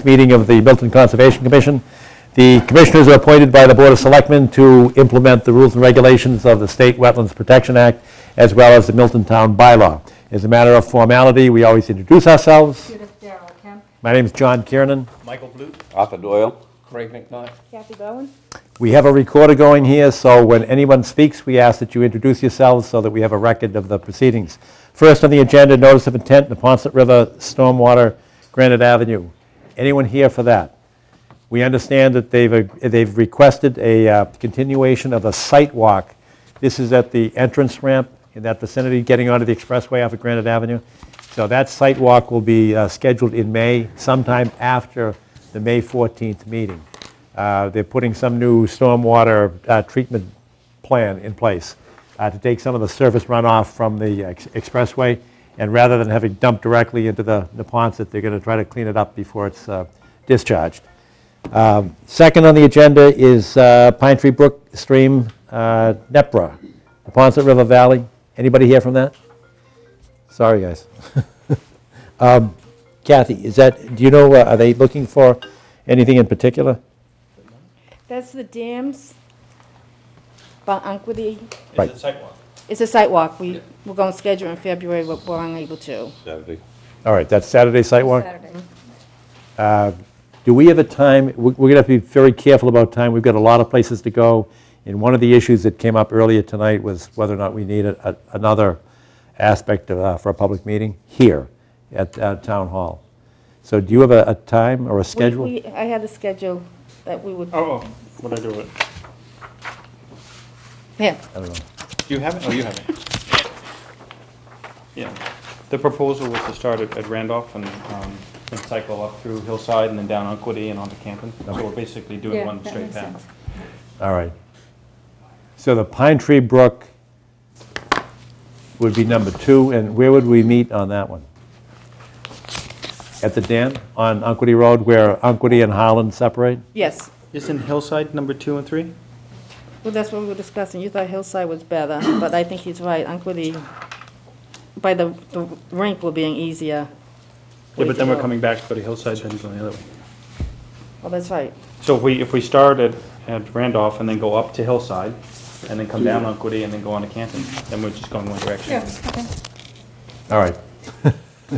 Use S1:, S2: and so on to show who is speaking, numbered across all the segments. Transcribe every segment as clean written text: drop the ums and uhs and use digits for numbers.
S1: 14th meeting of the Milton Conservation Commission. The commissioners are appointed by the Board of Selectmen to implement the rules and regulations of the State Wetlands Protection Act, as well as the Milton Town Bylaw. As a matter of formality, we always introduce ourselves. My name is John Kiernan.
S2: Michael Blute.
S3: Arthur Doyle.
S2: Craig McKnight.
S4: Kathy Bowen.
S1: We have a recorder going here, so when anyone speaks, we ask that you introduce yourselves so that we have a record of the proceedings. First on the agenda, notice of intent, the Neponset River Stormwater, Granite Avenue. Anyone here for that? We understand that they've requested a continuation of a site walk. This is at the entrance ramp in that vicinity, getting onto the expressway off of Granite Avenue. So that site walk will be scheduled in May, sometime after the May 14th meeting. They're putting some new stormwater treatment plan in place to take some of the surface runoff from the expressway, and rather than having dumped directly into the Neponset, they're going to try to clean it up before it's discharged. Second on the agenda is Pine Tree Brook Stream, NEPRA, Neponset River Valley. Anybody here from that? Sorry, guys. Kathy, do you know, are they looking for anything in particular?
S4: That's the dams, Unquity.
S1: Right.
S2: It's a sidewalk.
S4: It's a site walk. We're going to schedule in February, but we're unable to.
S3: Saturday.
S1: All right, that's Saturday site walk?
S4: Saturday.
S1: Do we have a time? We're going to have to be very careful about time. We've got a lot of places to go. And one of the issues that came up earlier tonight was whether or not we need another aspect for a public meeting here at Town Hall. So do you have a time or a schedule?
S4: I had a schedule that we would.
S2: Oh, what did I do with it?
S4: Yeah.
S1: I don't know.
S2: Do you have it? Oh, you have it. Yeah. The proposal was to start at Randolph and cycle up through Hillside and then down Unquity and onto Canton. So we're basically doing one straight path.
S1: All right. So the Pine Tree Brook would be number 2, and where would we meet on that one? At the dam on Unquity Road, where Unquity and Holland separate?
S4: Yes.
S2: Isn't Hillside number 2 and 3?
S4: Well, that's what we were discussing. You thought Hillside was better, but I think he's right. Unquity, by the rink will be an easier.
S2: Yeah,
S4: way
S2: but
S4: to
S2: then we're
S4: go.
S2: coming back to go to Hillside, then going the other way.
S4: Well, that's right.
S2: So if we start at Randolph and then go up to Hillside and then come down Unquity and then go on to Canton, then we're just going one direction.
S4: Okay.
S1: All right.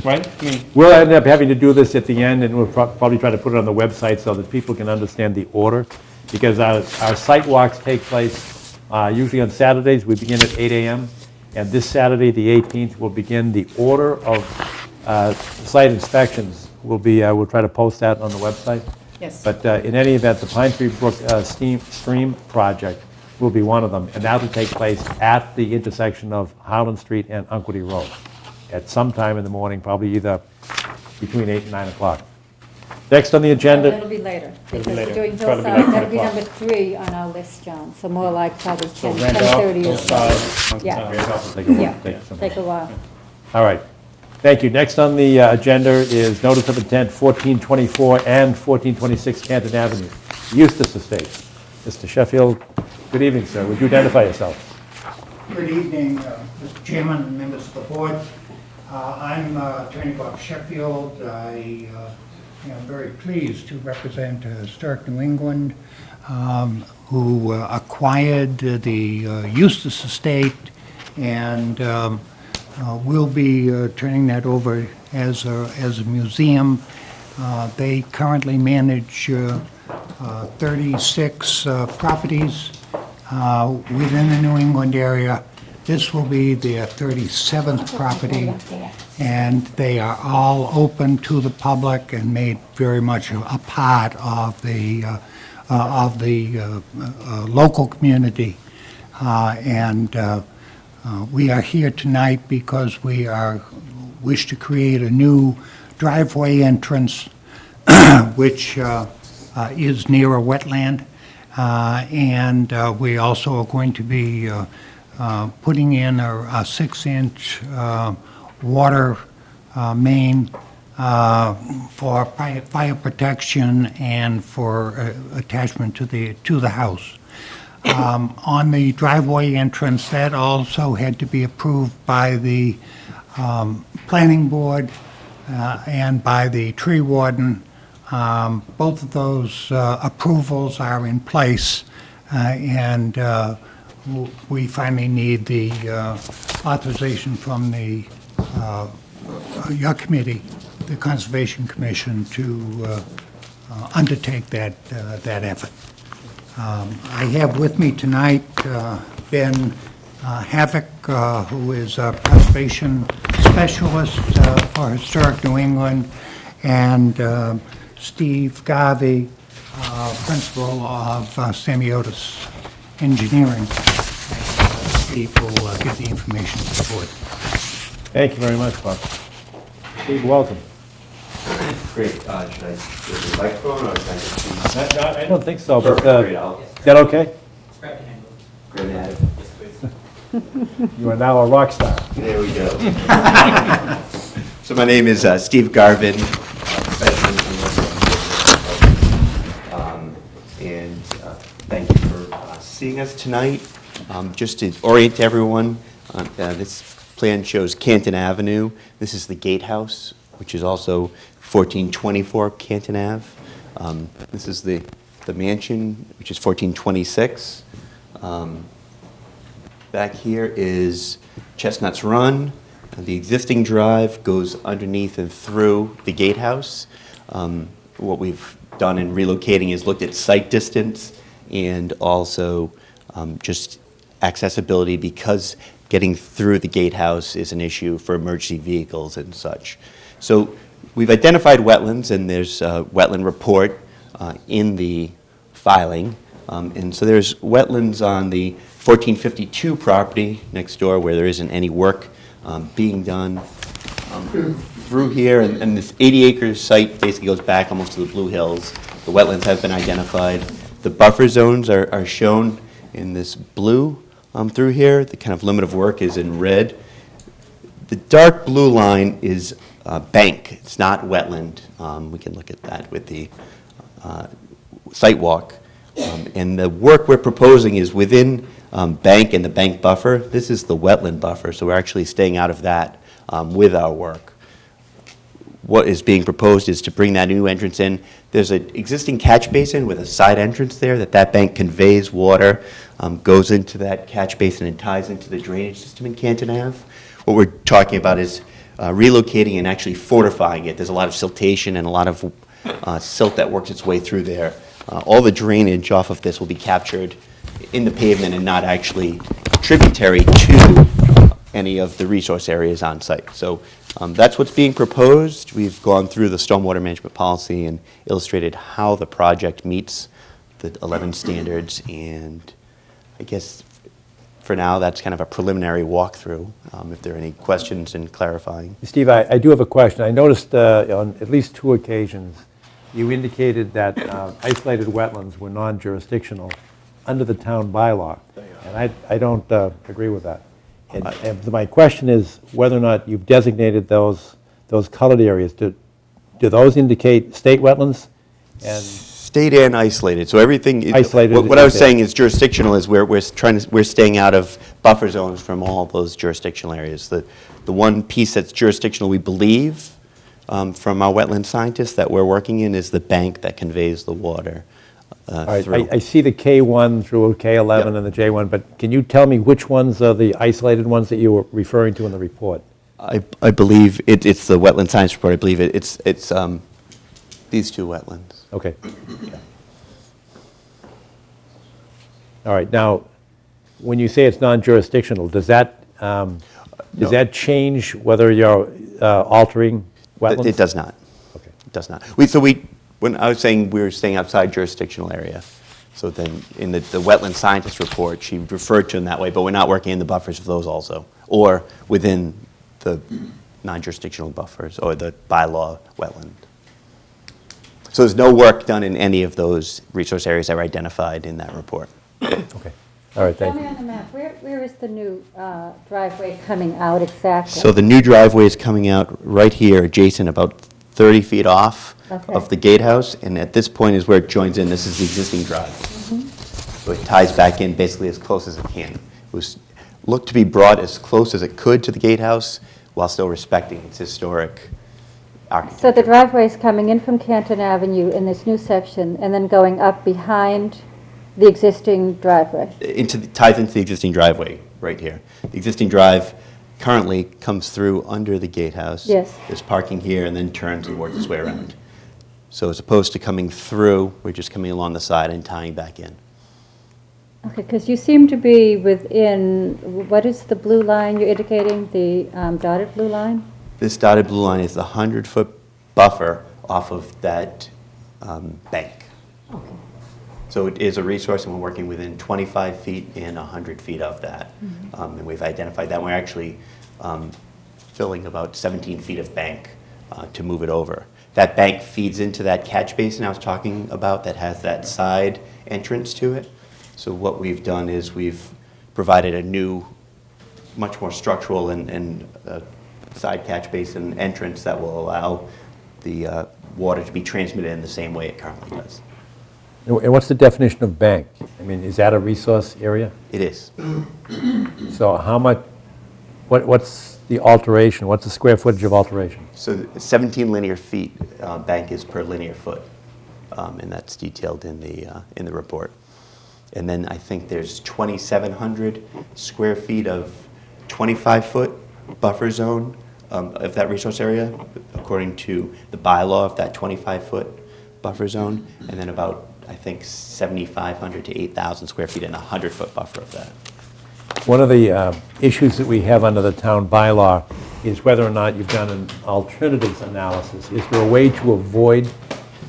S2: Right? I mean,
S1: We'll end up having to do this at the end, and we'll probably try to put it on the website so that people can understand the order, because our site walks take place usually on Saturdays. We begin at 8 a.m., and this Saturday, the 18th, will begin the order of site inspections. We'll try to post that on the website.
S4: Yes.
S1: But in any event, the Pine Tree Brook Stream project will be one of them, and that will take place at the intersection of Highland Street and Unquity Road at some time in the morning, probably either between 8 and 9 o'clock. Next on the agenda,
S5: That'll be later, because
S2: later.
S5: we're doing
S2: Try to be
S5: Hillside,
S2: like
S5: that'll be
S2: 10
S5: number 3 on our list, John, so more like probably
S2: so
S5: 10,
S2: Randolph,
S5: 10:30 or so.
S2: Hillside,
S5: Yeah.
S1: take a
S5: Yeah,
S1: look.
S5: take a while.
S1: All right. Thank you. Next on the agenda is notice of intent 1424 and 1426 Canton Avenue, Eustis Estates. Mr. Sheffield, good evening, sir. Would you identify yourself?
S6: Good evening, Mr. Chairman and members of the board. I'm Attorney Bob Sheffield. I am very pleased to represent Historic New England, who acquired the Eustis Estate, and we'll be turning that over as a museum. They currently manage 36 properties within the New England area. This will be their 37th property, and they are all open to the public and made very much a part of the local community. We are here tonight because we wish to create a new driveway entrance, which is near a wetland, and we also are going to be putting in a 6-inch water main for fire protection and for attachment to the house. On the driveway entrance, that also had to be approved by the planning board and by the tree warden Both of those approvals are in place, and we finally need the authorization from your committee, the Conservation Commission, to undertake that effort. I have with me tonight Ben Havoc, who is a conservation specialist for Historic New England, and Steve Garvey, principal of Semiotis Engineering. Steve will give the information to the board.
S1: Thank you very much, Bob. Steve, welcome.
S3: Great, should I use the microphone or should I just use?
S1: I don't think so, but
S3: Great, I'll
S1: is that okay?
S3: grab it.
S1: You are now a rock star.
S3: There we go. So my name is Steve Garvin, professional engineer, and thank you for seeing us tonight. Just to orient everyone, this plan shows Canton Avenue. This is the gatehouse, which is also 1424 Canton Ave. This is the mansion, which is 1426. Back here is Chestnuts Run. The existing drive goes underneath and through the gatehouse. What we've done in relocating is looked at site distance and also just accessibility, because getting through the gatehouse is an issue for emergency vehicles and such. So we've identified wetlands, and there's a wetland report in the filing. And so there's wetlands on the 1452 property next door where there isn't any work being done. Through here, and this 80-acre site basically goes back almost to the Blue Hills. The wetlands have been identified. The buffer zones are shown in this blue through here. The kind of limit of work is in red. The dark blue line is bank. It's not wetland. We can look at that with the site walk. And the work we're proposing is within bank and the bank buffer. This is the wetland buffer, so we're actually staying out of that with our work. What is being proposed is to bring that new entrance in. There's an existing catch basin with a side entrance there that bank conveys water, goes into that catch basin and ties into the drainage system in Canton Ave. What we're talking about is relocating and actually fortifying it. There's a lot of siltation and a lot of silt that works its way through there. All the drainage off of this will be captured in the pavement and not actually tributary to any of the resource areas on site. So that's what's being proposed. We've gone through the stormwater management policy and illustrated how the project meets the 11 standards, and I guess for now that's kind of a preliminary walkthrough. If there are any questions in clarifying.
S1: Steve, I do have a question. I noticed on at least 2 occasions you indicated that isolated wetlands were non-jurisdictional under the town bylaw, and I don't agree with that. And my question is whether or not you've designated those colored areas. Do those indicate state wetlands? And
S3: State and isolated. So everything.
S1: Isolated
S3: What I was
S1: is
S3: saying is jurisdictional is we're staying out of buffer zones from all those jurisdictional areas. The one piece that's jurisdictional, we believe, from our wetland scientists that we're working in, is the bank that conveys the water
S1: all right,
S3: through.
S1: I see the K1 through K11
S3: Yep.
S1: and the J1, but can you tell me which ones are the isolated ones that you were referring to in the report?
S3: I believe it's the wetland science report. I believe it's these 2 wetlands.
S1: Okay. All right, now, when you say it's non-jurisdictional, does that change whether you're altering wetlands?
S3: It does not.
S1: Okay.
S3: It does not. When I was saying we were staying outside jurisdictional area, so then in the wetland scientist report, she referred to them that way, but we're not working in the buffers of those also, or within the non-jurisdictional buffers or the bylaw wetland. So there's no work done in any of those resource areas that were identified in that report.
S1: Okay. All right,
S5: Tell
S1: thank
S5: me
S1: you.
S5: on the map, where is the new driveway coming out exactly?
S3: So the new driveway is coming out right here, adjacent, about 30 feet off
S5: Okay.
S3: of the gatehouse, and at this point is where it joins in. This is the existing drive. So it ties back in basically as close as it can. It was looked to be brought as close as it could to the gatehouse while still respecting its historic architecture.
S5: So the driveway is coming in from Canton Avenue in this new section and then going up behind the existing driveway.
S3: Ties into the existing driveway right here. The existing drive currently comes through under the gatehouse.
S5: Yes.
S3: There's parking here and then turns and works its way around. So as opposed to coming through, we're just coming along the side and tying back in.
S5: Okay, because you seem to be within, what is the blue line you're indicating, the dotted blue line?
S3: This dotted blue line is the 100-foot buffer off of that bank.
S5: Okay.
S3: So it is a resource, and we're working within 25 feet and 100 feet of that. And we've identified that. We're actually filling about 17 feet of bank to move it over. That bank feeds into that catch basin I was talking about that has that side entrance to it. So what we've done is we've provided a new, much more structural and side catch basin entrance that will allow the water to be transmitted in the same way it currently does.
S1: And what's the definition of bank? I mean, is that a resource area?
S3: It is.
S1: So how much, what's the alteration? What's the square footage of alteration?
S3: So 17 linear feet bank is per linear foot, and that's detailed in the report. And then I think there's 2,700 square feet of 25-foot buffer zone of that resource area, according to the bylaw of that 25-foot buffer zone, and then about, I think, 7,500 to 8,000 square feet in a 100-foot buffer of that.
S1: One of the issues that we have under the town bylaw is whether or not you've done an alternatives analysis. Is there a way to avoid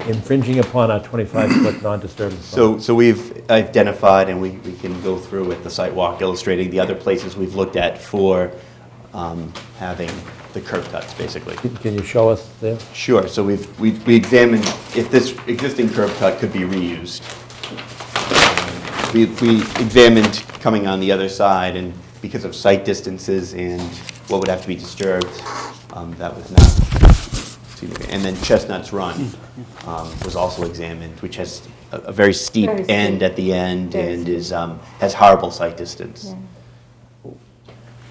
S1: infringing upon our 25-foot non-disturbance zone?
S3: So we've identified, and we can go through with the site walk illustrating the other places we've looked at for having the curb cuts, basically.
S1: Can you show us there?
S3: Sure. So we examined if this existing curb cut could be reused. We examined coming on the other side, and because of site distances and what would have to be disturbed, that was not significant. And then Chestnut's Run was also examined, which has a very steep
S5: Very
S3: end
S5: steep.
S3: at the end
S5: Very
S3: and
S5: steep.
S3: is has horrible site distance.
S5: Yeah.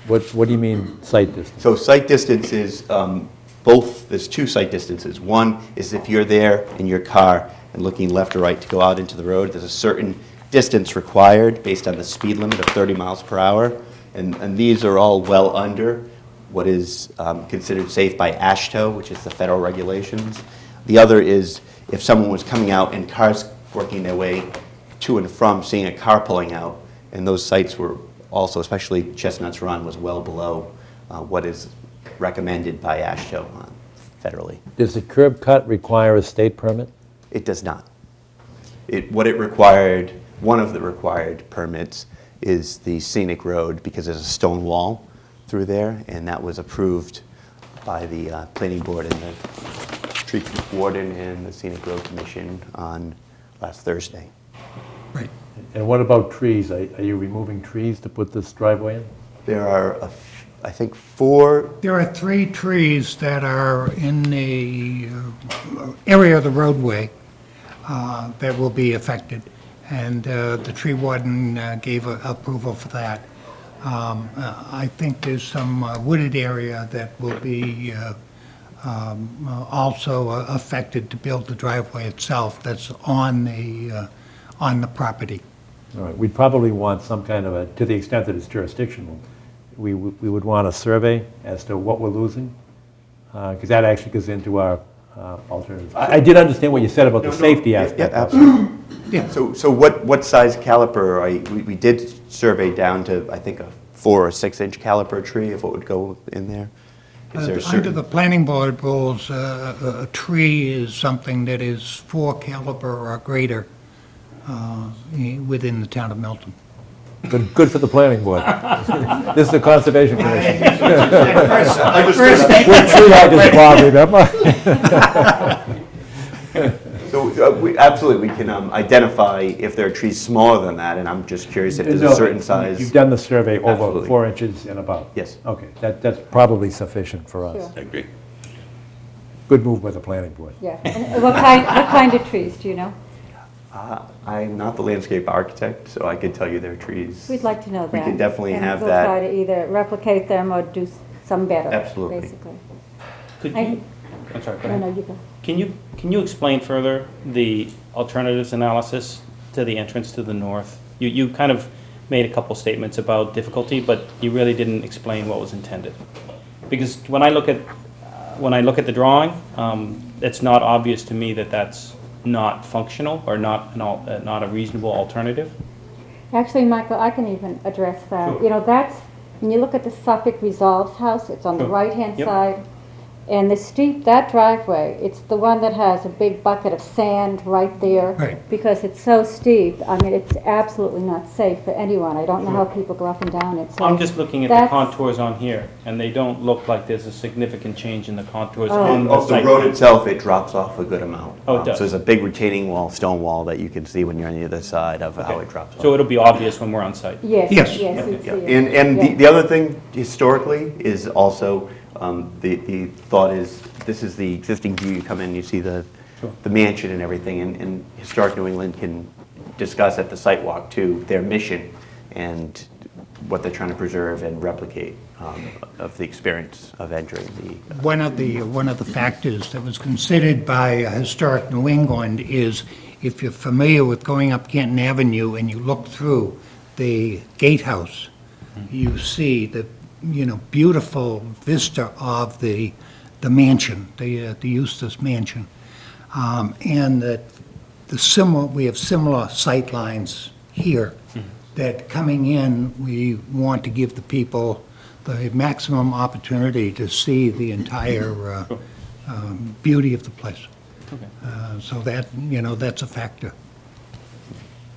S1: What do you mean site distance?
S3: So site distance is there's two site distances. One is if you're there in your car and looking left or right to go out into the road, there's a certain distance required based on the speed limit of 30 miles per hour. And these are all well under what is considered safe by AASHTO, which is the federal regulations. The other is if someone was coming out and cars working their way to and from, seeing a car pulling out, and those sites were also, especially Chestnut's Run, was well below what is recommended by AASHTO federally.
S1: Does the curb cut require a state permit?
S3: It does not. What it required, one of the required permits is the scenic road, because there's a stone wall through there, and that was approved by the planning board and the tree warden and the scenic road commission on last Thursday.
S6: Right.
S1: And what about trees? Are you removing trees to put this driveway in?
S3: There are, I think, 4.
S6: There are 3 trees that are in the area of the roadway that will be affected, and the tree warden gave approval for that. I think there's some wooded area that will be also affected to build the driveway itself that's on the property.
S1: All right, we'd probably want some kind of a, to the extent that it's jurisdictional, we would want a survey as to what we're losing, because that actually goes into our alternatives. I did understand what you said about the safety aspect.
S3: Yeah, absolutely. Yeah. So what size caliper we did survey down to, I think, a 4 or 6 inch caliper tree, if what would go in there? Is there a
S6: Under
S3: certain?
S6: the planning board rules, a tree is something that is 4 caliber or greater within the town of Milton.
S1: Good for the planning board. This is the Conservation Commission.
S6: First,
S1: Tree hugger's Bob, remember?
S3: So absolutely, we can identify if there are trees smaller than that, and I'm just curious if there's a certain size.
S1: You've done the survey over
S3: Absolutely.
S1: 4 inches and above?
S3: Yes.
S1: Okay, that's probably sufficient for us.
S5: Sure.
S3: I agree.
S1: Good move by the planning board.
S5: Yeah. And what kind of trees, do you know?
S3: I'm not the landscape architect, so I could tell you there are trees.
S5: We'd like to know that.
S3: We can definitely
S5: and
S3: have
S5: we'll
S3: that.
S5: try to either replicate them or do some better,
S3: Absolutely.
S5: basically.
S2: Could
S5: I-
S2: you, I'm sorry, go
S5: No,
S2: ahead.
S5: no, you go.
S2: Can you explain further the alternatives analysis to the entrance to the north? You kind of made a couple statements about difficulty, but you really didn't explain what was intended. Because when I look at the drawing, it's not obvious to me that that's not functional or not a reasonable alternative.
S5: Actually, Michael, I can even address that.
S2: Sure.
S5: You know, that's, when you look at the Suffolk Resolves house, it's on the
S2: Sure.
S5: right-hand
S2: Yep.
S5: side. And the steep, that driveway, it's the one that has a big bucket of sand right there.
S6: Right.
S5: Because it's so steep, I mean, it's absolutely not safe for anyone. I don't know how people go up and down it, so.
S2: I'm just looking at the
S5: that's-
S2: contours on here, and they don't look like there's a significant change in the contours
S5: Oh.
S2: on the
S3: Off the
S2: site.
S3: road itself, it drops off a good amount.
S2: Oh, it does.
S3: So there's a big retaining wall, stone wall, that you can see when you're on the other side of how
S2: Okay.
S3: it drops off.
S2: So it'll be obvious when we're on site.
S5: Yes,
S6: Yes.
S5: yes, you'd see
S3: Yeah,
S5: it.
S3: and
S5: Yeah.
S3: the other thing historically is also, the thought is, this is the existing view, you come in, you see the mansion and everything, and Historic New England can discuss at the site walk too, their mission and what they're trying to preserve and replicate of the experience of entering the.
S6: One of the factors that was considered by Historic New England is, if you're familiar with going up Canton Avenue and you look through the gatehouse, you see the, beautiful vista of the mansion, the Eustace Mansion. And that we have similar sight lines here, that coming in, we want to give the people the maximum opportunity to see the entire beauty of the place. So that, that's a factor.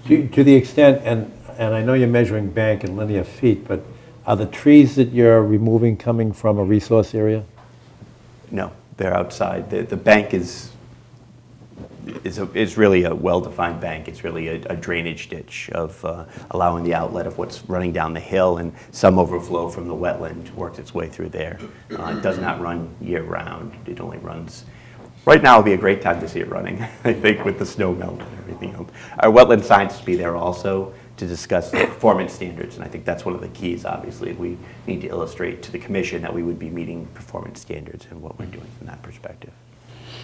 S1: To the extent, and I know you're measuring bank in linear feet, but are the trees that you're removing coming from a resource area?
S3: No, they're outside. The bank is really a well-defined bank. It's really a drainage ditch of allowing the outlet of what's running down the hill, and some overflow from the wetland works its way through there. It does not run year-round. It only runs. Right now would be a great time to see it running, I think, with the snow melt and everything else. Our wetland scientists will be there also to discuss the performance standards, and I think that's one of the keys, obviously. We need to illustrate to the commission that we would be meeting performance standards and what we're doing from that perspective.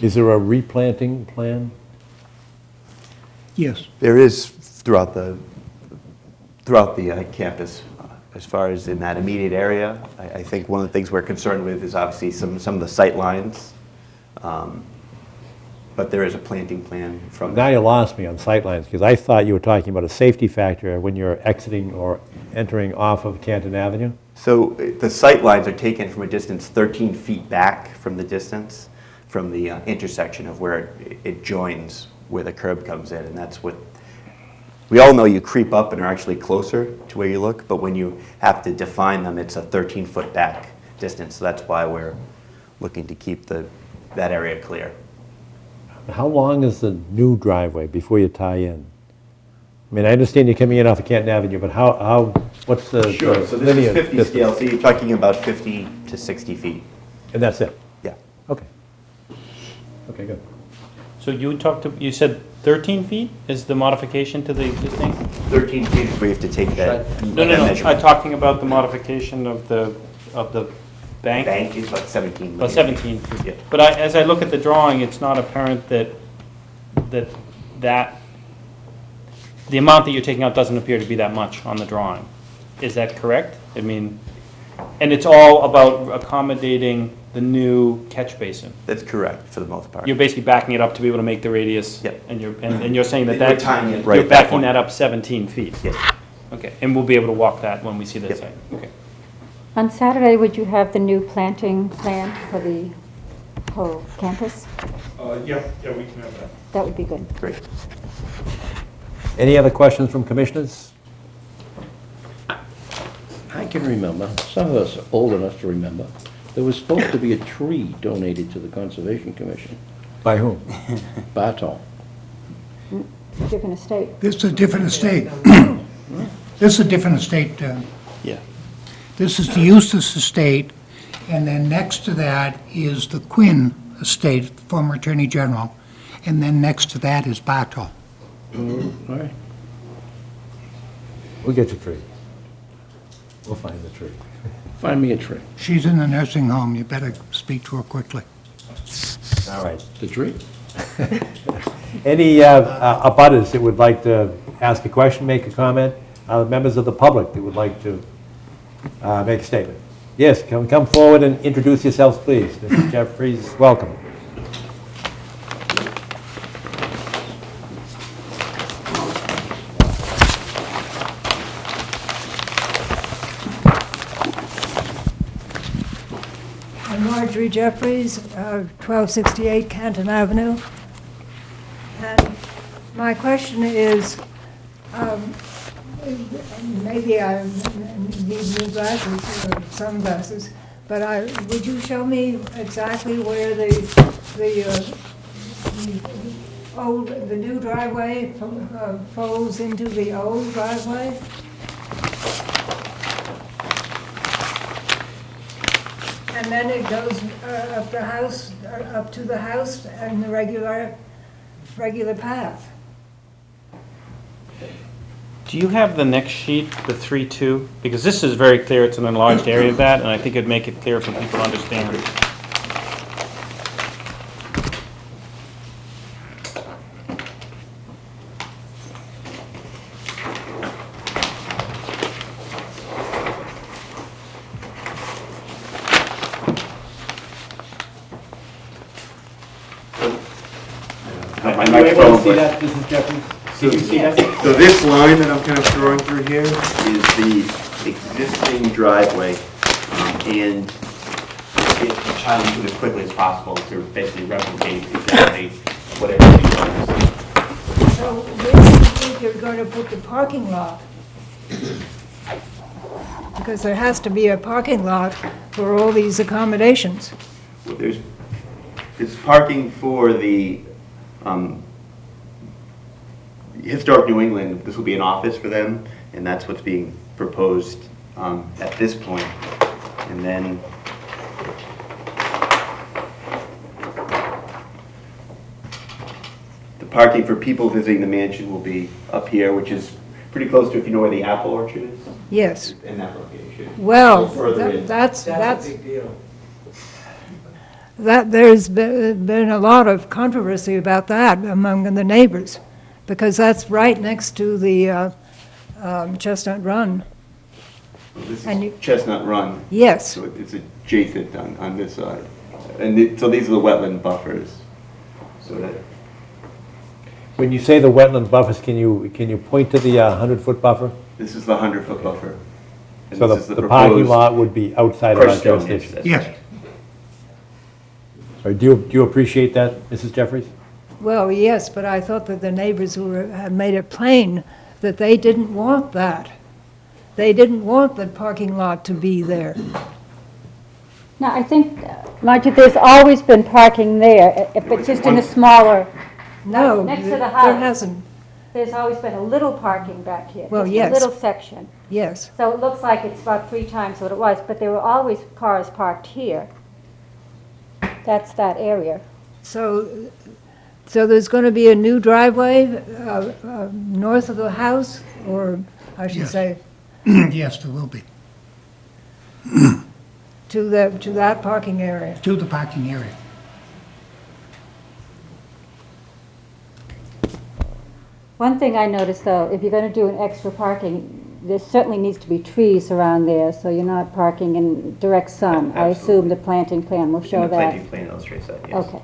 S1: Is there a replanting plan?
S6: Yes.
S3: There is throughout the campus, as far as in that immediate area. I think one of the things we're concerned with is obviously some of the sight lines, but there is a planting plan from.
S1: Now you lost me on sightlines, because I thought you were talking about a safety factor when you're exiting or entering off of Canton Avenue.
S3: So the sight lines are taken from a distance 13 feet back from the distance, from the intersection of where it joins where the curb comes in, and that's what, we all know you creep up and are actually closer to where you look, but when you have to define them, it's a 13-foot back distance, so that's why we're looking to keep that area clear.
S1: How long is the new driveway before you tie in? I mean, I understand you're coming in off of Canton Avenue, but what's the
S3: Sure, so this
S1: linear
S3: is 50
S1: distance?
S3: scale, so you're talking about 50 to 60 feet.
S1: And that's it?
S3: Yeah.
S1: Okay. Okay, good.
S2: So you said 13 feet is the modification to the existing?
S3: 13 feet is where you have to take that
S2: No,
S3: measurement.
S2: I'm talking about the modification of the bank.
S3: Bank is about 17.
S2: About 17 feet.
S3: Yeah.
S2: But as I look at the drawing, it's not apparent that the amount that you're taking out doesn't appear to be that much on the drawing. Is that correct? I mean, and it's all about accommodating the new catch basin.
S3: That's correct, for the most part.
S2: You're basically backing it up to be able to make the radius.
S3: Yep.
S2: And you're saying that
S3: We're tying it right
S2: you're
S3: at that
S2: backing
S3: point.
S2: that up 17 feet.
S3: Yes.
S2: Okay, and we'll be able to walk that when we see the
S3: Yep.
S2: site. Okay.
S5: On Saturday, would you have the new planting plan for the whole campus?
S2: Yeah, we can have that.
S5: That would be good.
S3: Great.
S1: Any other questions from commissioners?
S7: I can remember, some of us are old enough to remember, there was supposed to be a tree donated to the Conservation Commission,
S1: By whom?
S7: Barton.
S5: Different estate.
S6: This is a different estate. This is a different estate.
S7: Yeah.
S6: This is the Eustace estate, and then next to that is the Quinn estate, former Attorney General, and then next to that is Bartow.
S7: All right.
S1: We'll get your tree. We'll find the tree.
S7: Find me a tree.
S6: She's in the nursing home. You better speak to her quickly.
S1: All right.
S7: The tree?
S1: Any abutters that would like to ask a question, make a comment? Members of the public that would like to make a statement? Yes, come forward and introduce yourselves, please. Mr. Jeffries, welcome.
S8: I'm Marjorie Jeffries, 1268 Canton Avenue. And my question is, maybe I need new glasses or sunglasses, but would you show me exactly where the new driveway folds into the old driveway? And then it goes up to the house in the regular path.
S2: Do you have the next sheet, the 3-2? Because this is very clear, it's an enlarged area of that, and I think it'd make it clear for people to understand.
S3: My
S1: Are you able to see
S3: microphone-
S1: that, Mrs. Jeffries? Can you see that?
S3: So this line that I'm kind of throwing through here is the existing driveway, and it's trying to do it as quickly as possible to basically replicate exactly whatever you want.
S8: So where do you think you're going to put the parking lot? Because there has to be a parking lot for all these accommodations.
S3: Well, there's parking for the Historic New England. This will be an office for them, and that's what's being proposed at this point. And then the parking for people visiting the mansion will be up here, which is pretty close to, if you know where the apple orchard is,
S8: Yes.
S3: in that location.
S8: Well,
S3: Further in.
S8: that's a big deal. There's been a lot of controversy about that among the neighbors, because that's right next to the Chestnut Run.
S3: Well, this
S8: And
S3: is
S8: you-
S3: Chestnut Run.
S8: Yes,
S3: So it's adjacent on this side. And so these are the wetland buffers. So that,
S1: When you say the wetland buffers, can you point to the 100-foot buffer?
S3: this is the 100-foot buffer. And
S1: So
S3: this is
S1: the parking
S3: proposed
S1: lot would be outside of our
S3: crushed stone, yes,
S1: jurisdiction?
S3: that's
S6: Yes.
S3: right.
S1: Or do you appreciate that, Mrs. Jeffries?
S8: well, yes, but I thought that the neighbors had made it plain that they didn't want that. They didn't want the parking lot to be there.
S5: Now, I think, Margie, there's always been parking there, if it's just in a smaller,
S8: No,
S5: Next to the
S8: there
S5: house.
S8: hasn't,
S5: there's always been a little parking back here.
S8: Well,
S5: just
S8: yes.
S5: a little section.
S8: yes.
S5: So it looks like it's about 3 times what it was, but there were always cars parked here. That's that area.
S8: So there's going to be a new driveway north of the house, or I should
S6: Yes.
S8: say,
S6: Yes, there will be,
S8: to that parking area.
S6: to the parking area.
S5: One thing I noticed, though, if you're going to do an extra parking, there certainly needs to be trees around there, so you're not parking in direct sun. I assume the planting plan will show
S3: And the
S5: that.
S3: planting plan illustrates that, yes.
S5: Okay.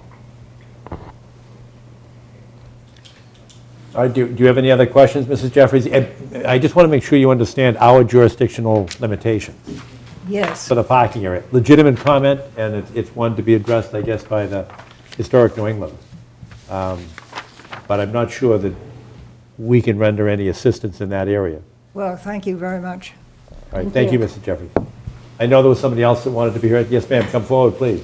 S1: All right, do you have any other questions, Mrs. Jeffries? And I just want to make sure you understand our jurisdictional limitations
S8: Yes.
S1: for the parking area. Legitimate comment, and it's one to be addressed, I guess, by the Historic New England. But I'm not sure that we can render any assistance in that area.
S8: Well, thank you very much.
S1: All right,
S5: Thank
S1: thank you,
S5: you.
S1: Mrs. Jeffries. I know there was somebody else that wanted to be heard. Yes, ma'am, come forward, please.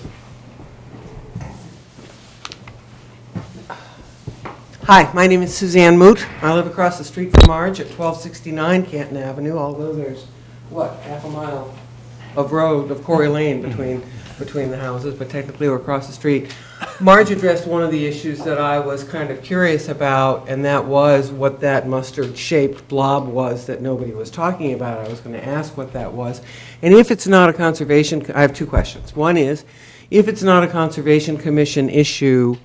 S9: Hi, my name is Suzanne Moot. I live across the street from Marge at 1269 Canton Avenue, although there's, half a mile of road, of Quarry Lane between the houses, but technically we're across the street. Marge addressed one of the issues that I was kind of curious about, and that was what that mustard-shaped blob was that nobody was talking about. I was going to ask what that was. And if it's not a conservation, I have 2 questions. One is, if it's not a Conservation Commission issue,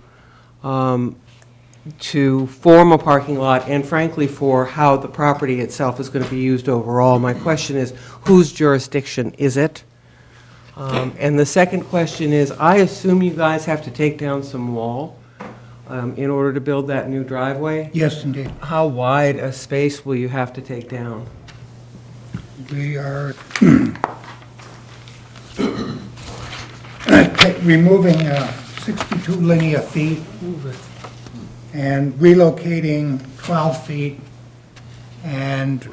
S9: to form a parking lot, and frankly, for how the property itself is going to be used overall, my question is, whose jurisdiction is it? And the second question is, I assume you guys have to take down some wall in order to build that new driveway?
S6: Yes, indeed.
S9: How wide a space will you have to take down?
S6: We are removing 62 linear feet and relocating 12 feet and,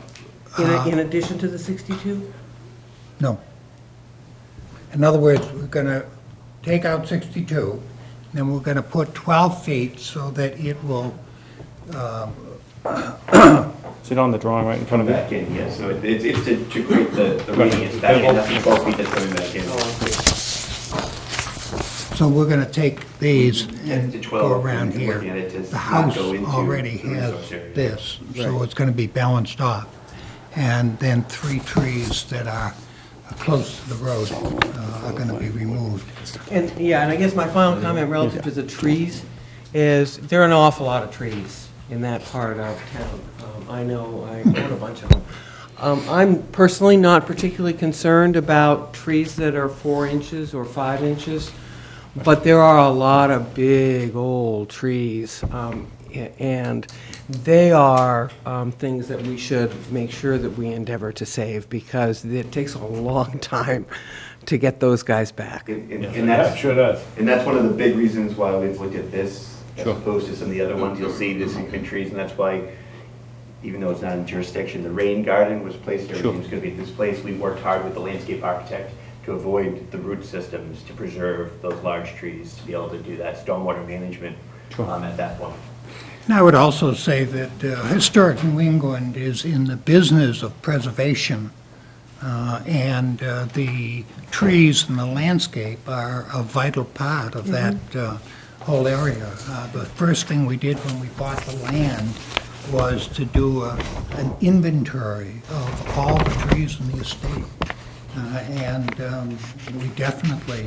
S9: In addition to the 62?
S6: no. In other words, we're going to take out 62, then we're going to put 12 feet so that it will,
S2: Is it on the drawing right in front of you?
S3: Back in, yeah, so it's to create the radius back in, that's the 12 feet that's coming back in.
S6: so we're going to take these
S3: Yeah,
S6: and
S3: to
S6: go
S3: 12,
S6: around
S3: and
S6: here.
S3: looking at it to
S6: The
S3: not
S6: house
S3: go into
S6: already
S3: the
S6: has
S3: resource area.
S6: this, so it's going to be balanced off. And then 3 trees that are close to the road are going to be removed.
S9: And, yeah, and I guess my final comment relative to the trees is, there are an awful lot of trees in that part of town. I know, I own a bunch of them. I'm personally not particularly concerned about trees that are 4 inches or 5 inches, but there are a lot of big, old trees, and they are things that we should make sure that we endeavor to save, because it takes a long time to get those guys back.
S3: And that's,
S1: Sure does.
S3: and that's one of the big reasons why we've looked at this as opposed to some of the other ones. You'll see there's significant trees, and that's why, even though it's not in jurisdiction, the rain garden was placed, everything's going to be at this place. We worked hard with the landscape architect to avoid the root systems, to preserve those large trees, to be able to do that stormwater management at that point.
S6: And I would also say that Historic New England is in the business of preservation, and the trees and the landscape are a vital part of that whole area. The first thing we did when we bought the land was to do an inventory of all the trees in the estate. And we definitely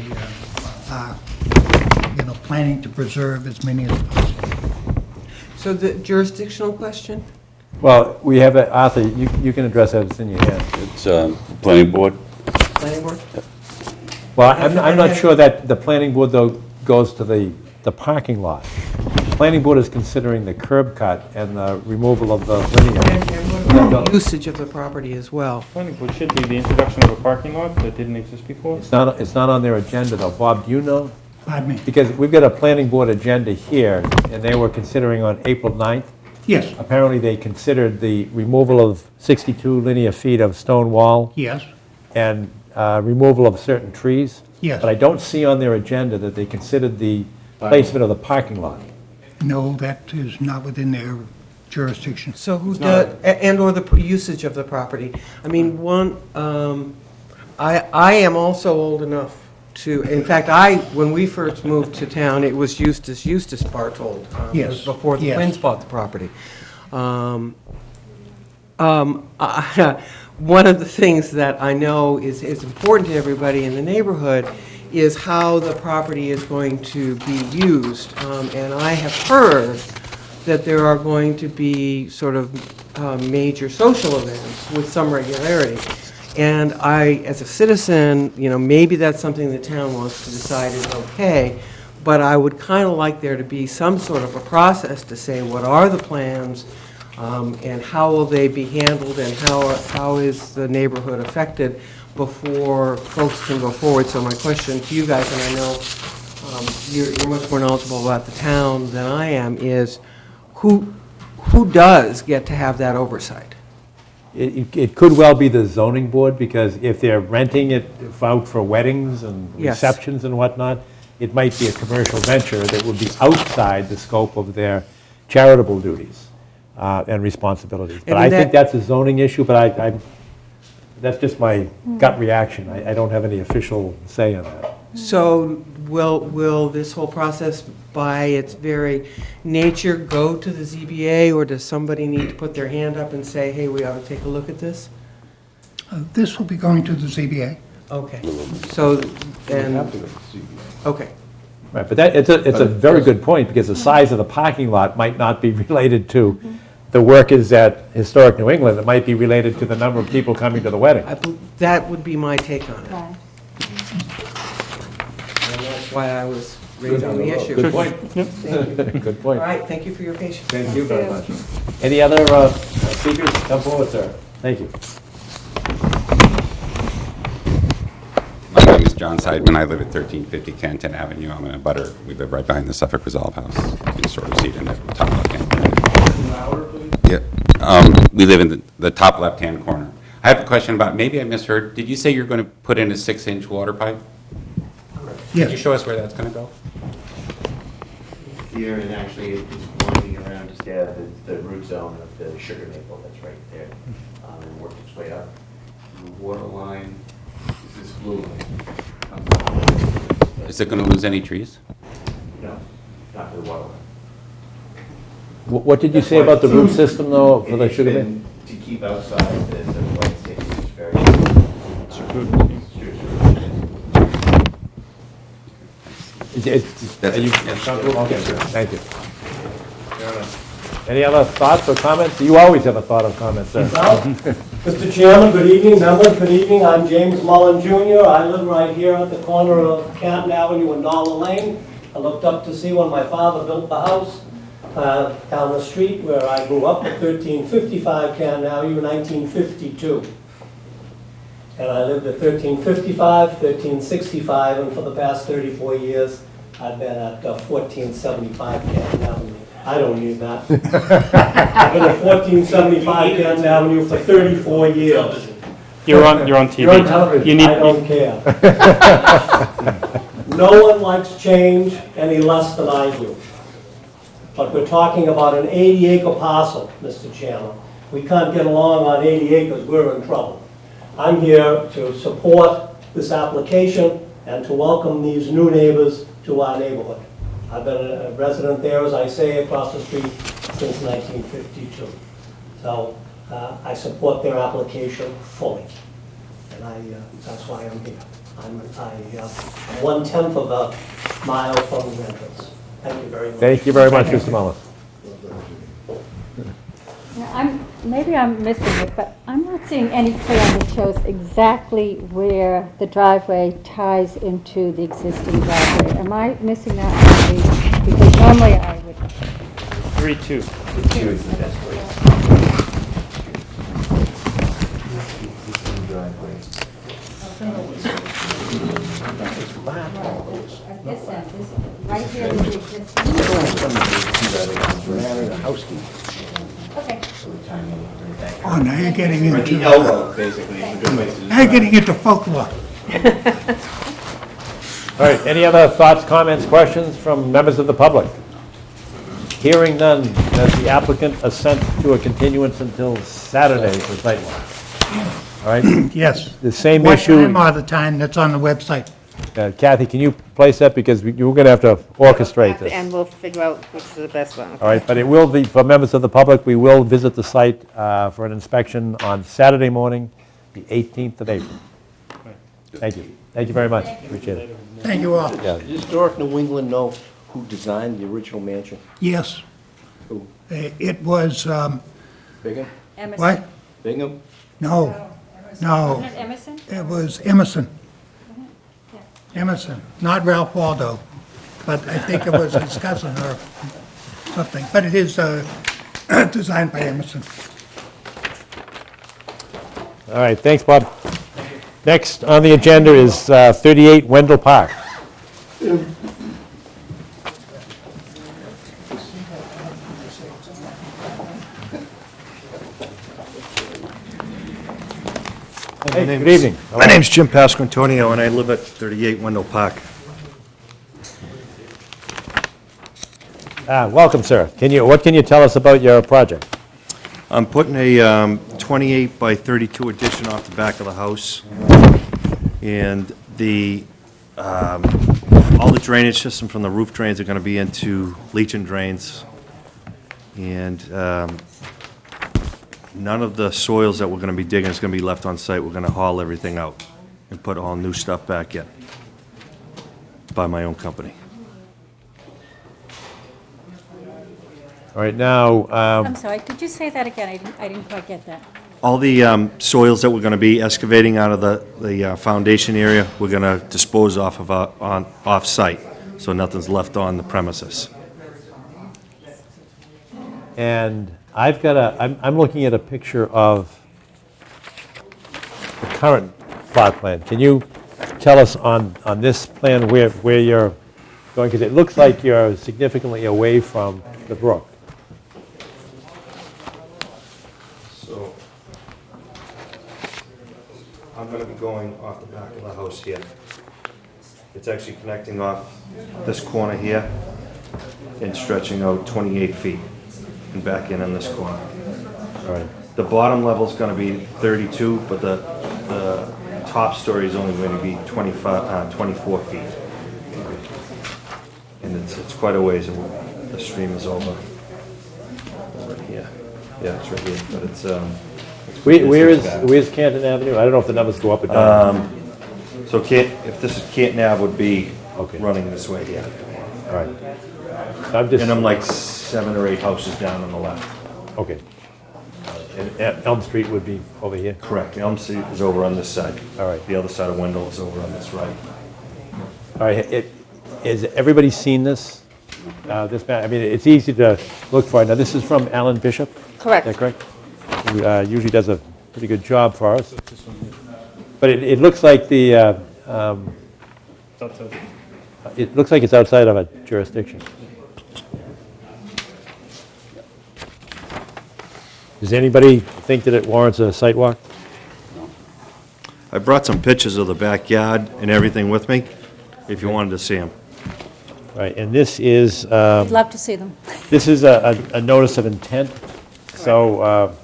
S6: are, planning to preserve as many as possible.
S9: So the jurisdictional question?
S1: Well, we have, Arthur, you can address that, it's in your hand.
S10: It's planning board.
S9: Planning board?
S1: Well, I'm not sure that the planning board, though, goes to the parking lot. The planning board is considering the curb cut and the removal of the linear.
S9: And what about usage of the property as well?
S2: Planning board should be the introduction of a parking lot that didn't exist before.
S1: It's not on their agenda, though. Bob, do you know?
S6: Pardon me?
S1: Because we've got a planning board agenda here, and they were considering on April 9th.
S6: Yes,
S1: Apparently, they considered the removal of 62 linear feet of stone wall
S6: yes,
S1: and removal of certain trees.
S6: yes.
S1: But I don't see on their agenda that they considered the placement of the parking lot.
S6: No, that is not within their jurisdiction.
S9: So who does, and/or the usage of the property? I mean, I am also old enough to, in fact, when we first moved to town, it was Eustace Bartold. It was
S6: Yes,
S9: before the
S6: yes.
S9: twins bought the property. One of the things that I know is important to everybody in the neighborhood is how the property is going to be used. And I have heard that there are going to be sort of major social events with some regularity. And I, as a citizen, maybe that's something the town wants to decide is okay, but I would kind of like there to be some sort of a process to say what are the plans, and how will they be handled, and how is the neighborhood affected before folks can go forward. So my question to you guys, and I know you're much more knowledgeable about the town than I am, is who does get to have that oversight?
S1: It could well be the zoning board, because if they're renting it out for weddings and
S9: Yes.
S1: receptions and whatnot, it might be a commercial venture that would be outside the scope of their charitable duties and responsibilities. But
S9: And
S1: I
S9: that-
S1: think that's a zoning issue, but that's just my gut reaction. I don't have any official say on that.
S9: So will this whole process, by its very nature, go to the ZBA, or does somebody need to put their hand up and say, hey, we ought to take a look at this?
S6: This will be going to the ZBA.
S9: Okay, so then, okay.
S1: Right, but it's a very good point, because the size of the parking lot might not be related to the workers at Historic New England. It might be related to the number of people coming to the wedding.
S9: That would be my take on it.
S5: Right.
S9: And that's why I was raising the issue.
S1: Good point.
S9: Thank you.
S1: Good
S9: All
S1: point.
S9: right, thank you for your patience.
S1: Thank you very much. Any other speakers? Come forward, sir. Thank you.
S10: My name is John Seidman. I live at 1350 Canton Avenue. I'm in a butter. We live right behind the Suffolk Resolve House. You can sort of see it in the top left-hand corner. Yeah. We live in the top left-hand corner. I have a question about, maybe I misheard. Did you say you're going to put in a 6-inch water pipe?
S6: Yes.
S10: Could you show us where that's going to go?
S3: Here, and actually it's winding around just there, the root zone of the sugar maple that's right there, and work its way up. The water line is this blue line.
S10: Is it going to lose any trees?
S3: No, not for the water line.
S1: What did you say about the root system, though, for the
S3: It's
S1: sugar
S3: been
S1: maple?
S3: to keep outside the white state, it's very.
S1: Are you comfortable? Okay, good. Thank you. Any other thoughts or comments? You always have a thought or comment, sir.
S11: Mr. Chairman, good evening, members, good evening. I'm James Mullen Jr. I live right here at the corner of Canton Avenue and Dollar Lane. I looked up to see when my father built the house down the street where I grew up at 1355 Canton Avenue in 1952. And I lived at 1355, 1365, and for the past 34 years, I've been at 1475 Canton Avenue. I don't need that. I've been at 1475 Canton Avenue for 34 years.
S2: You're on TV.
S11: You're on television. I don't care. No one likes change any less than I do. But we're talking about an 80-acre parcel, Mr. Chairman. We can't get along on 80 acres, we're in trouble. I'm here to support this application and to welcome these new neighbors to our neighborhood. I've been a resident there, as I say, across the street since 1952. So I support their application fully. And that's why I'm here. I'm 1/10 of a mile from the entrance. Thank you very much.
S1: Thank you very much, Mr. Mullen.
S5: Now, maybe I'm missing it, but I'm not seeing any plan that shows exactly where the driveway ties into the existing driveway. Am I missing that on the, because normally I would.
S2: 3-2.
S5: This end, right here is the existing. Okay.
S6: Oh, now you're getting
S3: Or the
S6: into,
S3: elbow, basically, is a good place to
S6: now you're
S3: describe
S6: getting into folklore.
S1: All right, any other thoughts, comments, questions from members of the public? Hearing none, does the applicant assent to a continuance until Saturday for site walk? All right,
S6: Yes.
S1: the same
S6: What
S1: issue.
S6: time are the time that's on the website?
S1: Kathy, can you place that, because you're going to have to orchestrate this.
S4: And we'll figure out which is the best one.
S1: All right, but it will be, for members of the public, we will visit the site for an inspection on Saturday morning, the 18th of April. Thank you. Thank you very much. Appreciate it.
S6: Thank you all.
S7: Does Historic New England know who designed the original mansion?
S6: Yes.
S7: Who?
S6: It was,
S7: Bingham?
S5: Emerson.
S6: what?
S7: Bingham?
S6: No, no.
S5: Wasn't it Emerson?
S6: It was Emerson. Emerson, not Ralph Waldo, but I think it was his cousin or something. But it is designed by Emerson.
S1: All right, thanks, Bob. Next on the agenda is 38 Wendell Park. Hey, good evening.
S12: My name's Jim Pasquantonio, and I live at 38 Wendell Park.
S1: Welcome, sir. What can you tell us about your project?
S12: I'm putting a 28 by 32 addition off the back of the house, and all the drainage system from the roof drains are going to be into leaching drains, and none of the soils that we're going to be digging is going to be left on site. We're going to haul everything out. and put all new stuff back in by my own company.
S1: All right, now,
S5: I'm sorry, could you say that again? I didn't quite get that.
S12: All the soils that we're going to be excavating out of the foundation area, we're going to dispose off of off-site, so nothing's left on the premises.
S1: and I'm looking at a picture of the current plot plan. Can you tell us on this plan where you're going? Because it looks like you're significantly away from the brook.
S12: So, I'm going to be going off the back of the house here. It's actually connecting off this corner here and stretching out 28 feet and back in on this corner.
S1: All right.
S12: The bottom level's going to be 32, but the top story is only going to be 24 feet. And it's quite a ways, and the stream is over here. Yeah, it's right here, but it's
S1: Where's Canton Avenue? I don't know if the numbers go up or down.
S12: so if this is Canton Ave would be
S1: Okay.
S12: running this way, yeah.
S1: All right. I'm just,
S12: And I'm like 7 or 8 houses down on the left.
S1: okay. And Elm Street would be over here?
S12: Correct. Elm Street is over on this side.
S1: All right.
S12: The other side of Wendell is over on this right.
S1: All right, has everybody seen this? This map, I mean, it's easy to look for. Now, this is from Alan Bishop?
S4: Correct.
S1: Is that correct? Who usually does a pretty good job for us. But it looks like it looks like it's outside of a jurisdiction. Does anybody think that it warrants a site walk?
S12: I brought some pictures of the backyard and everything with me, if you wanted to see them.
S1: Right, and this is,
S5: I'd love to see them.
S1: this is a notice of intent, so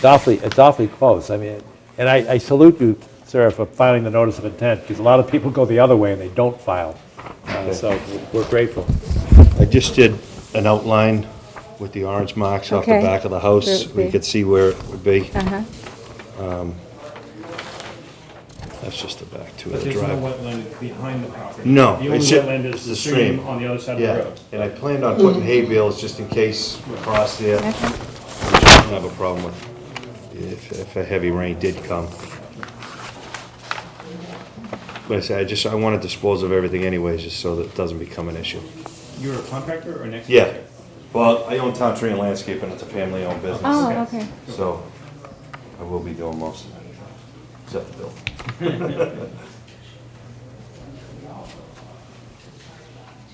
S1: it's awfully close. I mean, and I salute you, sir, for filing the notice of intent, because a lot of people go the other way and they don't file. So we're grateful.
S12: I just did an outline with the orange marks off the
S5: Okay.
S12: back of the house.
S5: The-
S12: We could see where it would be.
S5: Uh-huh.
S12: That's just the back to
S2: But
S12: the
S2: there's no
S12: drive.
S2: wetland behind the property.
S12: No,
S2: The only
S12: it's ju-
S2: wetland
S12: it's
S2: is
S12: the
S2: the stream
S12: stream.
S2: on the other side of the
S12: Yeah,
S2: road.
S12: and I planned on putting hay bales just in case across there.
S5: Okay.
S12: Which I don't have a problem with if a heavy rain did come. But I said, I want to dispose of everything anyways, just so that it doesn't become an issue.
S2: You're a contractor or an ex?
S12: Yeah. Well, I own Town Tree and Landscape, and it's a family-owned business.
S5: Oh, okay.
S12: So I will be doing most of it, except the bill.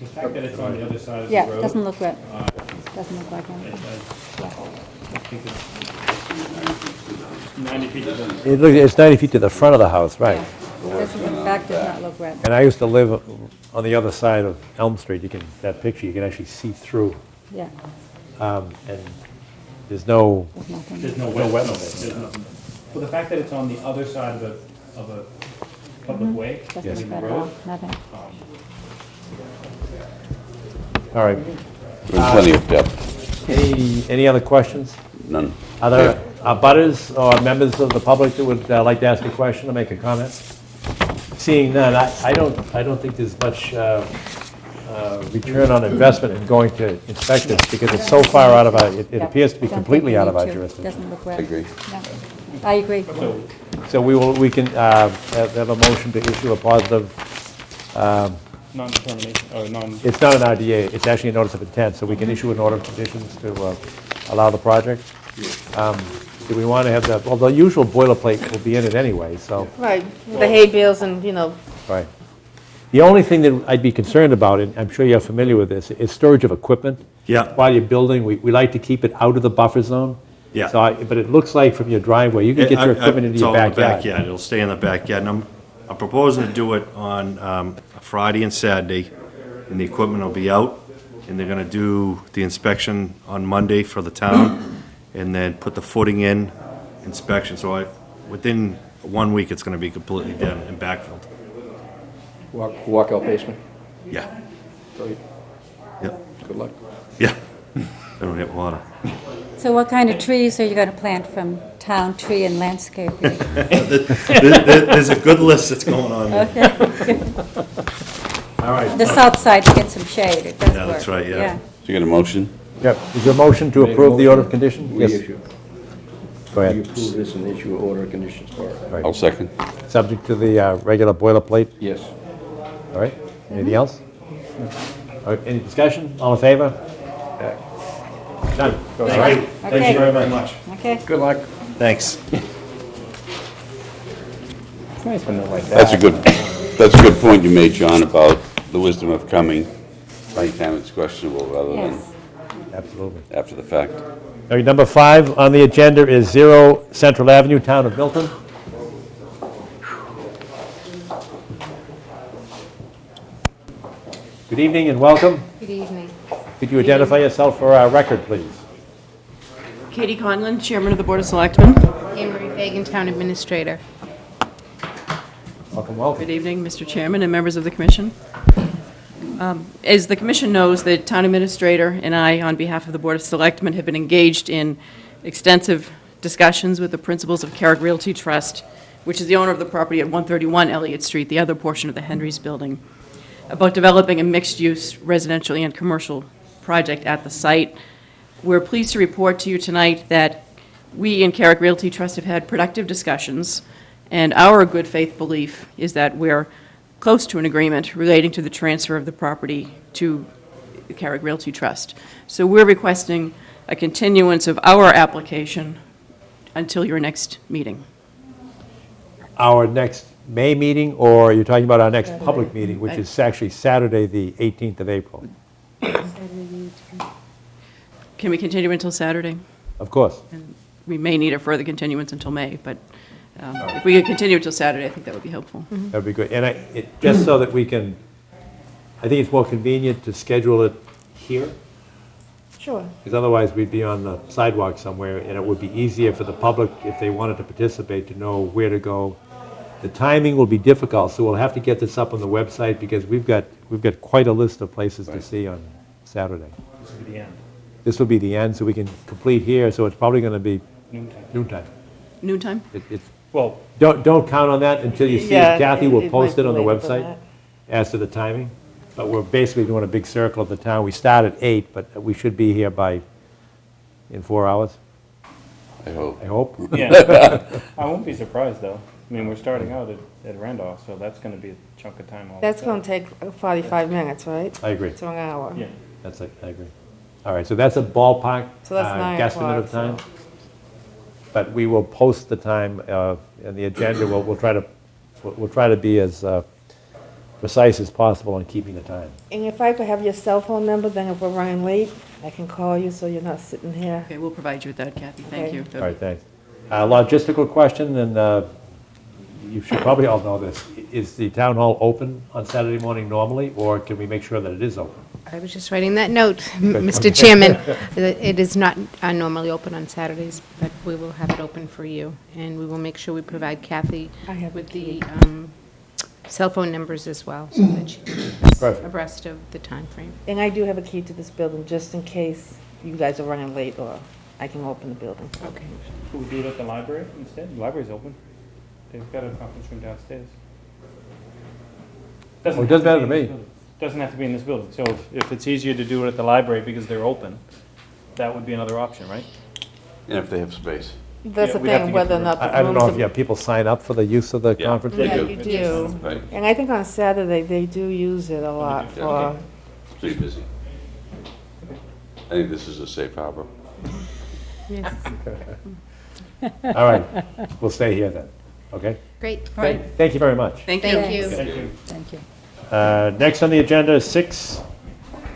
S2: The fact that it's on the other side of the
S5: Yeah,
S2: road.
S5: doesn't look right. Doesn't look like
S2: I
S5: anything.
S2: think it's 90 feet.
S1: It's 90 feet to the front of the house, right.
S5: Doesn't, in fact, does not look right.
S1: And I used to live on the other side of Elm Street. That picture, you can actually see through.
S5: Yeah,
S1: And there's no,
S5: there's nothing.
S2: There's no wetland. There's nothing. Well, the fact that it's on the other side of a public way, I
S5: Doesn't
S2: mean,
S5: look
S2: the
S5: right at
S2: road,
S5: all, nothing.
S1: all right.
S7: There's plenty of depth.
S1: Any other questions?
S7: None.
S1: Are there butters or members of the public that would like to ask a question or make a comment? Seeing none, I don't think there's much return on investment in going to inspect this because it's so far out of our, it
S5: Yeah,
S1: appears to be
S5: don't think
S1: completely
S5: we
S1: out of
S5: need
S1: our
S5: to.
S1: jurisdiction.
S5: Doesn't look right.
S7: I agree.
S5: No. I agree.
S1: So we can have a motion to issue a positive,
S2: non-determination, or non,
S1: it's not an RDA, it's actually a notice of intent, so we can issue an order of conditions to allow the project. Do we want to have the, well, the usual boilerplate will be in it anyway, so.
S4: Right, the hay bales and,
S1: Right. The only thing that I'd be concerned about, and I'm sure you're familiar with this, is storage of equipment.
S12: Yeah.
S1: While you're building, we like to keep it out of the buffer zone.
S12: Yeah.
S1: So, but it looks like from your driveway, you can get your equipment into
S12: It's
S1: your
S12: all in the
S1: backyard.
S12: backyard. It'll stay in the backyard. And I'm proposing to do it on a Friday and Saturday, and the equipment will be out, and they're gonna do the inspection on Monday for the town, and then put the footing in, inspection. So within 1 week, it's gonna be completely dead and backfilled.
S7: Walkout basement.
S12: Yeah.
S7: Great.
S12: Yep.
S7: Good luck.
S12: Yeah. They don't hit water.
S5: So what kind of trees are you going to plant from town tree and landscaping?
S12: There's a good list that's going on there.
S5: Okay.
S1: All right.
S5: The south side to get some shade, it does work.
S12: Yeah, that's right, yeah.
S7: So you got a motion?
S1: Yep. Is there a motion to approve the order of conditions?
S7: We
S1: Yes.
S7: issue.
S1: Go
S7: We
S1: ahead.
S7: approve this and issue an order of conditions for it.
S1: Right.
S7: I'll second.
S1: Subject to the regular boilerplate.
S7: Yes.
S1: All right. Anything else? All right, any discussion? All in favor? None. All right. Thank
S5: Okay.
S1: you very much.
S5: Okay.
S7: Good luck.
S12: Thanks.
S2: It's nice when they're like that.
S7: That's a good point you made, John, about the wisdom of coming anytime it's questionable rather than
S5: Yes.
S1: Absolutely.
S7: after the fact.
S1: All right, number 5 on the agenda is 0 Central Avenue, Town of Milton. Good evening and welcome.
S13: Good evening.
S1: Could you identify yourself for our record, please?
S13: Katie Conlon, Chairman of the Board of Selectmen. Anne Marie Fagan, Town Administrator.
S1: Welcome, welcome.
S13: Good evening, Mr. Chairman and members of the Commission. As the Commission knows, the Town Administrator and I, on behalf of the Board of Selectmen, have been engaged in extensive discussions with the principals of Carrick Realty Trust, which is the owner of the property at 131 Elliott Street, the other portion of the Henry's Building, about developing a mixed-use residential and commercial project at the site. We're pleased to report to you tonight that we in Carrick Realty Trust have had productive discussions, and our good faith belief is that we're close to an agreement relating to the transfer of the property to the Carrick Realty Trust. So we're requesting a continuance of our application until your next meeting.
S1: Our next May meeting, or you're talking about our next public meeting, which is actually Saturday, the 18th of April?
S13: Can we continue until Saturday?
S1: Of course.
S13: And we may need a further continuance until May, but if we could continue until Saturday, I think that would be helpful.
S1: That'd be good. And just so that we can, I think it's more convenient to schedule it here,
S4: Sure.
S1: because otherwise we'd be on the sidewalk somewhere, and it would be easier for the public, if they wanted to participate, to know where to go. The timing will be difficult, so we'll have to get this up on the website, because we've got quite a list of places to see on Saturday.
S2: This will be the end.
S1: This will be the end, so we can complete here, so it's probably going to be
S2: Noontime.
S1: noontime.
S13: Noontime?
S1: It's,
S2: Well,
S1: don't count on that until you see
S4: Yeah,
S1: it. Kathy will
S4: it
S1: post
S4: might
S1: it on the
S4: be later than
S1: website
S4: that.
S1: as to the timing. But we're basically doing a big circle of the town. We start at 8, but we should be here in 4 hours,
S7: I hope.
S1: I hope.
S2: yeah. I won't be surprised, though. I mean, we're starting out at Randolph, so that's going to be a chunk of time. All
S4: That's going to take 45 minutes, right?
S1: I agree.
S4: To an hour.
S2: Yeah.
S1: I agree. All right, so that's a ballpark
S4: So that's 9
S1: guesstimate of
S4: o'clock,
S1: time. But we will post the time and the agenda. We'll try to be as precise as possible on keeping the time.
S4: And if I could have your cell phone number, then if we're running late, I can call you so you're not sitting here.
S13: Okay, we'll provide you with that, Kathy. Thank
S4: Okay.
S13: you.
S1: All right, thanks. Logistical question, and you should probably all know this. Is the town hall open on Saturday morning normally, or can we make sure that it is open?
S13: I was just writing that note, Mr. Chairman. It is not normally open on Saturdays, but we will have it open for you, and we will make sure we provide Kathy
S4: I have
S13: with
S4: the
S13: the cell phone numbers as well, so that she can keep us
S1: Perfect.
S13: abreast of the time frame.
S4: And I do have a key to this building, just in case you guys are running late, or I can open the building.
S13: Okay.
S2: Could we do it at the library instead? The library's open. They've got a conference room downstairs.
S1: Well, it doesn't matter to me.
S2: Doesn't have to be in this building. So if it's easier to do it at the library because they're open, that would be another option, right?
S7: And if they have space.
S4: That's the
S2: we'd have to
S4: thing,
S2: get
S4: whether or
S2: the-
S4: not the
S1: I don't know
S4: rooms
S1: if
S4: are-
S1: people sign up for the use of the
S7: Yeah.
S1: conference.
S7: They
S4: Yeah,
S7: do.
S4: you do.
S7: Right.
S4: And I think on Saturday, they do use it a lot
S7: Yeah,
S4: for,
S7: okay. It's pretty busy. I think this is a safe harbor.
S13: Yes.
S1: All right, we'll stay here then, okay?
S13: Great.
S1: Thank you very much.
S13: Thank you.
S5: Thank you.
S2: Thank you.
S5: Thank you.
S1: Next on the agenda, 6,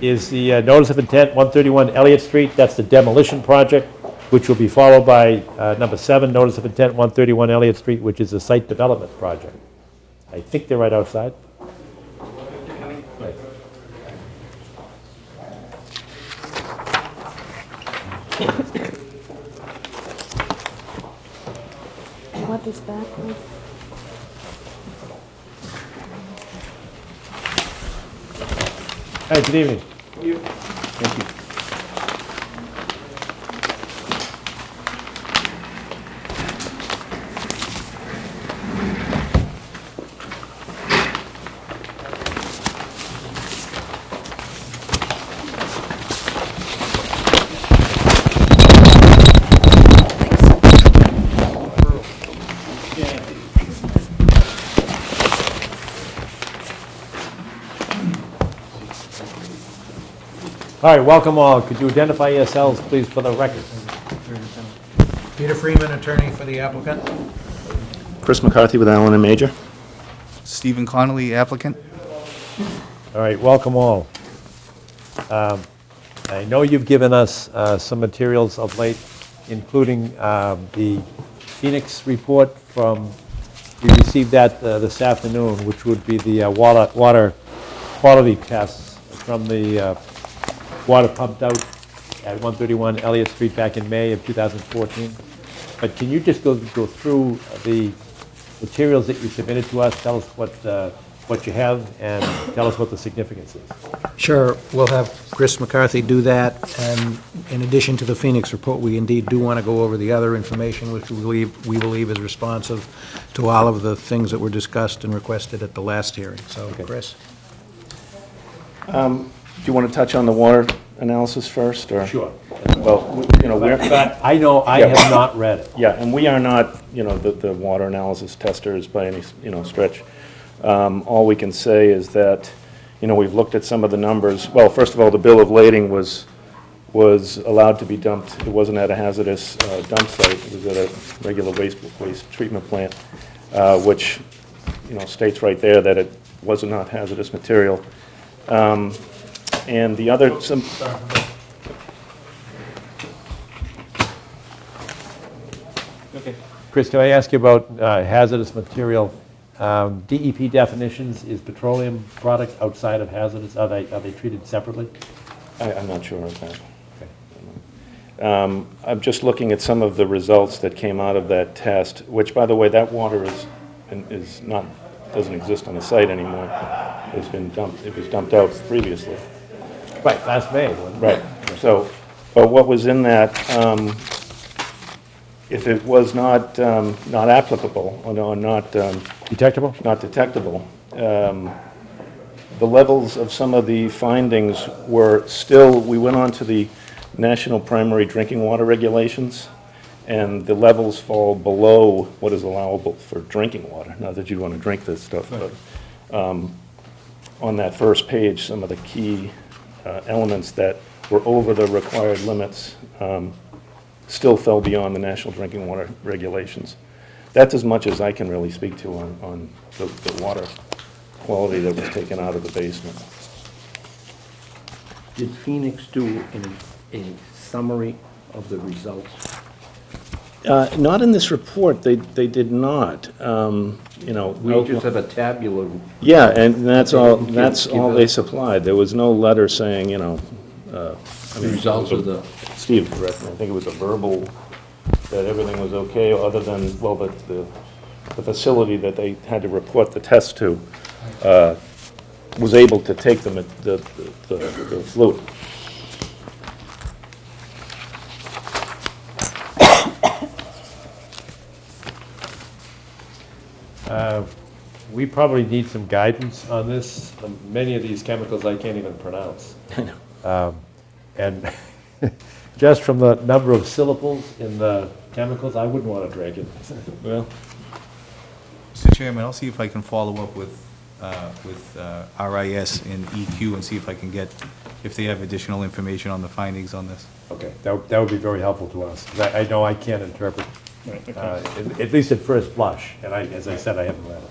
S1: is the notice of intent, 131 Elliott Street. That's the demolition project, which will be followed by number 7, notice of intent, 131 Elliott Street, which is a site development project. I think they're right outside. Right.
S4: you want this back, please?
S1: Hi, good evening. All right, welcome all. Could you identify yourselves, please, for the record?
S14: Peter Freeman, attorney for the applicant.
S3: Chris McCarthy with Allen and Major.
S14: Stephen Connolly, applicant.
S1: All right, welcome all. I know you've given us some materials of late, including the Phoenix report from, we received that this afternoon, which would be the water quality tests from the water pumped out at 131 Elliott Street back in May of 2014. But can you just go through the materials that you submitted to us, tell us what you have, and tell us what the significance is?
S14: Sure, we'll have Chris McCarthy do that, and in addition to the Phoenix report, we indeed do want to go over the other information, which we believe is responsive to all of the things that were discussed and requested at the last hearing. So, Chris?
S7: Do you want to touch on the water analysis first, or?
S1: Sure.
S7: Well, you know, we're.
S1: I know I have not read it.
S7: Yeah, and we are not, you know, the water analysis testers by any, you know, stretch. All we can say is that, you know, we've looked at some of the numbers. Well, first of all, the bill of lading was allowed to be dumped. It wasn't at a hazardous dump site. It was at a regular waste treatment plant, which, you know, states right there that it was not hazardous material. And the other,
S2: Okay.
S1: Chris, can I ask you about hazardous material? DEP definitions, is petroleum product outside of hazardous? Are they treated separately?
S7: I'm not sure of that. I'm just looking at some of the results that came out of that test, which, by the way, that water doesn't exist on the site anymore. It's been dumped. It was dumped out previously.
S1: Right, last May. Wasn't it?
S7: Right. So, but what was in that, if it was not applicable or not
S1: detectable,
S7: the levels of some of the findings were still. We went on to the National Primary Drinking Water Regulations, and the levels fall below what is allowable for drinking water. Not that you'd want to drink this stuff, but on that first page, some of the key elements that were over the required limits still fell beyond the National Drinking Water Regulations. That's as much as I can really speak to on the water quality that was taken out of the basement. Did Phoenix do a summary of the results? Not in this report. They did not. You know, we just have a tabular. Yeah, and that's all. That's all they supplied. There was no letter saying, you know. The results of the. Steve, correct me. I think it was a verbal that everything was okay, other than the facility that they had to report the test to was able to take the fluid.
S1: We probably need some guidance on this. Many of these chemicals I can't even pronounce. And just from the number of syllables in the chemicals, I wouldn't want to drink it.
S7: Well,
S14: Mr. Chairman, I'll see if I can follow up with RIS and EQ and see if I can get, if they have additional information on the findings on this.
S1: Okay, that would be very helpful to us. 'Cause I know I can't interpret, at least at first blush, and as I said, I haven't read it.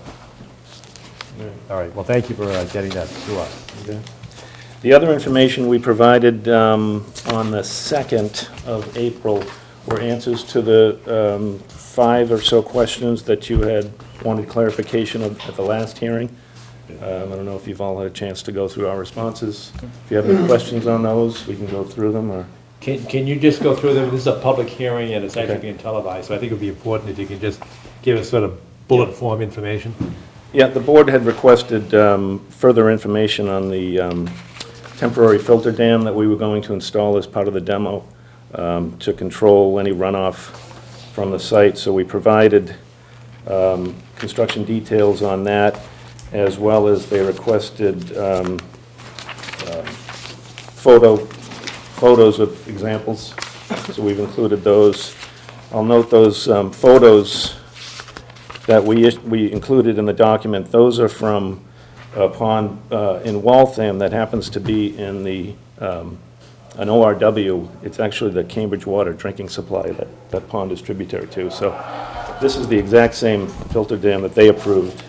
S1: All right, well, thank you for getting that to us.
S7: Okay. The other information we provided on the 2nd of April were answers to the 5 or so questions that you had wanted clarification of at the last hearing. I don't know if you've all had a chance to go through our responses. If you have any questions on those, we can go through them, or...
S1: Can you just go through them? This is a public hearing, and it's actually being televised, so I think it would be important if you can just give us sort of bullet form information.
S7: Yeah, the board had requested further information on the temporary filter dam that we were going to install as part of the demo to control any runoff from the site. So we provided construction details on that, as well as they requested photos of examples. So we've included those. I'll note those photos that we included in the document. Those are from a pond in Waltham that happens to be in the an ORW. It's actually the Cambridge Water drinking supply that pond is tributary to. So this is the exact same filter dam that they approved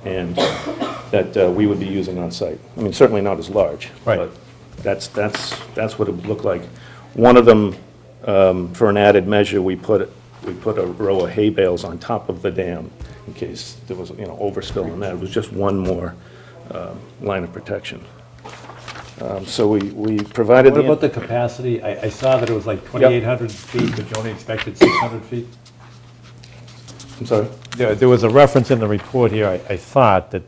S7: and that we would be using on site. I mean, certainly not as large.
S1: Right.
S7: But that's what it would look like. One of them, for an added measure, we put a row of hay bales on top of the dam in case there was, overspill on that. It was just one more line of protection. So we provided
S1: What about the capacity? I saw that it was like 2,800 feet, but you only expected 600 feet?
S7: I'm sorry?
S1: There was a reference in the report here, I thought, that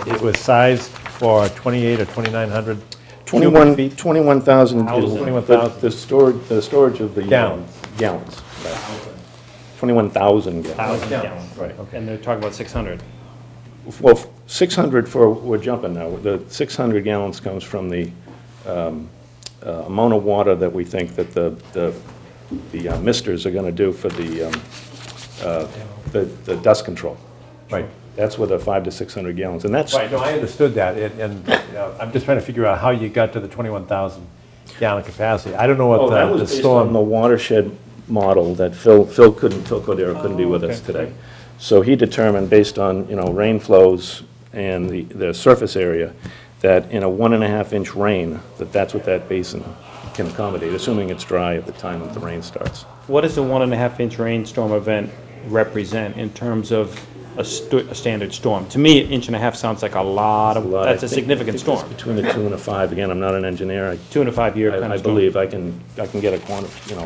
S1: it was sized for 28 or 2,900 cubic feet?
S7: 21,000 is
S1: 21,000.
S7: the storage of the
S1: Gallons.
S7: Gallons. Right. 21,000 gallons.
S2: Gallons, right. And they're talking about 600.
S7: Well, 600 we're jumping now. The 600 gallons comes from the amount of water that we think that the misters are going to do for the dust control.
S1: Right.
S7: That's with the 500 to 600 gallons, and that's
S1: Right, no, I understood that, and I'm just trying to figure out how you got to the 21,000 gallon capacity. I don't know what
S7: that
S1: the
S7: was based on
S1: storm...
S7: the watershed model that Phil Cordero couldn't be with us today. So he determined, based on rain flows and the surface area, that in a 1.5-inch rain, that's what that basin can accommodate, assuming it's dry at the time that the rain starts.
S2: What does a 1.5-inch rainstorm event represent in terms of a standard storm? To me, 1.5 inches sounds like a lot of, that's a significant storm.
S7: It's between a 2 and a 5. Again, I'm not an engineer.
S2: 2 and a 5 year kind of
S7: I
S2: storm.
S7: believe I can get a clarification.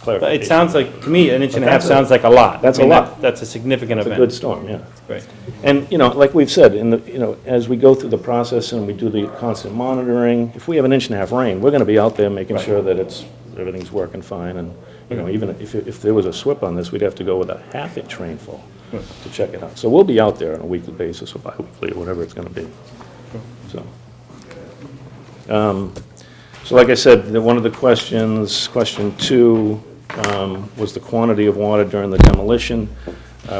S2: But it sounds like, to me, 1.5 inches sounds like a lot.
S7: That's
S2: I mean,
S7: a lot.
S2: That's a significant
S7: It's a
S2: event.
S7: good storm, yeah.
S2: Right.
S7: And, like we've said, as we go through the process and we do the constant monitoring, if we have 1.5 inches rain, we're going to be out there making sure that everything's working fine. And, even if there was a SWIP on this, we'd have to go with a 1/2-inch rainfall to check it out. So we'll be out there on a weekly basis or bi-weekly or whatever it's going to be. So like I said, one of the questions, question 2, was the quantity of water during the demolition.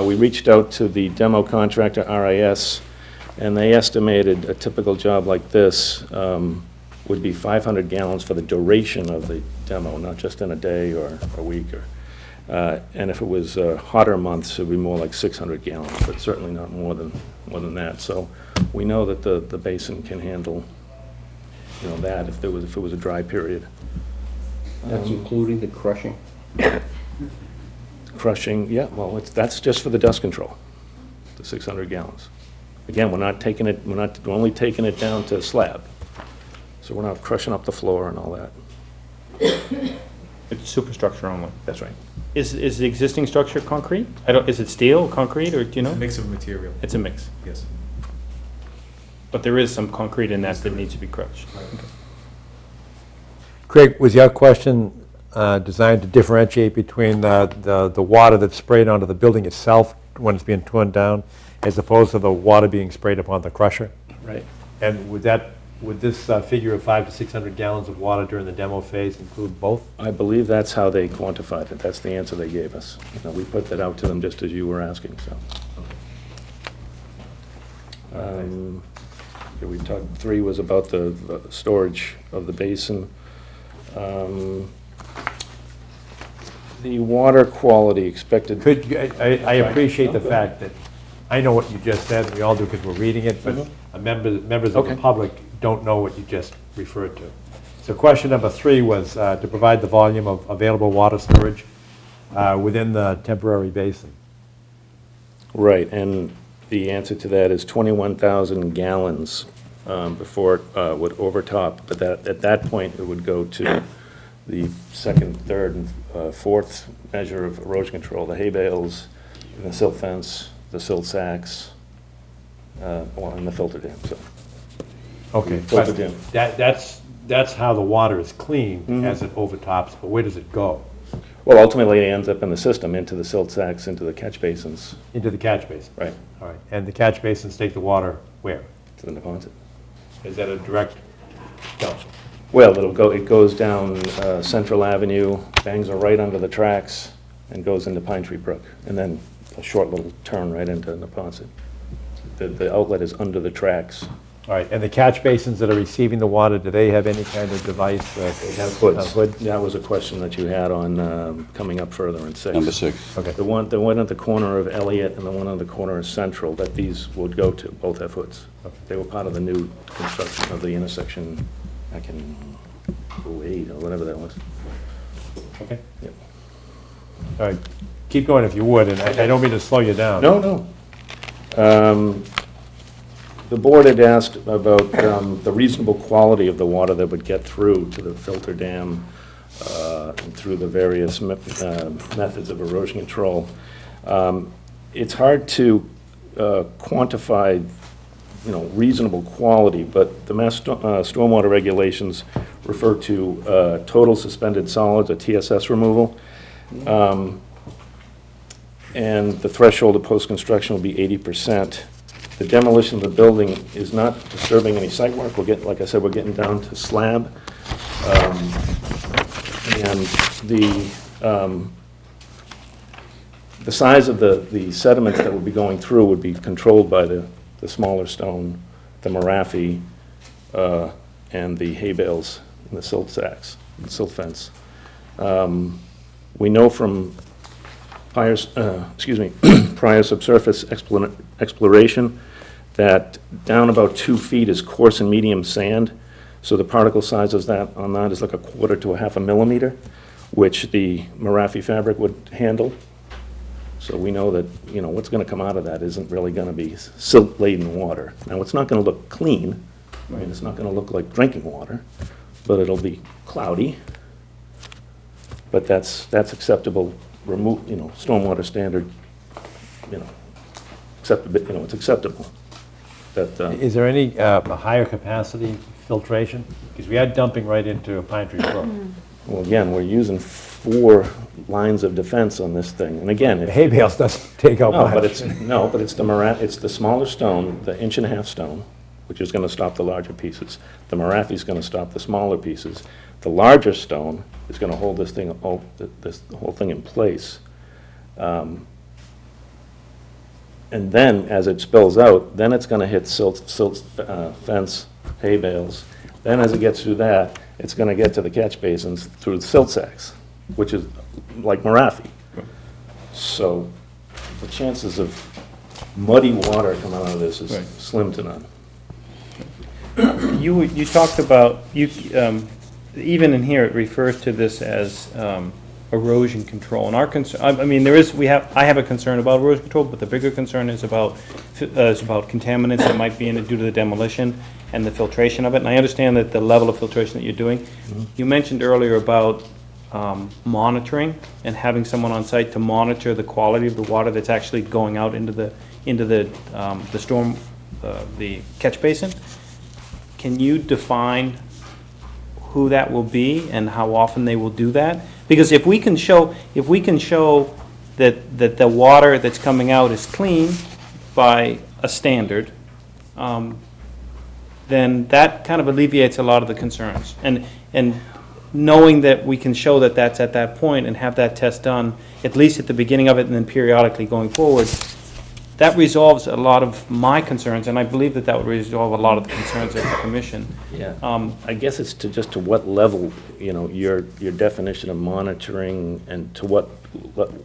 S7: We reached out to the demo contractor, RIS, and they estimated a typical job like this would be 500 gallons for the duration of the demo, not just in a day or a week. And if it was hotter months, it would be more like 600 gallons, but certainly not more than that. So we know that the basin can handle that if it was a dry period.
S15: That's including the crushing?
S7: Crushing, yeah, well, that's just for the dust control, the 600 gallons. Again, we're only taking it down to slab. So we're not crushing up the floor and all that.
S2: It's superstructure only.
S7: That's right.
S2: Is the existing structure concrete? Is it steel, concrete, or do you know?
S16: A mix of material.
S2: It's a mix.
S16: Yes.
S2: But there is some concrete in that needs to be crushed. Okay.
S1: Craig, was your question designed to differentiate between the water that's sprayed onto the building itself when it's being torn down, as opposed to the water being sprayed upon the crusher?
S7: Right.
S1: And would this figure of 500 to 600 gallons of water during the demo phase include both?
S7: I believe that's how they quantified it. That's the answer they gave us. We put that out to them just as you were asking, so. We talked, 3 was about the storage of the basin. The water quality expected.
S1: I appreciate the fact that, I know what you just said, we all do because we're reading it, but members of the public don't know what you just referred to. So question number 3 was to provide the volume of available water storage within the temporary basin.
S7: Right, and the answer to that is 21,000 gallons before it would overtop, but at that point, it would go to the 2nd, 3rd, and 4th measure of erosion control, the hay bales, the silt fence, the silt sacks, and the filter dam. So.
S1: Okay,
S7: Filter
S1: but
S7: dam.
S1: that's how the water is cleaned as it overtops, but where does it go?
S7: Well, ultimately, it ends up in the system, into the silt sacks, into the catch basins.
S1: Into the catch basin?
S7: Right.
S1: All right, and the catch basins take the water where?
S7: To the deposit.
S1: Is that a direct dump?
S7: Well, it goes down Central Avenue, bangs are right under the tracks, and goes into Pine Tree Brook, and then a short little turn right into Neponset. The outlet is under the tracks
S1: All right, and the catch basins that are receiving the water, do they have any kind of device?
S7: Hoods.
S1: Hood?
S7: That was a question that you had on coming up further in 6.
S15: Number 6.
S1: Okay.
S7: The one at the corner of Elliott and the one on the corner of Central that these would go to, both have hoods. They were part of the new construction of the intersection back in 08 or whatever that was.
S1: Okay.
S7: Yep.
S1: All right, keep going if you would, and I don't mean to slow you down.
S7: No. The board had asked about the reasonable quality of the water that would get through to the filter dam and through the various methods of erosion control. It's hard to quantify, reasonable quality, but the Mass Stormwater Regulations refer to total suspended solids, or TSS removal. And the threshold of post-construction will be 80%. The demolition of the building is not disturbing any site work. Like I said, we're getting down to slab. And the size of the sediments that would be going through would be controlled by the smaller stone, the Marafi, and the hay bales and the silt sacks, the silt fence. We know from prior subsurface exploration that down about 2 feet is coarse and medium sand. So the particle size on that is like 1/4 to 1/2 millimeter, which the Marafi fabric would handle. So we know that, what's going to come out of that isn't really going to be silt-laden water. Now, it's not going to look clean. I mean, it's not going to look like drinking water, but it'll be cloudy. But that's acceptable. Stormwater standard. It's acceptable.
S1: Is there any higher capacity filtration? Because we are dumping right into Pine Tree Brook.
S7: Well, again, we're using 4 lines of defense on this thing, and again,
S1: The hay bales doesn't take out much.
S7: but it's the smaller stone, the 1.5-inch stone, which is going to stop the larger pieces. The Marafi's going to stop the smaller pieces. The larger stone is going to hold this whole thing in place. And then, as it spills out, then it's going to hit silt fence, hay bales. Then, as it gets through that, it's going to get to the catch basins through the silt sacks, which is like Marafi. So, the chances of muddy water coming out of this is slim to none.
S2: You talked about, even in here, it refers to this as erosion control. And our concern, I have a concern about erosion control, but the bigger concern is about contaminants that might be in it due to the demolition and the filtration of it. And I understand that the level of filtration that you're doing. Mm-hmm. You mentioned earlier about monitoring and having someone on site to monitor the quality of the water that's actually going out into the storm, the catch basin. Can you define who that will be and how often they will do that? Because if we can show that the water that's coming out is clean by a standard, then that kind of alleviates a lot of the concerns. And knowing that we can show that that's at that point and have that test done, at least at the beginning of it and then periodically going forward, that resolves a lot of my concerns, and I believe that would resolve a lot of the concerns of the commission.
S7: Yeah. I guess it's to what level, your definition of monitoring and to what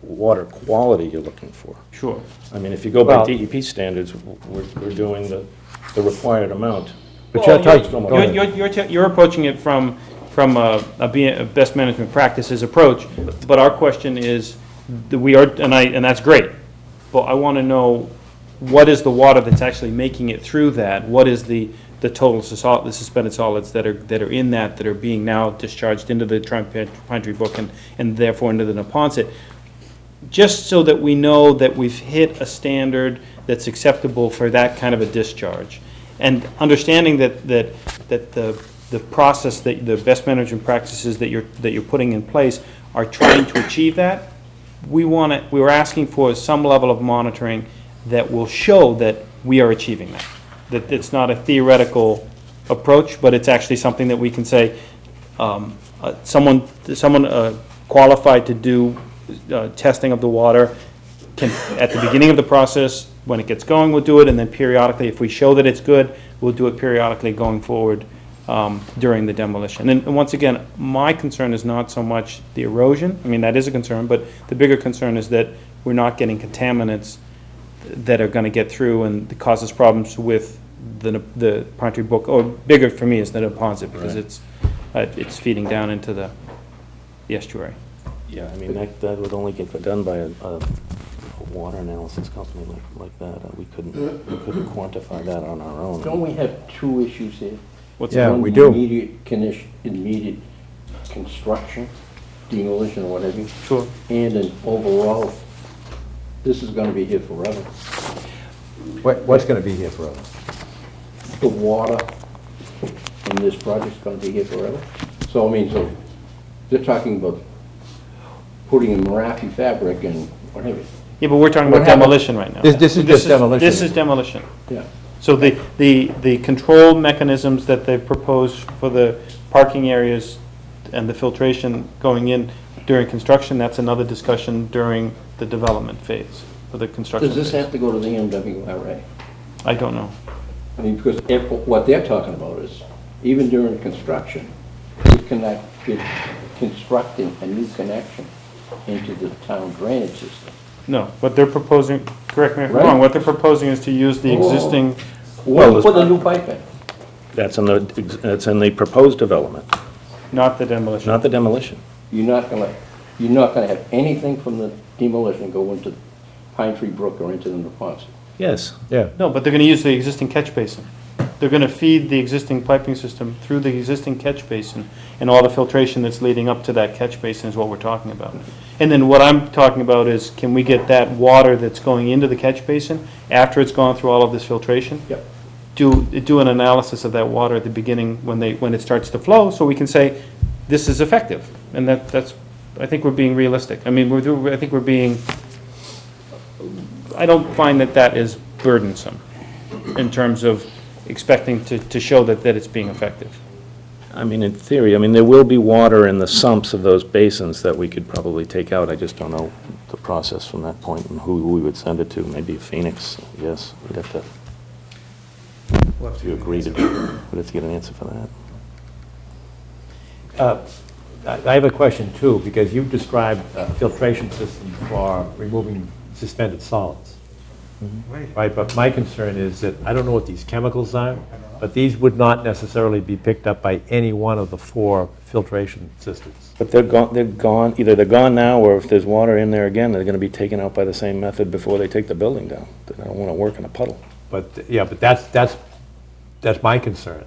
S7: water quality you're looking for.
S2: Sure.
S7: I mean, if you go by DEP standards, we're doing the required amount.
S1: But
S2: you're approaching it from a best management practices approach, but our question is, and that's great. But I want to know, what is the water that's actually making it through that? What is the total the suspended solids that are in that are being now discharged into the Pine Tree Brook and therefore into the Neponset? Just so that we know that we've hit a standard that's acceptable for that kind of a discharge, and understanding that the process, that the best management practices that you're putting in place are trying to achieve that. We were asking for some level of monitoring that will show that we are achieving that. That it's not a theoretical approach, but it's actually something that we can say, someone qualified to do testing of the water can, at the beginning of the process, when it gets going, we'll do it, and then periodically, if we show that it's good, we'll do it periodically going forward during the demolition. And once again, my concern is not so much the erosion, I mean, that is a concern, but the bigger concern is that we're not getting contaminants that are going to get through and cause us problems with the Pine Tree Brook, or bigger for me is the Neponset, because it's feeding down into the estuary.
S7: Yeah, I mean, that would only get done by a water analysis company like that. We couldn't quantify that on our own.
S15: Don't we have two issues here?
S1: Yeah,
S15: One,
S1: we
S15: the
S1: do.
S15: Immediate construction, demolition or whatever.
S2: Sure.
S15: And an overall, this is gonna be here forever.
S1: What's going to be here forever?
S15: The water in this project's gonna be here forever. So, I mean, so they're talking about putting in Marafi fabric and whatever.
S2: Yeah, but we're talking
S15: What
S2: about
S15: happened-
S2: demolition right now.
S1: This is just demolition.
S2: This is demolition.
S15: Yeah.
S2: So the control mechanisms that they've proposed for the parking areas and the filtration going in during construction, that's another discussion during the development phase, or the construction
S15: Does this
S2: phase.
S15: have to go to the MWRA?
S2: I don't know.
S15: I mean, because what they're talking about is, even during construction, you cannot be constructing a new connection into the town drainage system.
S2: No, what they're proposing, correct me if I'm
S15: Right.
S2: wrong, what they're proposing is to use the existing,
S15: Well, put a new pipe in.
S7: That's in the proposed development,
S2: not the demolition.
S7: not the demolition.
S15: You're not gonna have anything from the demolition go into Pine Tree Brook or into the Neponset.
S7: Yes.
S1: Yeah.
S2: No, but they're gonna use the existing catch basin. They're gonna feed the existing piping system through the existing catch basin, and all the filtration that's leading up to that catch basin is what we're talking about. And then what I'm talking about is, can we get that water that's going into the catch basin, after it's gone through all of this filtration?
S15: Yep.
S2: Do an analysis of that water at the beginning when it starts to flow, so we can say, this is effective. And that's, I think we're being realistic. I mean, I think we're being, I don't find that is burdensome in terms of expecting to show that it's being effective.
S7: I mean, in theory, I mean, there will be water in the sumps of those basins that we could probably take out. I just don't know the process from that point and who we would send it to. Maybe Phoenix, yes. We'd have to, if you agree to do it, we'd have to get an answer for that.
S1: I have a question too, because you've described a filtration system for removing suspended solids. Right, but my concern is that I don't know what these chemicals are, but these would not necessarily be picked up by any one of the 4 filtration systems.
S7: But they're gone, either they're gone now, or if there's water in there again, they're gonna be taken out by the same method before they take the building down. I don't wanna work in a puddle.
S1: But, yeah, but that's my concern,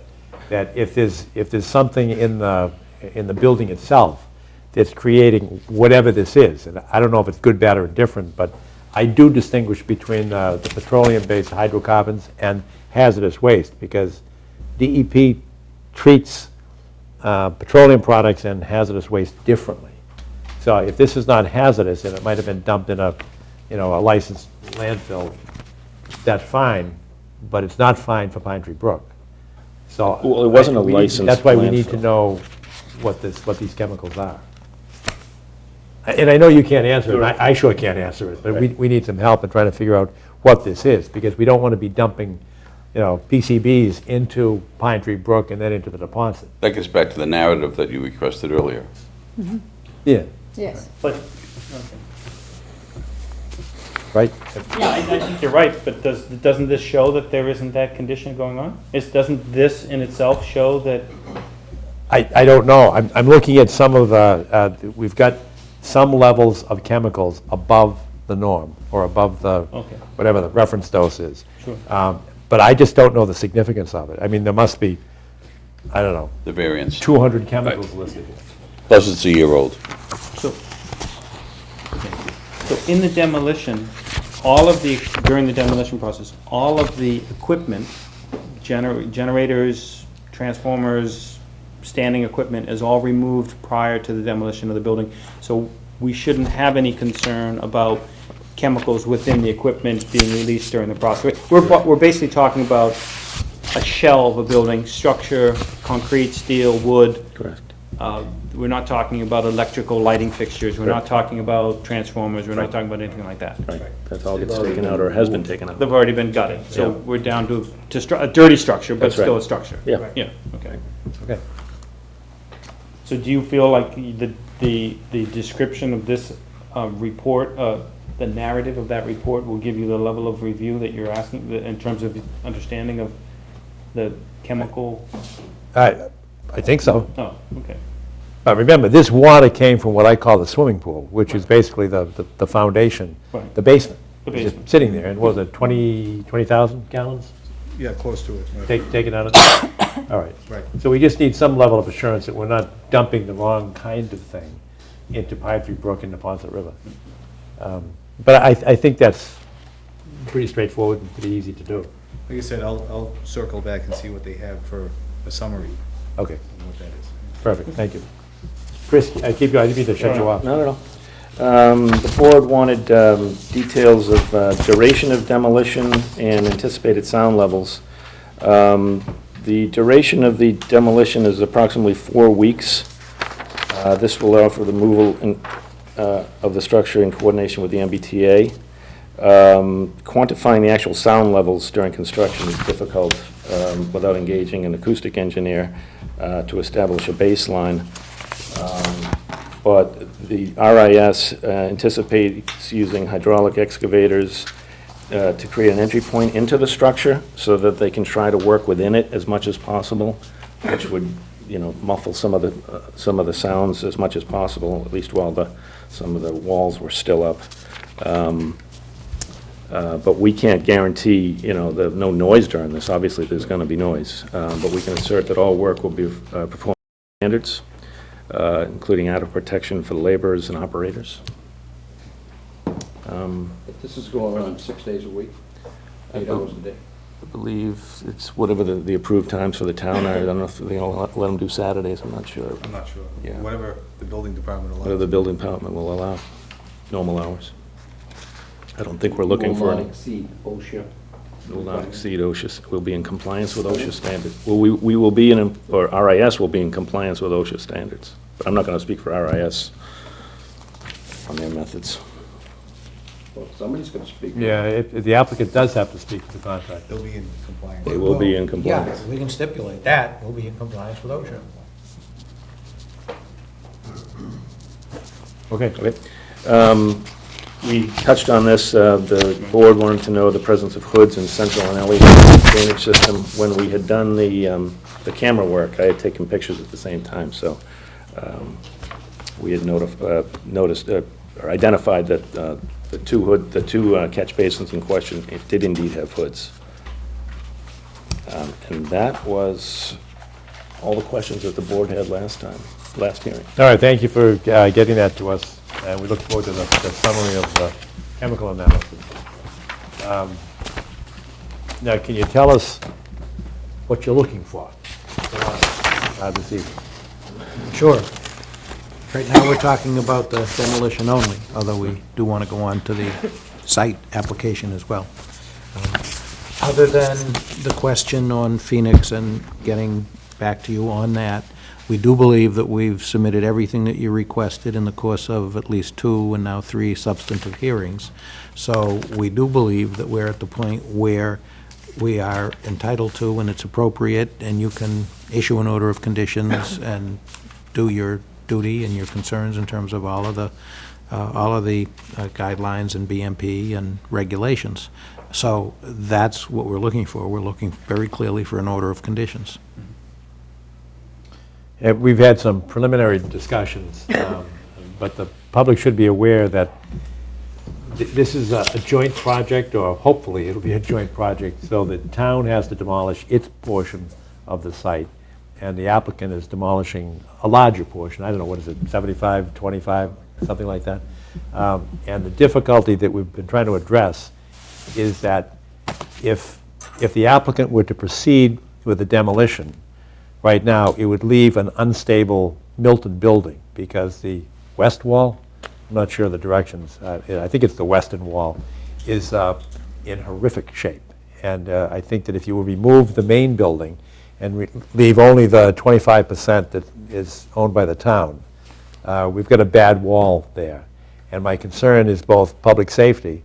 S1: that if there's something in the building itself that's creating whatever this is, and I don't know if it's good, bad, or indifferent, but I do distinguish between the petroleum-based hydrocarbons and hazardous waste, because DEP treats petroleum products and hazardous waste differently. So if this is not hazardous and it might have been dumped in a licensed landfill, that's fine, but it's not fine for Pine Tree Brook. So
S7: Well, it wasn't a licensed
S1: That's why we need to
S7: landfill.
S1: know what these chemicals are. And I know you can't answer it, and I sure can't answer it, but we need some help in trying to figure out what this is, because we don't want to be dumping, PCBs into Pine Tree Brook and then into the Neponset.
S16: That gets back to the narrative that you requested earlier.
S1: Yeah.
S5: Yes.
S2: But,
S1: Right?
S2: yeah, I think you're right, but doesn't this show that there isn't that condition going on? Doesn't this in itself show that?
S1: I don't know. I'm looking at some of the, we've got some levels of chemicals above the norm, or above the,
S2: Okay.
S1: whatever the reference dose is.
S2: Sure.
S1: But I just don't know the significance of it. I mean, there must be, I don't know,
S16: The variance.
S1: 200 chemicals listed here.
S16: Plus, it's a year old.
S2: So in the demolition, during the demolition process, all of the equipment, generators, transformers, standing equipment is all removed prior to the demolition of the building. So we shouldn't have any concern about chemicals within the equipment being released during the process. We're basically talking about a shell of a building, structure, concrete, steel, wood.
S7: Correct.
S2: We're not talking about electrical lighting fixtures, we're not talking about transformers, we're not talking about anything like that.
S7: Right, that all gets taken out or has been taken out.
S2: They've already been gutted, so
S7: Yeah.
S2: we're down to a dirty structure, but
S7: That's
S2: still
S7: right.
S2: a structure.
S7: Yeah.
S2: Yeah, okay.
S1: Okay.
S2: So do you feel like the description of this report, the narrative of that report will give you the level of review that you're asking, in terms of understanding of the chemical?
S1: I think so.
S2: Oh, okay.
S1: But remember, this water came from what I call the swimming pool, which is basically the foundation,
S2: Right.
S1: the basement.
S2: The
S1: It's just
S2: basement.
S1: sitting there, and what was it, 20,000 gallons
S17: Yeah, close to it. Right.
S1: taken out of it? All right.
S17: Right.
S1: So we just need some level of assurance that we're not dumping the wrong kind of thing into Pinetree Brook and the Ponset River. But I think that's pretty straightforward and pretty easy to do.
S17: Like I said, I'll circle back and see what they have for a summary
S1: Okay,
S17: of what that is.
S1: perfect, thank you. Chris, I didn't mean to shut you off.
S7: Not at all. The board wanted details of duration of demolition and anticipated sound levels. The duration of the demolition is approximately 4 weeks. This will allow for the removal of the structure in coordination with the MBTA. Quantifying the actual sound levels during construction is difficult without engaging an acoustic engineer to establish a baseline. But the RIS anticipates using hydraulic excavators to create an entry point into the structure so that they can try to work within it as much as possible, which would, muffle some of the sounds as much as possible, at least while some of the walls were still up. But we can't guarantee, no noise during this. Obviously, there's going to be noise. But we can assert that all work will be performed to standards, including adequate protection for the laborers and operators.
S15: This is going on 6 days a week, 8 hours a day.
S7: I believe it's whatever the approved times for the town are. I don't know if they're going to let them do Saturdays, I'm not sure.
S17: I'm not sure.
S7: Yeah.
S17: Whatever the building department allows.
S7: Whatever the building department will allow, normal hours. I don't think we're looking for
S15: Will
S7: any.
S15: not exceed OSHA.
S7: Will not exceed OSHA, we'll be in compliance with OSHA standards. Well, we will be in, or RIS will be in compliance with OSHA standards. But I'm not going to speak for RIS on their methods.
S15: Well, somebody's going to speak.
S1: Yeah, if the applicant does have to speak to the contractor.
S17: They'll be in compliance.
S7: They will be in compliance.
S14: Yeah, we can stipulate that, we'll be in compliance with OSHA.
S1: Okay.
S7: We touched on this, the board wanted to know the presence of hoods and central and LED drainage system. When we had done the camera work, I had taken pictures at the same time, so we had noticed, or identified that the two catch basins in question, it did indeed have hoods. And that was all the questions that the board had last hearing.
S1: All right, thank you for getting that to us, and we look forward to the summary of the chemical analysis. Now, can you tell us what you're looking for this evening?
S14: Sure. Right now, we're talking about the demolition only, although we do want to go on to the site application as well. Other than the question on Phoenix and getting back to you on that, we do believe that we've submitted everything that you requested in the course of at least 2 and now 3 substantive hearings. So we do believe that we're at the point where we are entitled to, and it's appropriate, and you can issue an order of conditions and do your duty and your concerns in terms of all of the guidelines and BMP and regulations. So that's what we're looking for. We're looking very clearly for an order of conditions.
S1: We've had some preliminary discussions, but the public should be aware that this is a joint project, or hopefully it'll be a joint project, so the town has to demolish its portion of the site, and the applicant is demolishing a larger portion. I don't know, what is it, 75, 25, something like that? And the difficulty that we've been trying to address is that if the applicant were to proceed with the demolition, right now, it would leave an unstable Milton building, because the west wall, I'm not sure of the directions, I think it's the western wall, is in horrific shape. And I think that if you would remove the main building and leave only the 25% that is owned by the town. We've got a bad wall there, and my concern is both public safety.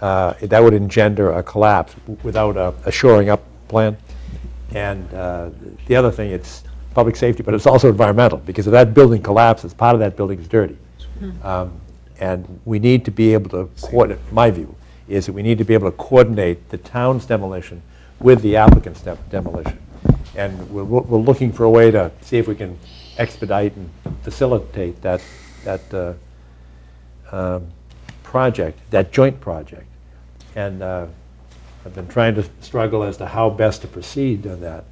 S1: That would engender a collapse without a shoring up plan. And the other thing, it's public safety, but it's also environmental, because if that building collapses, part of that building is dirty. And we need to be able to coordinate, my view, is that we need to be able to coordinate the town's demolition with the applicant's demolition. And we're looking for a way to see if we can expedite and facilitate that project, that joint project. And I've been trying to struggle as to how best to proceed on that.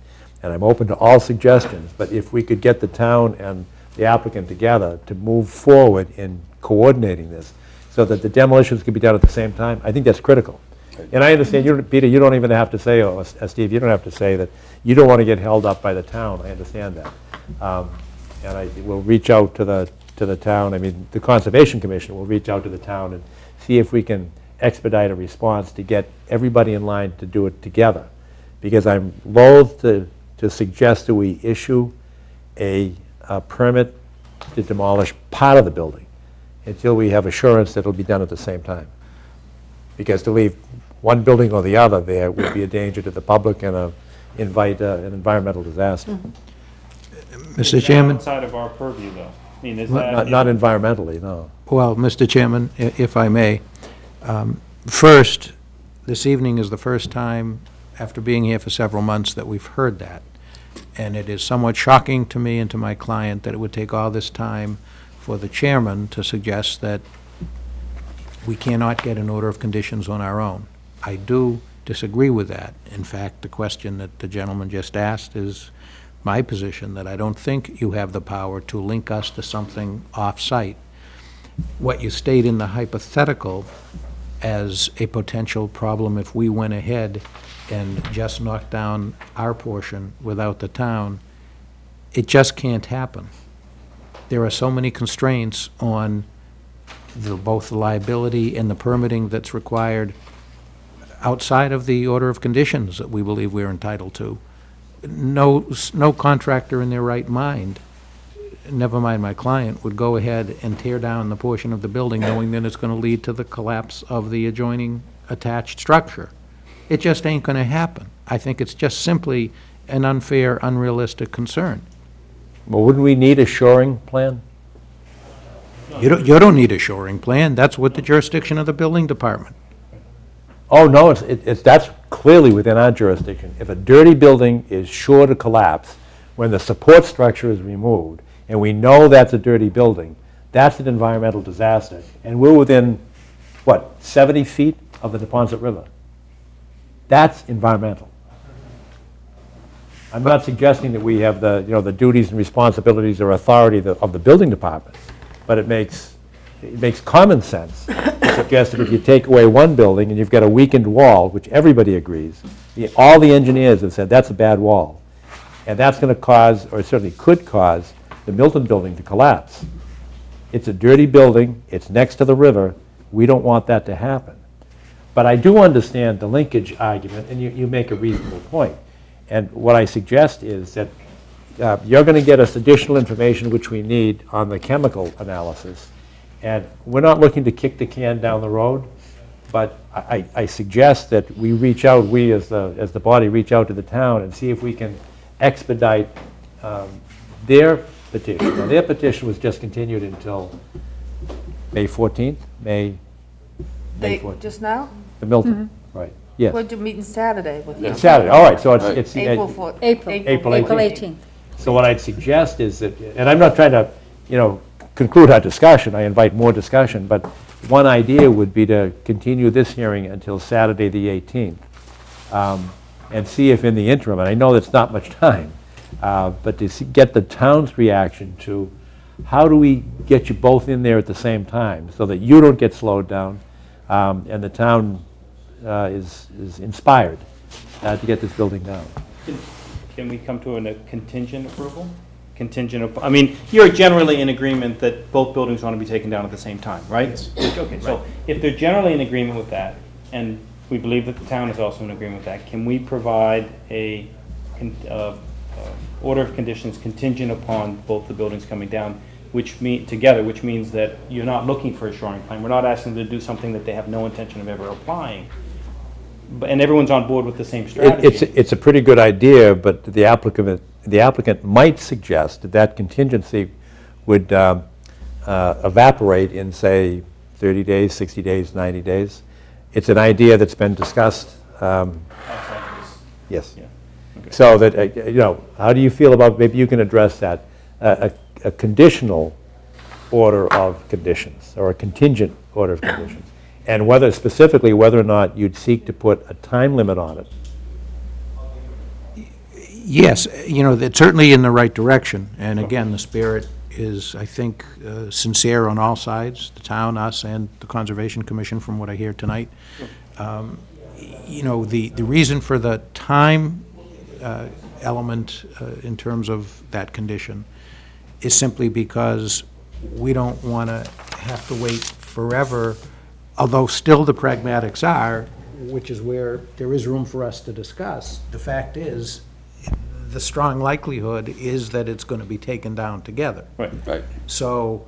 S1: And I'm open to all suggestions, but if we could get the town and the applicant together to move forward in coordinating this so that the demolitions could be done at the same time, I think that's critical. And I understand, Peter, you don't even have to say, or Steve, you don't have to say that you don't want to get held up by the town. I understand that. And I will reach out to the town. I mean, the Conservation Commission will reach out to the town and see if we can expedite a response to get everybody in line to do it together. Because I'm loath to suggest that we issue a permit to demolish part of the building until we have assurance that it'll be done at the same time. Because to leave one building or the other there would be a danger to the public and invite an environmental disaster.
S14: Mr. Chairman?
S2: Outside of our purview, though. I mean, is
S1: Not
S2: that...
S1: not environmentally, no.
S14: Well, Mr. Chairman, if I may, first, this evening is the first time after being here for several months that we've heard that. And it is somewhat shocking to me and to my client that it would take all this time for the chairman to suggest that we cannot get an order of conditions on our own. I do disagree with that. In fact, the question that the gentleman just asked is my position, that I don't think you have the power to link us to something off-site. What you state in the hypothetical as a potential problem if we went ahead and just knocked down our portion without the town, it just can't happen. There are so many constraints on both the liability and the permitting that's required outside of the order of conditions that we believe we're entitled to. No contractor in their right mind, never mind my client, would go ahead and tear down the portion of the building knowing that it's going to lead to the collapse of the adjoining attached structure. It just ain't going to happen. I think it's just simply an unfair, unrealistic concern.
S1: Well, wouldn't we need a shoring plan?
S14: You don't need a shoring plan. That's with the jurisdiction of the building department.
S1: Oh, no, that's clearly within our jurisdiction. If a dirty building is sure to collapse when the support structure is removed, and we know that's a dirty building, that's an environmental disaster. And we're within, what, 70 feet of the Neponset River. That's environmental. I'm not suggesting that we have the duties and responsibilities or authority of the building department, but it makes common sense to suggest that if you take away one building and you've got a weakened wall, which everybody agrees, all the engineers have said that's a bad wall, and that's going to cause, or certainly could cause, the Milton building to collapse. It's a dirty building, it's next to the river, we don't want that to happen. But I do understand the linkage argument, and you make a reasonable point. And what I suggest is that you're going to get us additional information which we need on the chemical analysis. And we're not looking to kick the can down the road, but I suggest that we reach out, we as the body reach out to the town and see if we can expedite their petition. Now, their petition was just continued until May 14th, May 14th.
S4: Just now?
S1: The Milton, right, yes.
S4: We're meeting Saturday with them.
S1: It's Saturday, all right, so it's
S4: April
S1: April
S4: 18th.
S1: So what I'd suggest is that, and I'm not trying to, conclude our discussion, I invite more discussion, but one idea would be to continue this hearing until Saturday, the 18th, and see if in the interim, and I know that's not much time, but to get the town's reaction to how do we get you both in there at the same time so that you don't get slowed down and the town is inspired to get this building down.
S2: Can we come to a contingent approval? I mean, you're generally in agreement that both buildings want to be taken down at the same time, right? Yes. Okay, so if they're generally in agreement with that, and we believe that the town is also in agreement with that, can we provide a order of conditions contingent upon both the buildings coming down, which means that you're not looking for a shoring plan. We're not asking them to do something that they have no intention of ever applying. And everyone's on board with the same strategy.
S1: It's a pretty good idea, but the applicant might suggest that that contingency would evaporate in, say, 30 days, 60 days, 90 days. It's an idea that's been discussed. Yes.
S2: Yeah. Okay.
S1: So that, how do you feel about, maybe you can address that, a conditional order of conditions, or a contingent order of conditions, and specifically whether or not you'd seek to put a time limit on it.
S14: Yes, it's certainly in the right direction, and again, the spirit is, I think, sincere on all sides, the town, us, and the Conservation Commission, from what I hear tonight. The reason for the time element in terms of that condition is simply because we don't want to have to wait forever, although still the pragmatics are, which is where there is room for us to discuss. The fact is, the strong likelihood is that it's going to be taken down together.
S16: Right.
S14: So,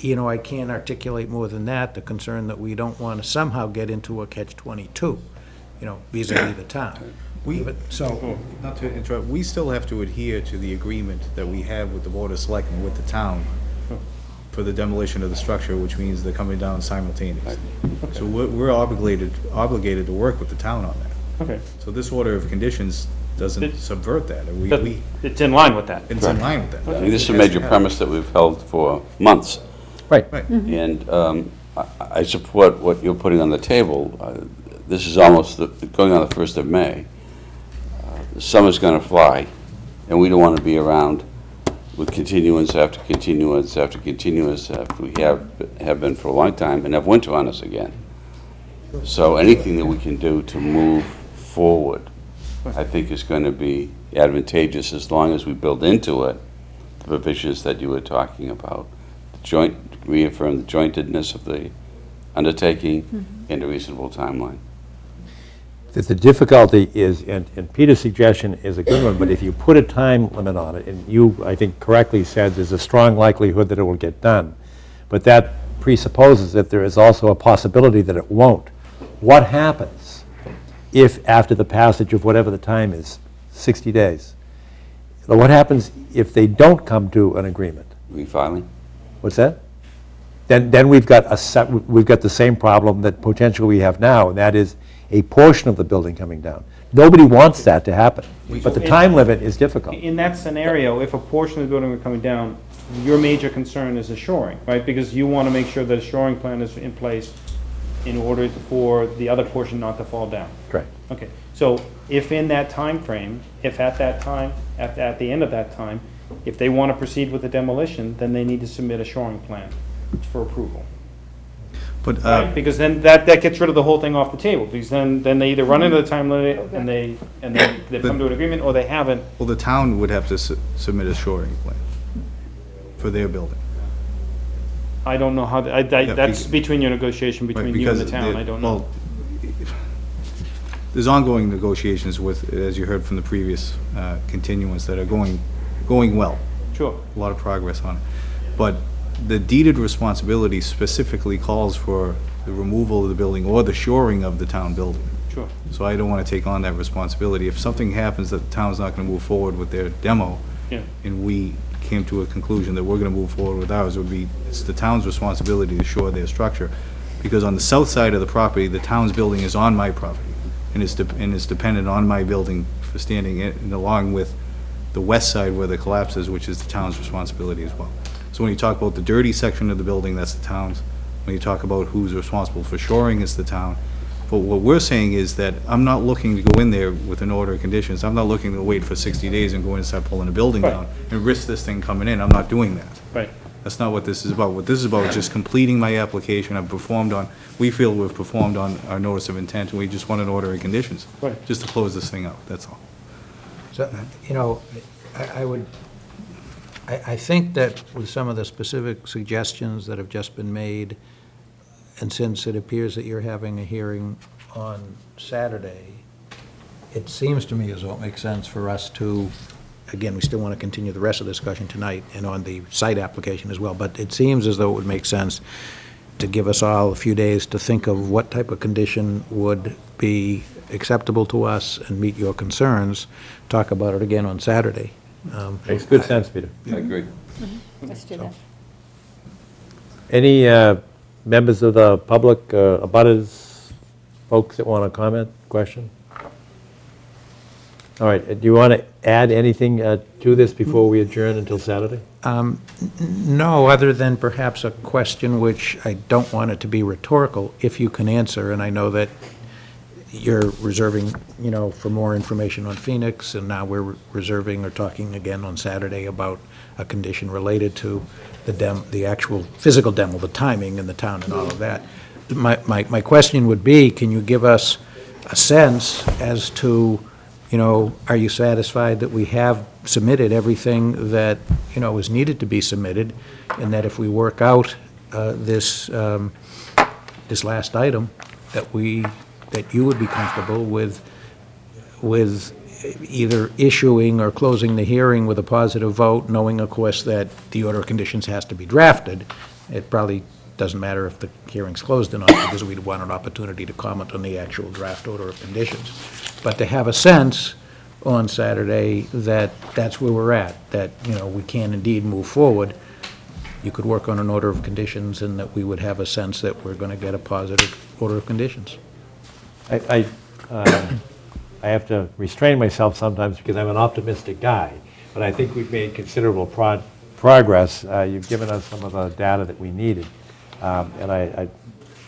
S14: I can't articulate more than that, the concern that we don't want to somehow get into a catch-22, vis-à-vis the town.
S17: Not to interrupt, we still have to adhere to the agreement that we have with the Board of Selectmen, with the town, for the demolition of the structure, which means they're coming down simultaneously.
S2: Okay.
S17: So we're obligated to work with the town on that.
S2: Okay.
S17: So this order of conditions doesn't subvert that.
S2: It's in line with that.
S17: It's in line with that.
S16: I mean, this is a major premise that we've held for months.
S1: Right.
S16: And I support what you're putting on the table. This is almost going on the 1st of May. The summer's going to fly, and we don't want to be around with continuance after continuance after continuance after we have been for a long time and have winter on us again. So anything that we can do to move forward, I think, is going to be advantageous, as long as we build into it the provisions that you were talking about. Reaffirm the jointedness of the undertaking and a reasonable timeline.
S1: That the difficulty is, and Peter's suggestion is a good one, but if you put a time limit on it, and you, I think, correctly said there's a strong likelihood that it will get done, but that presupposes that there is also a possibility that it won't. What happens if, after the passage of whatever the time is, 60 days, what happens if they don't come to an agreement?
S16: Refiling?
S1: What's that? Then we've got the same problem that potentially we have now, and that is a portion of the building coming down. Nobody wants that to happen, but the time limit is difficult.
S2: In that scenario, if a portion of the building were coming down, your major concern is the shoring, right? Because you want to make sure that a shoring plan is in place in order for the other portion not to fall down.
S1: Correct.
S2: Okay, so if in that time frame, if at that time, at the end of that time, if they want to proceed with the demolition, then they need to submit a shoring plan for approval.
S17: But,
S2: Right, because then that gets rid of the whole thing off the table, because then they either run into the time limit and they come to an agreement, or they haven't.
S17: well, the town would have to submit a shoring plan for their building.
S2: I don't know how, that's between your negotiation
S17: Right,
S2: between you and the
S17: because
S2: town, I don't know.
S17: well, there's ongoing negotiations with, as you heard from the previous continuance, that are going well.
S2: Sure.
S17: A lot of progress on it. But the deeded responsibility specifically calls for the removal of the building or the shoring of the town building.
S2: Sure.
S17: So I don't want to take on that responsibility. If something happens that the town's not going to move forward with their demo,
S2: Yeah.
S17: and we came to a conclusion that we're going to move forward with ours, it's the town's responsibility to shore their structure. Because on the south side of the property, the town's building is on my property, and it's dependent on my building for standing it, and along with the west side where the collapse is, which is the town's responsibility as well. So when you talk about the dirty section of the building, that's the town's. When you talk about who's responsible for shoring, it's the town. But what we're saying is that I'm not looking to go in there with an order of conditions. I'm not looking to wait for 60 days and go in and start pulling a building down and risk this thing coming in. I'm not doing that.
S2: Right.
S17: That's not what this is about. What this is about is just completing my application. We feel we've performed on our notice of intent, and we just want an order of conditions.
S2: Right.
S17: Just to close this thing out, that's all.
S14: So, I think that with some of the specific suggestions that have just been made, and since it appears that you're having a hearing on Saturday, it seems to me as though it makes sense for us to again, we still want to continue the rest of the discussion tonight and on the site application as well, but it seems as though it would make sense to give us all a few days to think of what type of condition would be acceptable to us and meet your concerns, talk about it again on Saturday.
S1: Makes good sense, Peter.
S16: I agree.
S5: Let's do that.
S1: Any members of the public, abutters, folks that want to comment, question? All right, do you want to add anything to this before we adjourn until Saturday?
S14: No, other than perhaps a question which I don't want it to be rhetorical, if you can answer, and I know that you're reserving, for more information on Phoenix, and now we're reserving or talking again on Saturday about a condition related to the actual physical demo, the timing in the town and all of that. My question would be, can you give us a sense as to, are you satisfied that we have submitted everything that, is needed to be submitted, and that if we work out this last item, that you would be comfortable with either issuing or closing the hearing with a positive vote, knowing, of course, that the order of conditions has to be drafted. It probably doesn't matter if the hearing's closed or not, because we'd want an opportunity to comment on the actual draft order of conditions. But to have a sense on Saturday that that's where we're at, that, we can indeed move forward. You could work on an order of conditions, and that we would have a sense that we're going to get a positive order of conditions.
S1: I have to restrain myself sometimes because I'm an optimistic guy, but I think we've made considerable progress. You've given us some of the data that we needed, and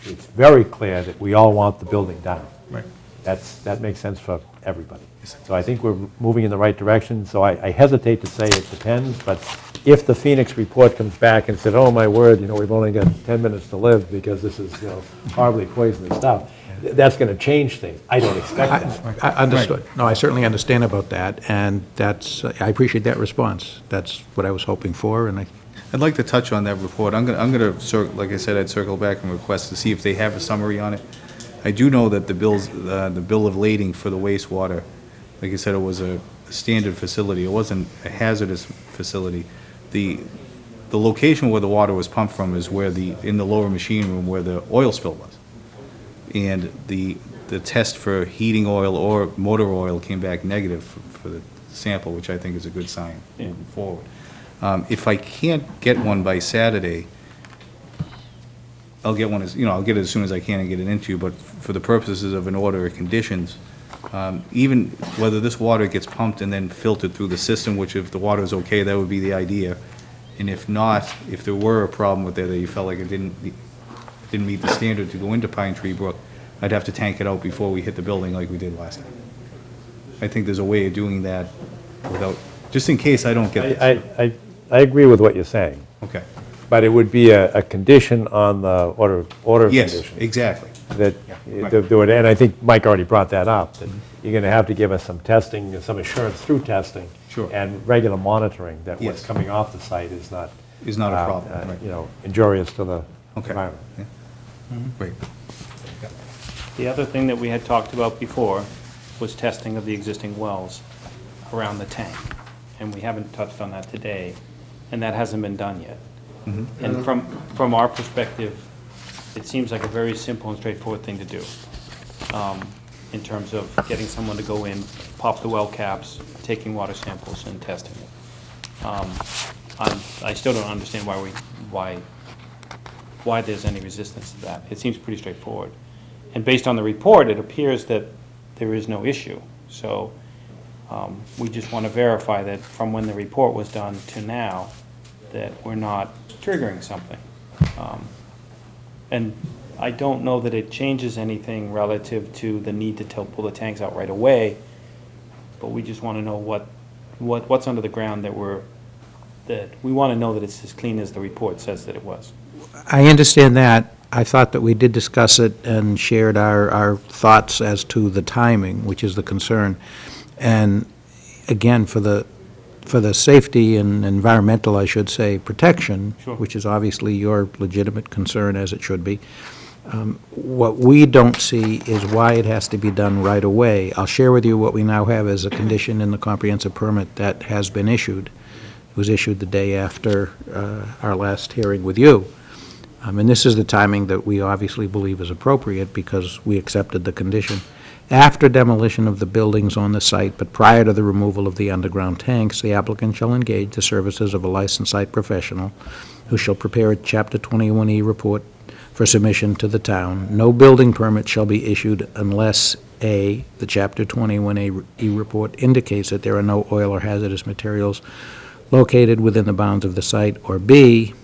S1: it's very clear that we all want the building done.
S17: Right.
S1: That makes sense for everybody. So I think we're moving in the right direction. So I hesitate to say it depends, but if the Phoenix report comes back and said, oh my word, we've only got 10 minutes to live because this is horribly poisonous stuff, that's going to change things. I don't expect that.
S14: I understood. No, I certainly understand about that, and I appreciate that response. That's what I was hoping for, and
S17: I'd like to touch on that report. I'm gonna, like I said, I'd circle back and request to see if they have a summary on it. I do know that the bill of lading for the wastewater, like I said, it was a standard facility. It wasn't a hazardous facility. The location where the water was pumped from is where in the lower machine room where the oil spill was. And the test for heating oil or motor oil came back negative for the sample, which I think is a good sign moving forward. If I can't get one by Saturday, I'll get one I'll get it as soon as I can and get it into you, but for the purposes of an order of conditions, even whether this water gets pumped and then filtered through the system, which if the water is okay, that would be the idea. And if not, if there were a problem with it that you felt like it didn't meet the standard to go into Pine Tree Brook, I'd have to tank it out before we hit the building like we did last time. I think there's a way of doing that without, just in case I don't get this.
S1: I agree with what you're saying.
S17: Okay.
S1: But it would be a condition on the order of conditions.
S17: Yes, exactly.
S1: That,
S17: right.
S1: And I think Mike already brought that up, that you're going to have to give us some testing, some assurance through testing.
S17: Sure.
S1: And regular monitoring that what's
S17: Yes.
S1: coming off the site is not
S17: a problem, right.
S1: injurious to the
S17: Okay.
S1: environment.
S17: Yeah. Great.
S2: The other thing that we had talked about before was testing of the existing wells around the tank. And we haven't touched on that today, and that hasn't been done yet. And from our perspective, it seems like a very simple and straightforward thing to do, in terms of getting someone to go in, pop the well caps, taking water samples and testing it. I still don't understand why there's any resistance to that. It seems pretty straightforward. And based on the report, it appears that there is no issue. So we just want to verify that from when the report was done to now, that we're not triggering something. And I don't know that it changes anything relative to the need to pull the tanks out right away, but we just want to know what's under the ground that we want to know that it's as clean as the report says that it was.
S14: I understand that. I thought that we did discuss it and shared our thoughts as to the timing, which is the concern. And again, for the safety and environmental, I should say, protection,
S2: Sure.
S14: which is obviously your legitimate concern, as it should be, What we don't see is why it has to be done right away. I'll share with you what we now have as a condition in the comprehensive permit that has been issued. It was issued the day after our last hearing with you. And this is the timing that we obviously believe is appropriate because we accepted the condition. After demolition of the buildings on the site, but prior to the removal of the underground tanks, the applicant shall engage the services of a licensed site professional who shall prepare a Chapter 21E report for submission to the town. No building permit shall be issued unless A, the Chapter 21E report indicates that there are no oil or hazardous materials located within the bounds of the site, or B,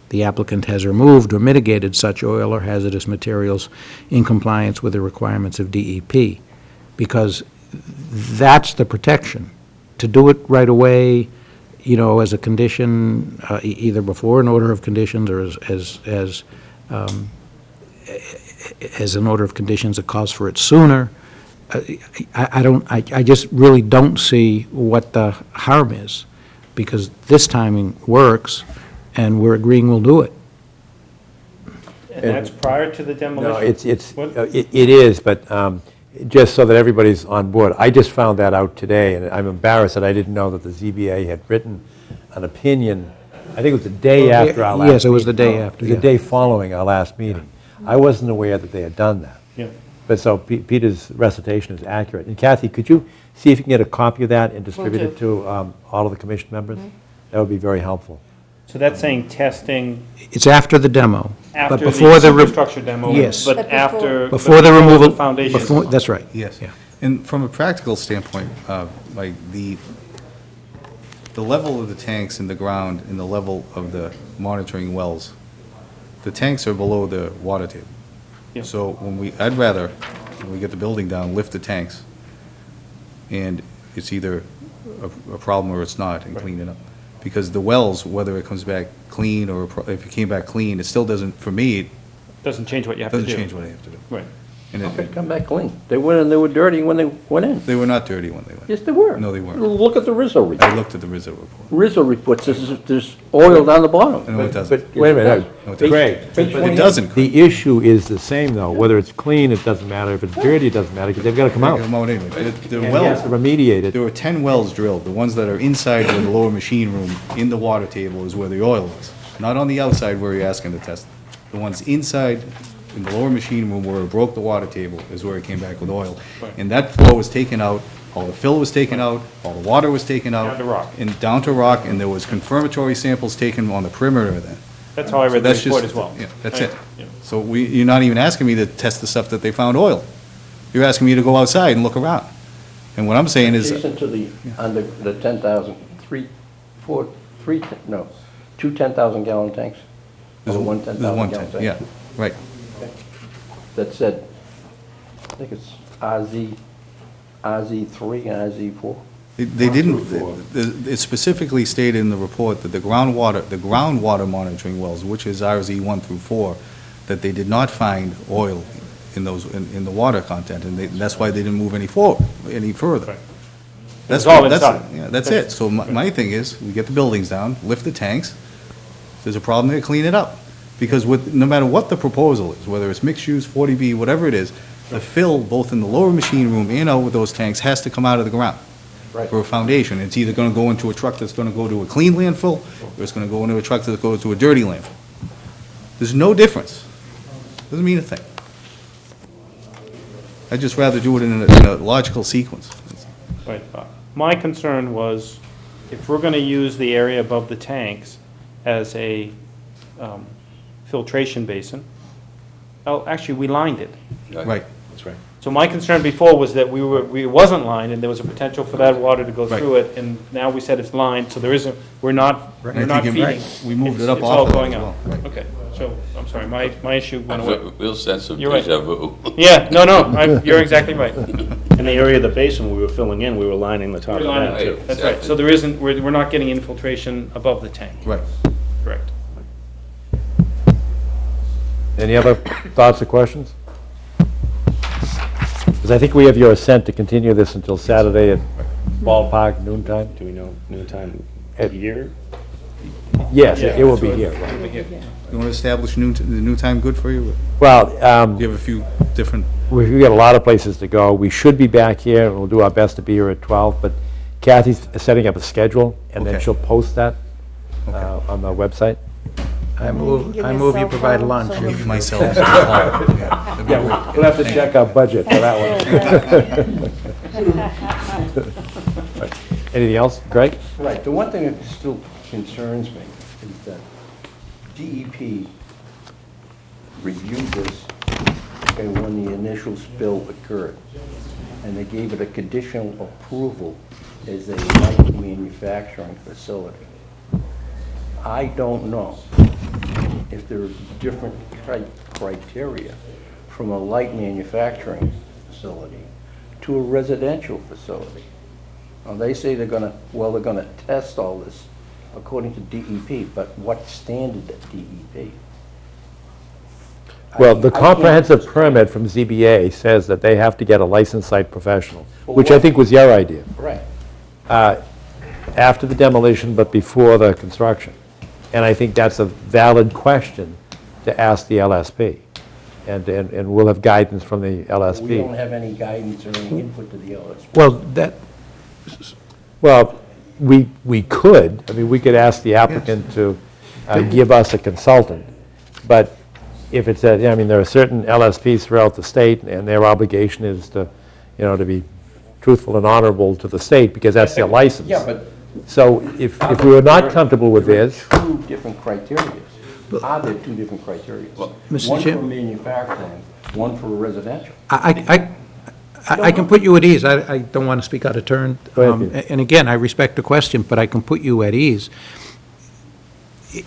S14: the applicant has removed or mitigated such oil or hazardous materials in compliance with the requirements of DEP, because that's the protection. To do it right away, you know, as a condition, either before an order of conditions or as an order of conditions that calls for it sooner, I just really don't see what the harm is, because this timing works, and we're agreeing we'll do it.
S2: And that's prior to the demolition?
S1: No, it is, but just so that everybody's on board, I just found that out today, and I'm embarrassed that I didn't know that the ZBA had written an opinion. I think it was the day after our last meeting.
S14: Yes, it was the day after,
S1: It was the day following our last meeting. I wasn't aware that they had done that.
S2: Yeah.
S1: But so Peter's recitation is accurate. And Kathy, could you see if you can get a copy of that and distribute it to all of the commission members? That would be very helpful.
S2: So that's saying testing
S14: It's after the demo.
S2: after
S14: but before
S2: the
S14: the
S2: superstructure demo?
S14: Yes.
S2: But
S4: But
S2: after?
S14: Before the removal.
S2: Foundation?
S14: Before, that's right.
S17: Yes.
S14: Yeah.
S17: And from a practical standpoint, like the level of the tanks in the ground and the level of the monitoring wells, the tanks are below the water table.
S2: Yeah.
S17: So I'd rather, when we get the building down, lift the tanks, and it's either a problem or it's not, and clean it up. Because the wells, whether it comes back clean or if it came back clean, it still doesn't, for me, it
S2: Doesn't change what you have to do.
S17: doesn't change what I have to do.
S2: Right.
S17: And
S15: How could it come back clean? They went in, they were dirty when they went in.
S17: they were not dirty when they went.
S15: Yes, they were.
S17: No, they weren't.
S15: Look at the Rizzo
S17: I
S15: report.
S17: looked at the Rizzo report.
S15: Rizzo report says there's oil down the bottom.
S17: No, it doesn't.
S1: But wait a minute,
S17: No, it doesn't.
S1: Craig,
S15: Page
S17: But it doesn't.
S1: the issue is the same, though. Whether it's clean, it doesn't matter. If it's dirty, it doesn't matter, because they've got to come out.
S17: Come out anyway. The
S1: And he has
S17: wells,
S1: to remediate it.
S17: there were 10 wells drilled. The ones that are inside where the lower machine room in the water table is where the oil is. Not on the outside where you're asking to test. The ones inside in the lower machine room where it broke the water table is where it came back with oil. And that flow was taken out, all the fill was taken out, all the water was taken out.
S2: Down to rock.
S17: And down to rock, and there was confirmatory samples taken on the perimeter of that.
S2: That's how I read the
S17: That's
S2: report
S17: just-
S2: as well.
S17: Yeah, that's
S2: Right.
S17: it.
S2: Yeah.
S17: So you're not even asking me to test the stuff that they found oil. You're asking me to go outside and look around. And what I'm saying is,
S15: Adjacent to the, under the 10,000, two 10,000 gallon tanks?
S17: there's
S15: Or one
S17: there's
S15: 10,000
S17: one
S15: gallon
S17: tank,
S15: tank?
S17: yeah, right.
S15: That said, I think it's RZ3 and RZ4.
S17: They didn't, it specifically stated in the report that the groundwater monitoring wells, which is RZ 1 through 4, that they did not find oil in those, in the water content, and that's why they didn't move any further.
S2: Right.
S17: That's
S2: It's all
S17: what-
S2: inside.
S17: Yeah, that's it. So my thing is, we get the buildings down, lift the tanks, if there's a problem there, clean it up. Because no matter what the proposal is, whether it's mixed use, 40B, whatever it is, the fill, both in the lower machine room and out with those tanks, has to come out of the ground.
S15: Right.
S17: For a foundation. It's either gonna go into a truck that's gonna go to a clean landfill, or it's gonna go into a truck that goes to a dirty landfill. There's no difference. Doesn't mean a thing. I'd just rather do it in a logical sequence.
S2: Right. My concern was, if we're going to use the area above the tanks as a filtration basin, actually, we lined it.
S17: Right, that's right.
S2: So my concern before was that we wasn't lined, and there was a potential for that water to go through it, and now we said it's lined, so there isn't, we're not feeding.
S17: We moved it up
S2: It's
S17: off
S2: all
S17: of that
S2: going
S17: as
S2: out.
S17: well. Right.
S2: Okay, so, I'm sorry, my issue went away.
S16: We'll send some
S2: You're right.
S16: deja vu.
S2: Yeah, no, you're exactly right.
S7: In the area of the basin we were filling in, we were lining the top
S2: We're
S7: of
S2: lining
S7: that,
S2: it,
S7: too.
S2: that's right. So there isn't, we're not getting infiltration above the tank.
S17: Right.
S2: Correct.
S1: Any other thoughts or questions? Because I think we have your assent to continue this until Saturday at ballpark noontime.
S7: Do we know noontime
S1: At-
S7: here?
S1: Yes, it will be here, right.
S2: It'll be here.
S17: You want to establish the new time good for you?
S1: Well,
S17: You have a few different,
S1: we've got a lot of places to go. We should be back here, and we'll do our best to be here at 12, but Kathy's setting up a schedule, and then
S17: Okay.
S1: she'll post that on the website.
S14: I move you provide lunch.
S17: give myself.
S1: Yeah, we'll have to check our budget for that one. Anything else, Greg?
S15: Right, the one thing that still concerns me is that DEP reviewed this, okay, when the initial spill occurred, and they gave it a conditional approval as a light manufacturing facility. I don't know if there's different criteria from a light manufacturing facility to a residential facility. Now, they say they're gonna test all this according to DEP, but what standard at DEP?
S1: Well, the
S15: I can't-
S1: comprehensive permit from ZBA says that they have to get a licensed site professional, which I think was your idea,
S15: Right.
S1: after the demolition but before the construction. And I think that's a valid question to ask the LSP. And we'll have guidance from the
S15: We don't
S1: LSP.
S15: have any guidance or any input to the LSP.
S14: Well, that,
S1: Well, we could, I mean, we could ask the applicant to give us a consultant, but if it's, I mean, there are certain LSPs throughout the state, and their obligation is to, to be truthful and honorable to the state, because that's their license.
S15: Yeah, but
S1: So if we were not comfortable with this,
S15: two different criteria. Are there two different criteria?
S14: Mr.
S15: One for
S14: Chair-
S15: manufacturing, one for residential.
S14: I can put you at ease. I don't want to speak out of turn.
S1: Go ahead, Peter.
S14: And again, I respect the question, but I can put you at ease.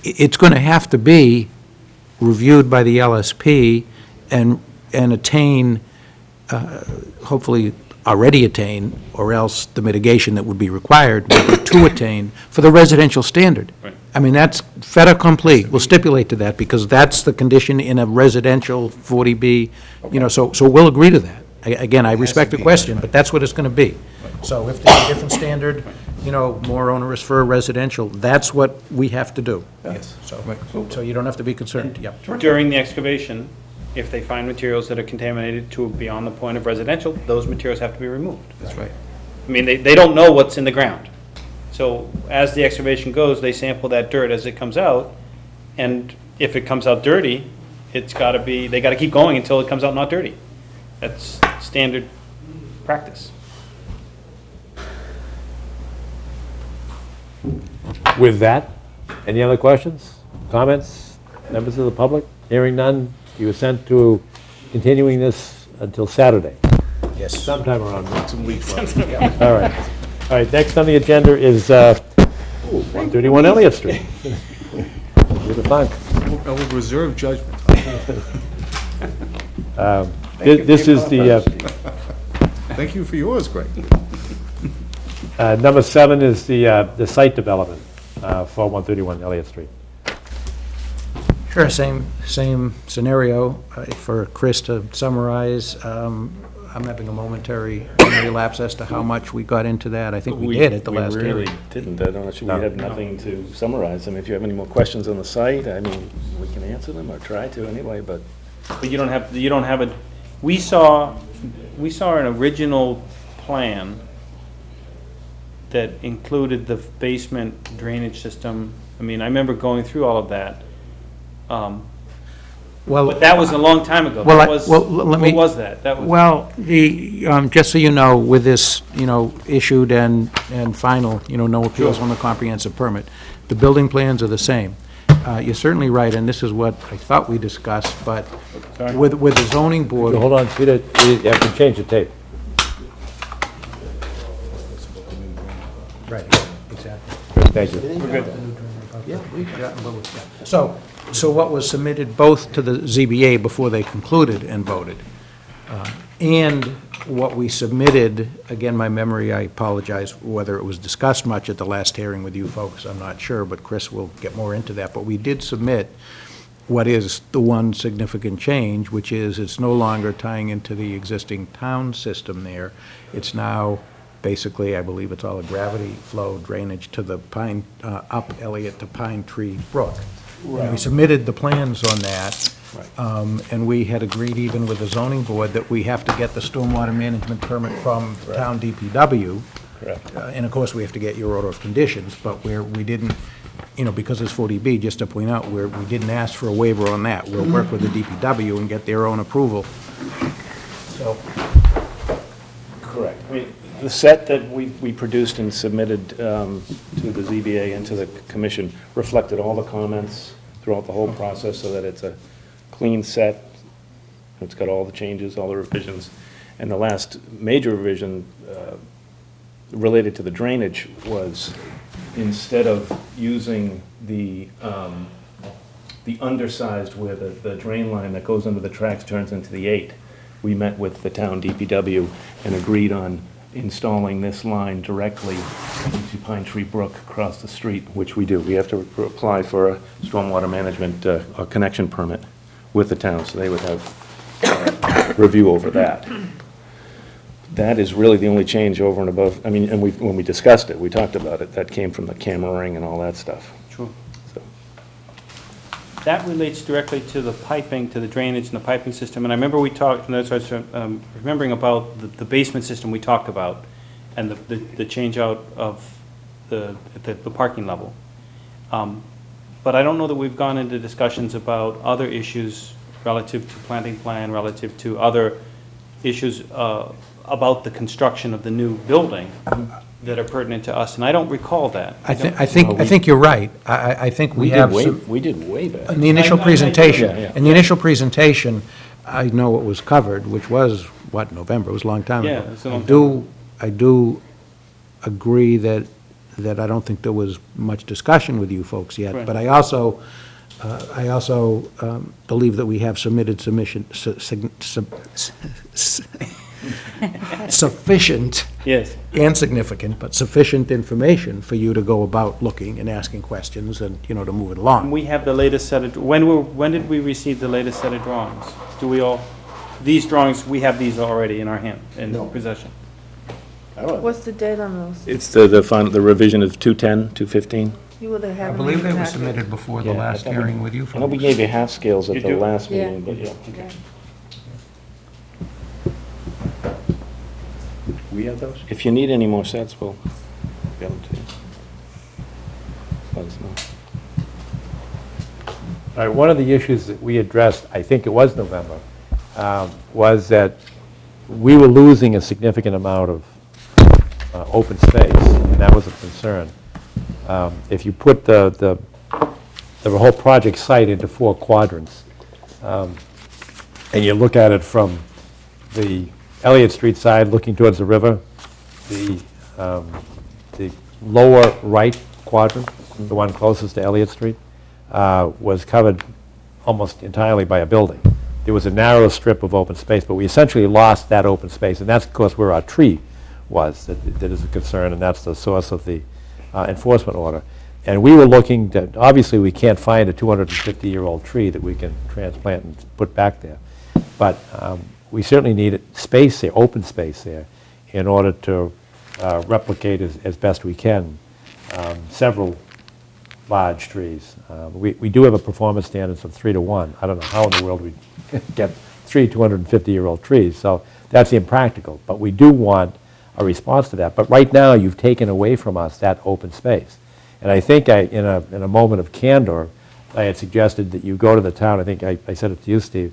S14: It's going to have to be reviewed by the LSP and attain, hopefully already attain, or else the mitigation that would be required would be to attain for the residential standard.
S2: Right.
S14: I mean, that's fait accompli. We'll stipulate to that, because that's the condition in a residential 40B, so we'll agree to that. Again, I respect the question, but that's what it's going to be. So if there's a different standard, more onerous for a residential, that's what we have to do.
S17: Yes.
S14: So you don't have to be concerned, yep.
S2: During the excavation, if they find materials that are contaminated to beyond the point of residential, those materials have to be removed.
S14: That's right.
S2: I mean, they don't know what's in the ground. So as the excavation goes, they sample that dirt as it comes out, and if it comes out dirty, it's gotta be, they gotta keep going until it comes out not dirty. That's standard practice.
S1: with that, any other questions, comments, members of the public? Hearing none, you assent to continuing this until Saturday?
S14: Yes.
S1: Sometime around noon.
S17: Some weeks left.
S1: All right. All right, next on the agenda is 131 Elliott Street. With the funk.
S17: I will reserve judgment.
S1: This is the,
S17: Thank you for yours, Greg.
S1: number 7 is the site development for 131 Elliott Street.
S14: Sure, same scenario. For Chris to summarize, I'm having a momentary memory lapse as to how much we got into that. I think we did at the last
S7: We
S14: hearing.
S7: really didn't. I'm not sure, we have nothing to summarize. I mean, if you have any more questions on the site, I mean, we can answer them or try to anyway, but.
S2: But you don't have a, we saw an original plan that included the basement drainage system. I mean, I remember going through all of that. But that was a long time ago.
S14: Well,
S2: That was-
S14: let me.
S2: What was that? That was.
S14: Well, just so you know, with this, issued and final, no appeals on the comprehensive permit, the building plans are the same. You're certainly right, and this is what I thought we discussed, but
S2: Sorry.
S14: with the zoning board.
S1: Hold on, Peter, you have to change the tape.
S14: Right, exactly.
S1: Thank you.
S14: Yeah, we've gotten both, yeah. So what was submitted both to the ZBA before they concluded and voted, and what we submitted, again, my memory, I apologize, whether it was discussed much at the last hearing with you folks, I'm not sure, but Chris will get more into that, but we did submit what is the one significant change, which is it's no longer tying into the existing town system there. It's now basically, I believe it's all a gravity flow drainage to the Pine, up Elliott to Pine Tree Brook. And we submitted the plans on that. And we had agreed even with the zoning board that we have to get the stormwater management permit from town DPW.
S7: Correct.
S14: And of course, we have to get your order of conditions, but where we didn't, because it's 40B, just to point out, where we didn't ask for a waiver on that. We'll work with the DPW and get their own approval. So.
S7: Correct. I mean, the set that we produced and submitted to the ZBA and to the commission reflected all the comments throughout the whole process so that it's a clean set. It's got all the changes, all the revisions. And the last major revision related to the drainage was, instead of using the undersized where the drain line that goes under the tracks turns into the 8, we met with the town DPW and agreed on installing this line directly into Pine Tree Brook across the street, which we do. We have to apply for a stormwater management a connection permit with the town, so they would have review over that. That is really the only change over and above. I mean, and when we discussed it, we talked about it. That came from the camera ring and all that stuff.
S2: Sure. That relates directly to the piping, to the drainage and the piping system. And I remember we talked, and that's what I was remembering about the basement system we talked about, and the change out of the parking level. But I don't know that we've gone into discussions about other issues relative to planting plan, relative to other issues about the construction of the new building that are pertinent to us, and I don't recall that.
S14: I think you're right. I think we have some.
S7: We did waive it.
S14: In the initial
S2: I
S14: presentation,
S7: yeah.
S14: in the initial presentation, I know what was covered, which was, November, it was a long time
S2: Yeah,
S14: ago.
S2: it's a long time
S14: I do agree that I don't think there was much discussion with you folks yet,
S2: Right.
S14: but I also believe that we have submitted sufficient
S2: Yes.
S14: and significant, but sufficient information for you to go about looking and asking questions and, to move it along.
S2: We have the latest set of, when did we receive the latest set of drawings? Do we all, these drawings, we have these already in our hand, in possession?
S4: What's the date on those?
S7: It's the revision of 210, 215.
S4: You would have had
S14: I
S4: them
S14: believe
S4: in
S14: they
S4: your
S14: were
S4: packet.
S14: submitted before the
S7: Yeah,
S14: last
S7: I thought we-
S14: hearing with you
S7: I know we
S14: folks.
S7: gave you half scales
S2: You
S7: at the
S2: do?
S7: last
S5: Yeah.
S7: meeting, but yeah.
S5: Yeah.
S7: We have those? If you need any more sets, we'll get them to you. Let us know.
S1: All right, one of the issues that we addressed, I think it was November, was that we were losing a significant amount of open space, and that was a concern. If you put the whole project site into 4 quadrants, and you look at it from the Elliott Street side looking towards the river, the lower right quadrant, the one closest to Elliott Street, was covered almost entirely by a building. There was a narrow strip of open space, but we essentially lost that open space, and that's, of course, where our tree was. That is a concern, and that's the source of the enforcement order. And we were looking to, obviously, we can't find a 250-year-old tree that we can transplant and put back there. But we certainly need space there, open space there, in order to replicate as best we can several large trees. We do have a performance standards of 3 to 1. I don't know how in the world we get 3 250-year-old trees, so that's impractical. But we do want a response to that. But right now, you've taken away from us that open space. And I think in a moment of candor, I had suggested that you go to the town, I think I said it to you, Steve,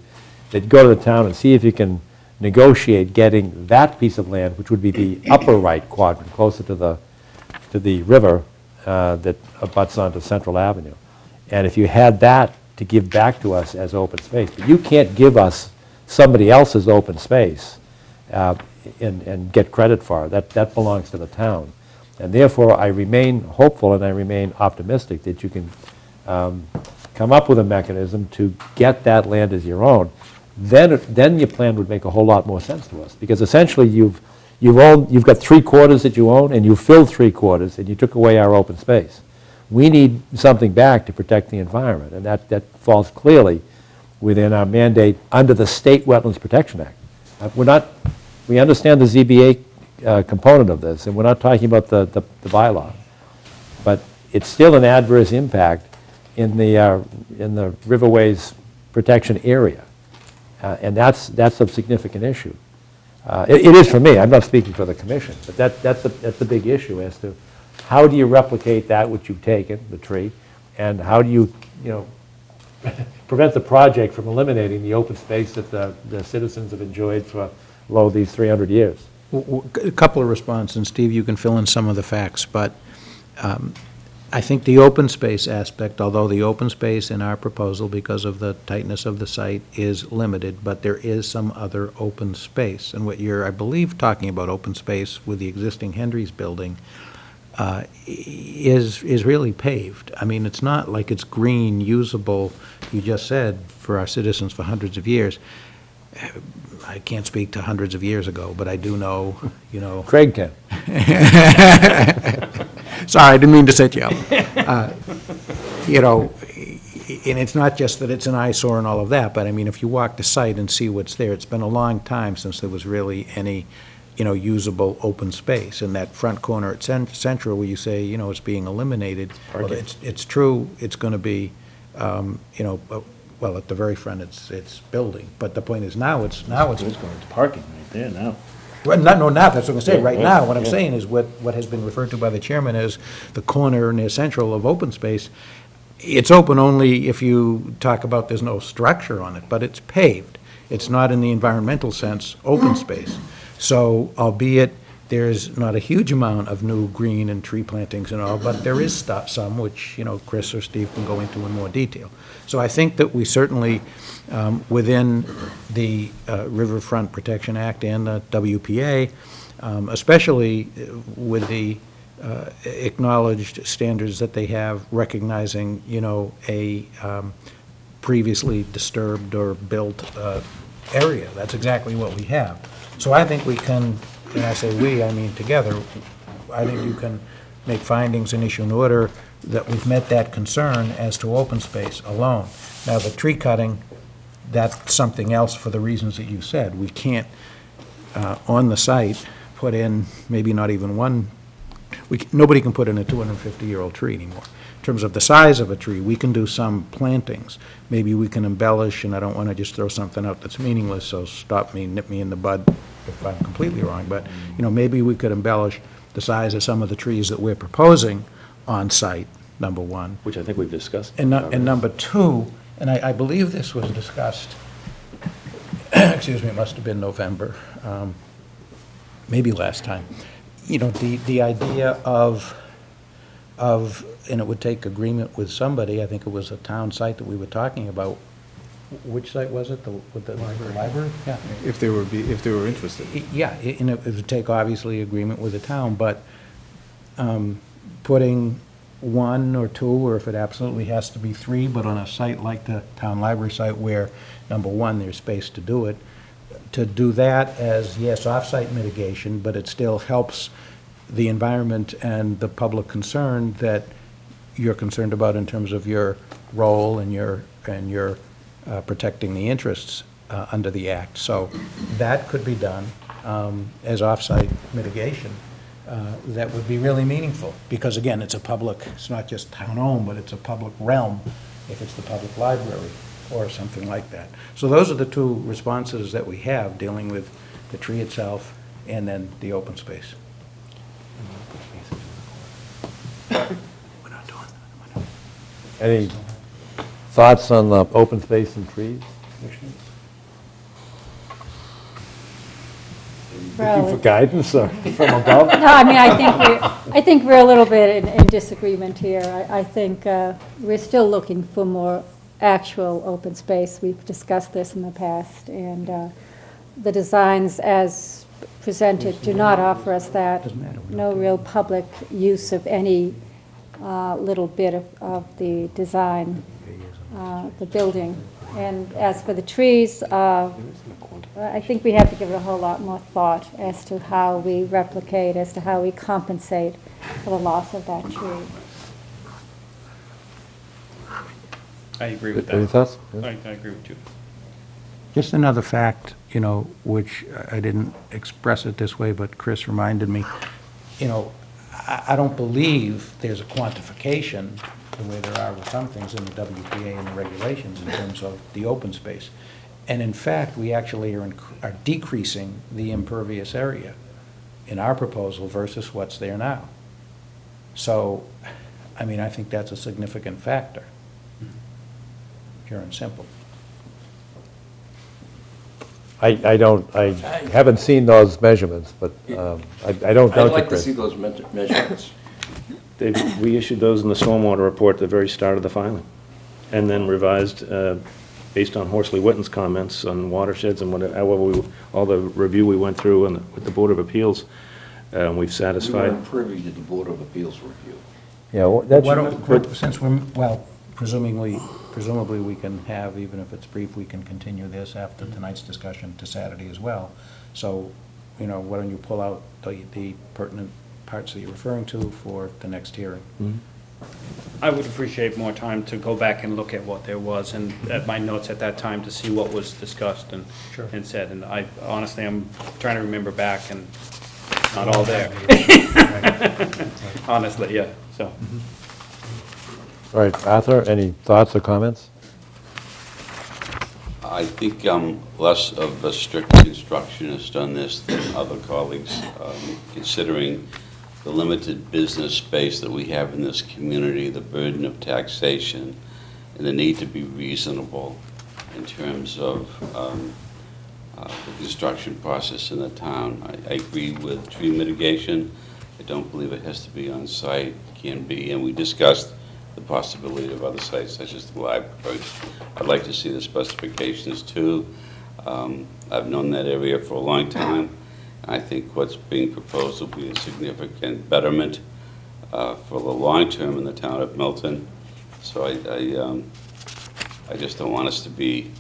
S1: that you go to the town and see if you can negotiate getting that piece of land, which would be the upper right quadrant, closer to the river that abuts onto Central Avenue. And if you had that to give back to us as open space, but you can't give us somebody else's open space and get credit for it. That belongs to the town. And therefore, I remain hopeful and I remain optimistic that you can come up with a mechanism to get that land as your own. Then your plan would make a whole lot more sense to us, because essentially you've got 3/4 that you own, and you filled 3/4, and you took away our open space. We need something back to protect the environment, and that falls clearly within our mandate under the State Wetlands Protection Act. We understand the ZBA component of this, and we're not talking about the bylaw, but it's still an adverse impact in the riverways protection area. And that's a significant issue. It is for me, I'm not speaking for the commission, but that's the big issue as to how do you replicate that which you've taken, the tree, and how do you prevent the project from eliminating the open space that the citizens have enjoyed for, these 300 years.
S14: A couple of responses, and Steve, you can fill in some of the facts, but I think the open space aspect, although the open space in our proposal, because of the tightness of the site, is limited, but there is some other open space. And what you're, I believe, talking about open space with the existing Hendry's building is really paved. I mean, it's not like it's green, usable, you just said, for our citizens for hundreds of years. I can't speak to hundreds of years ago, but I do know,
S1: Craig can.
S14: Sorry, I didn't mean to set you up. And it's not just that it's an eyesore and all of that, but I mean, if you walk the site and see what's there, it's been a long time since there was really any, usable open space. In that front corner at Central where you say, it's being eliminated, well, it's true, it's going to be, well, at the very front, it's building. But the point is now it's
S7: going to parking right there now.
S14: Well, that's what I'm going to say.
S7: Yeah,
S14: Right
S7: yeah,
S14: now, what I'm
S7: yeah.
S14: saying is what has been referred to by the chairman as the corner near Central of open space. It's open only if you talk about there's no structure on it, but it's paved. It's not in the environmental sense open space. So albeit there's not a huge amount of new green and tree plantings and all, but there is some which, Chris or Steve can go into in more detail. So I think that we certainly, within the Riverfront Protection Act and the WPA, especially with the acknowledged standards that they have recognizing, a previously disturbed or built area. That's exactly what we have. So I think we can, and I say we, I mean together, I think you can make findings and issue an order that we've met that concern as to open space alone. Now, the tree cutting, that's something else for the reasons that you said. We can't, on the site, put in maybe not even one, nobody can put in a 250-year-old tree anymore. In terms of the size of a tree, we can do some plantings. Maybe we can embellish, and I don't want to just throw something out that's meaningless, so stop me, nip me in the bud if I'm completely wrong, but, maybe we could embellish the size of some of the trees that we're proposing on site, number one.
S7: Which I think we've discussed.
S14: And number two, and I believe this was discussed, excuse me, it must have been November, maybe last time. The idea of, and it would take agreement with somebody, I think it was a town site that we were talking about. Which site was it? With the library? Yeah.
S17: If they were interested.
S14: Yeah, and it would take obviously agreement with the town, but putting one or two, or if it absolutely has to be three, but on a site like the town library site where, number one, there's space to do it, to do that as, yes, off-site mitigation, but it still helps the environment and the public concern that you're concerned about in terms of your role and your protecting the interests under the Act. So that could be done as off-site mitigation. That would be really meaningful, because again, it's not just town-owned, but it's a public realm if it's the public library or something like that. So those are the two responses that we have, dealing with the tree itself and then the open space.
S1: Any thoughts on the open space and trees? Looking for guidance from above?
S5: No, I mean, I think we're a little bit in disagreement here. I think we're still looking for more actual open space. We've discussed this in the past, and the designs as presented do not offer us that. No real public use of any little bit of the design, the building. And as for the trees, I think we have to give it a whole lot more thought as to how we replicate, as to how we compensate for the loss of that tree.
S2: I agree with that.
S1: Any thoughts?
S2: I agree with you.
S14: Just another fact, which I didn't express it this way, but Chris reminded me, I don't believe there's a quantification, the way there are with some things in the WPA and the regulations in terms of the open space. And in fact, we actually are decreasing the impervious area in our proposal versus what's there now. So, I think that's a significant factor, pure and simple.
S1: I haven't seen those measurements, but I don't doubt
S15: I'd
S1: you,
S15: like to
S1: Chris.
S15: see those measurements.
S7: We issued those in the stormwater report at the very start of the filing, and then revised based on Horsley Witten's comments on watersheds and whatever, all the review we went through with the Board of Appeals, we've
S15: We
S7: satisfied.
S15: weren't privy to the Board of Appeals review.
S1: Yeah, well, that
S14: Why
S1: should-
S14: don't- Since we're, presumably we can have, even if it's brief, we can continue this after tonight's discussion to Saturday as well. So, why don't you pull out the pertinent parts that you're referring to for the next hearing?
S2: I would appreciate more time to go back and look at what there was and at my notes at that time to see what was discussed and said. And honestly, I'm trying to remember back and not all there. Honestly, yeah, so.
S1: All right, Arthur, any thoughts or comments?
S16: I think I'm less of a strict constructionist on this than other colleagues, considering the limited business space that we have in this community, the burden of taxation, and the need to be reasonable in terms of the construction process in the town. I agree with tree mitigation. I don't believe it has to be on site. It can be, and we discussed the possibility of other sites such as the library. I'd like to see the specifications too. I've known that area for a long time. I think what's being proposed will be a significant betterment for the long term in the town of Milton. So I just don't want us to be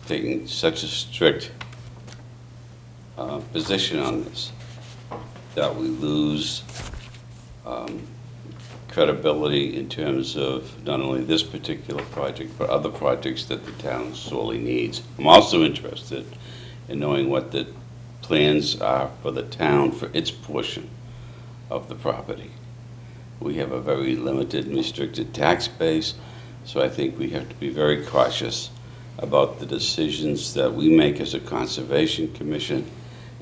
S16: taking such a strict position on this that we lose credibility in terms of not only this particular project, but other projects that the town sorely needs. I'm also interested in knowing what the plans are for the town for its portion of the property. We have a very limited and restricted tax base, so I think we have to be very cautious about the decisions that we make as a conservation commission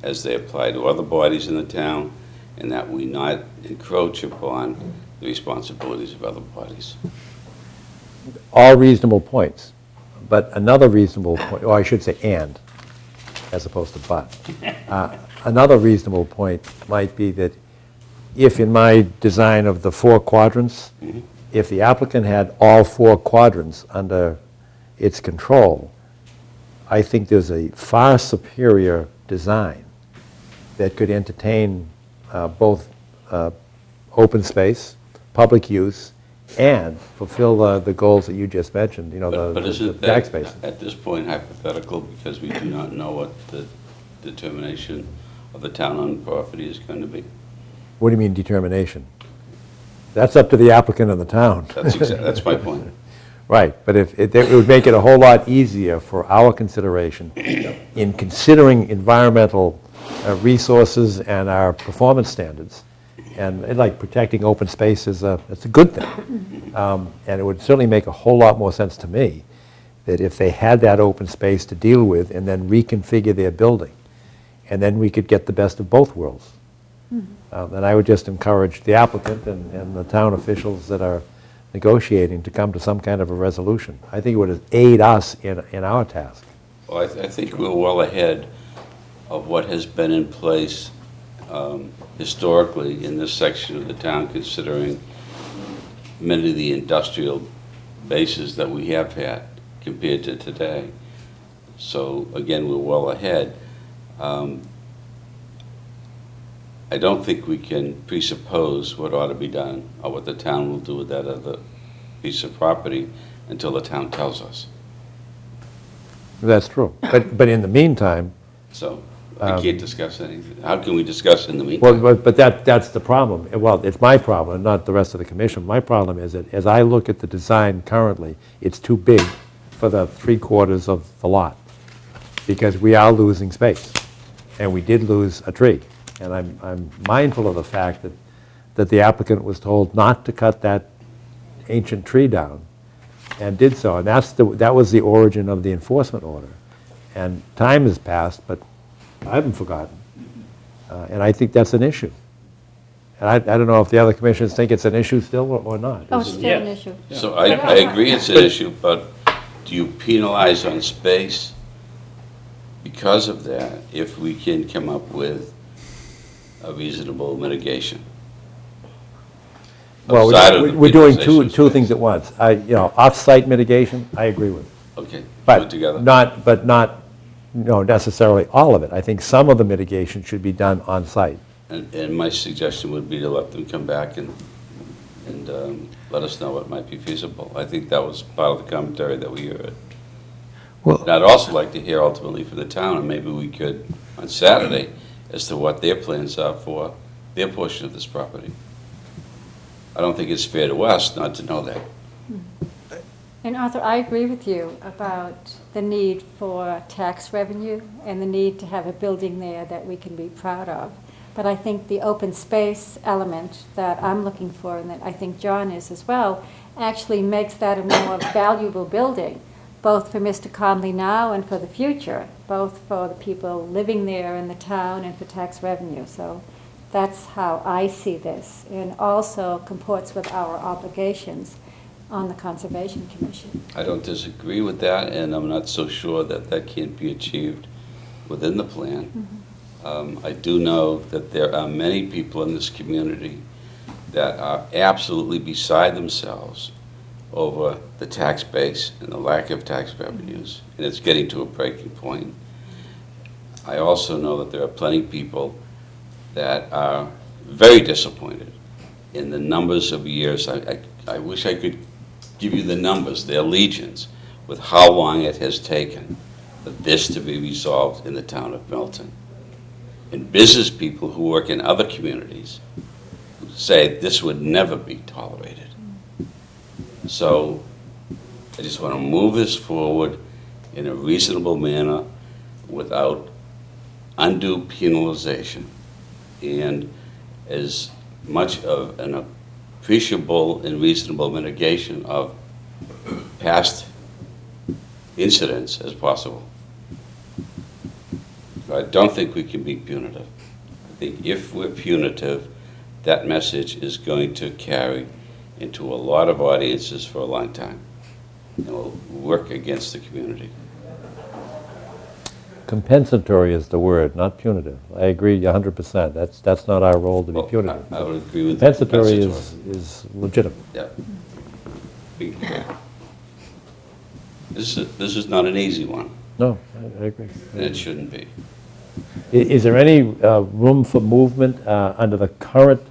S16: as they apply to other bodies in the town, and that we not encroach upon the responsibilities of other bodies.
S1: All reasonable points, but another reasonable point, or I should say and, as opposed to but. Another reasonable point might be that if in my design of the 4 quadrants, if the applicant had all 4 quadrants under its control, I think there's a far superior design that could entertain both open space, public use, and fulfill the goals that you just mentioned,
S16: But
S1: the
S16: isn't
S1: tax
S16: that,
S1: base.
S16: at this point, hypothetical, because we do not know what the determination of the town-owned property is going to be?
S1: What do you mean determination? That's up to the applicant and the town.
S16: That's my point.
S1: Right, but it would make it a whole lot easier for our consideration in considering environmental resources and our performance standards. And like protecting open space it's a good thing. And it would certainly make a whole lot more sense to me that if they had that open space to deal with and then reconfigure their building, and then we could get the best of both worlds. And I would just encourage the applicant and the town officials that are negotiating to come to some kind of a resolution. I think it would aid us in our task.
S16: Well, I think we're well ahead of what has been in place historically in this section of the town, considering many of the industrial bases that we have had compared to today. So again, we're well ahead. I don't think we can presuppose what ought to be done or what the town will do with that other piece of property until the town tells us.
S1: That's true. But in the meantime...
S16: So I can't discuss anything. How can we discuss in the meantime?
S1: Well, but that's the problem. Well, it's my problem, not the rest of the commission. My problem is that as I look at the design currently, it's too big for the 3/4 of the lot. because we are losing space, and we did lose a tree. And I'm mindful of the fact that the applicant was told not to cut that ancient tree down, and did so. And that was the origin of the enforcement order. And time has passed, but I haven't forgotten. And I think that's an issue. And I don't know if the other commissioners think it's an issue still or not.
S5: Oh, it's still an issue.
S16: So I agree it's an issue, but do you penalize on space because of that if we can come up with a reasonable mitigation?
S1: Well,
S16: Outside of the
S1: we're doing
S16: penalization
S1: two
S16: space.
S1: things at once. Off-site mitigation, I agree with.
S16: Okay, do
S1: But
S16: it together.
S1: not necessarily all of it. I think some of the mitigation should be done on-site.
S16: And my suggestion would be to let them come back and let us know what might be feasible. I think that was part of the commentary that we heard.
S14: Well-
S16: And I'd also like to hear ultimately from the town, and maybe we could on Saturday, as to what their plans are for their portion of this property. I don't think it's fair to us not to know that.
S5: And Arthur, I agree with you about the need for tax revenue and the need to have a building there that we can be proud of. But I think the open space element that I'm looking for, and that I think John is as well, actually makes that a more valuable building, both for Mr. Conley now and for the future, both for the people living there in the town and for tax revenue. So that's how I see this, and also comports with our obligations on the Conservation Commission.
S16: I don't disagree with that, and I'm not so sure that that can't be achieved within the plan. I do know that there are many people in this community that are absolutely beside themselves over the tax base and the lack of tax revenues, and it's getting to a breaking point. I also know that there are plenty of people that are very disappointed in the numbers of years. I wish I could give you the numbers, their legions, with how long it has taken for this to be resolved in the town of Milton. And business people who work in other communities say this would never be tolerated. So I just want to move this forward in a reasonable manner without undue penalization, and as much of an appreciable and reasonable mitigation of past incidents as possible. I don't think we can be punitive. I think if we're punitive, that message is going to carry into a lot of audiences for a long time, and will work against the community.
S1: Compensatory is the word, not punitive. I agree 100%. That's not our role to be punitive.
S16: I would agree with
S1: Compensatory
S16: compensatory.
S1: is legitimate.
S16: Yeah. This is not an easy one,
S1: No, I agree.
S16: and it shouldn't be.
S1: Is there any room for movement under the current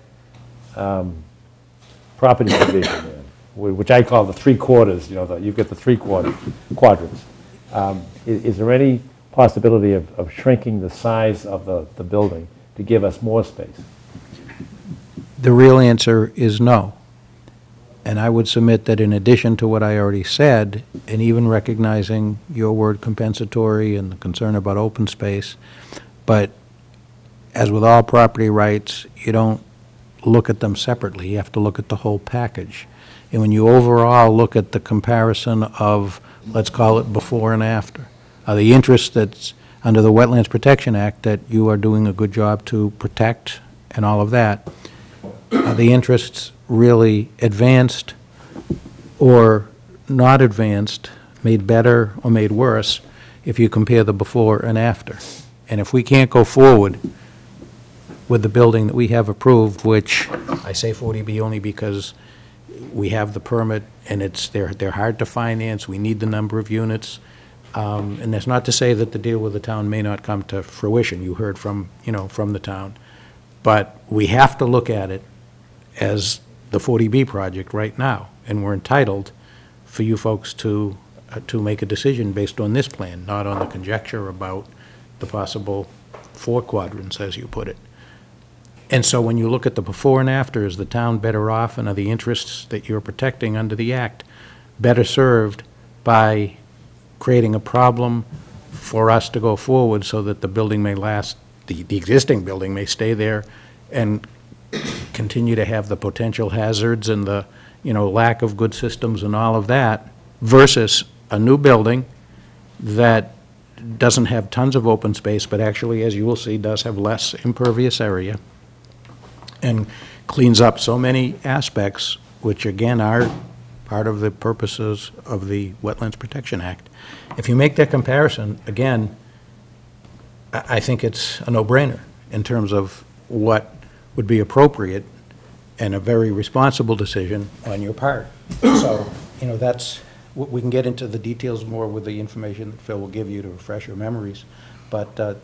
S1: property division there, which I call the three quarters? You've got the three-quarter quadrants. Is there any possibility of shrinking the size of the building to give us more space?
S14: The real answer is no. And I would submit that in addition to what I already said, and even recognizing your word compensatory and the concern about open space, but as with all property rights, you don't look at them separately. You have to look at the whole package. And when you overall look at the comparison of, let's call it before and after, the interest that's under the Wetlands Protection Act that you are doing a good job to protect and all of that, are the interests really advanced or not advanced, made better or made worse, if you compare the before and after? And if we can't go forward with the building that we have approved, which I say 40B only because we have the permit and they're hard to finance, we need the number of units, and that's not to say that the deal with the town may not come to fruition. You heard from the town. But we have to look at it as the 40B project right now, and we're entitled for you folks to make a decision based on this plan, not on the conjecture about the possible four quadrants, as you put it. And so when you look at the before and after, is the town better off, and are the interests that you're protecting under the Act better served by creating a problem for us to go forward so that the building may last, the existing building may stay there and continue to have the potential hazards and the, lack of good systems and all of that, versus a new building that doesn't have tons of open space, but actually, as you will see, does have less impervious area and cleans up so many aspects, which again are part of the purposes of the Wetlands Protection Act. If you make that comparison, again, I think it's a no-brainer in terms of what would be appropriate and a very responsible decision on your part. So, we can get into the details more with the information that Phil will give you to refresh your memories, but, that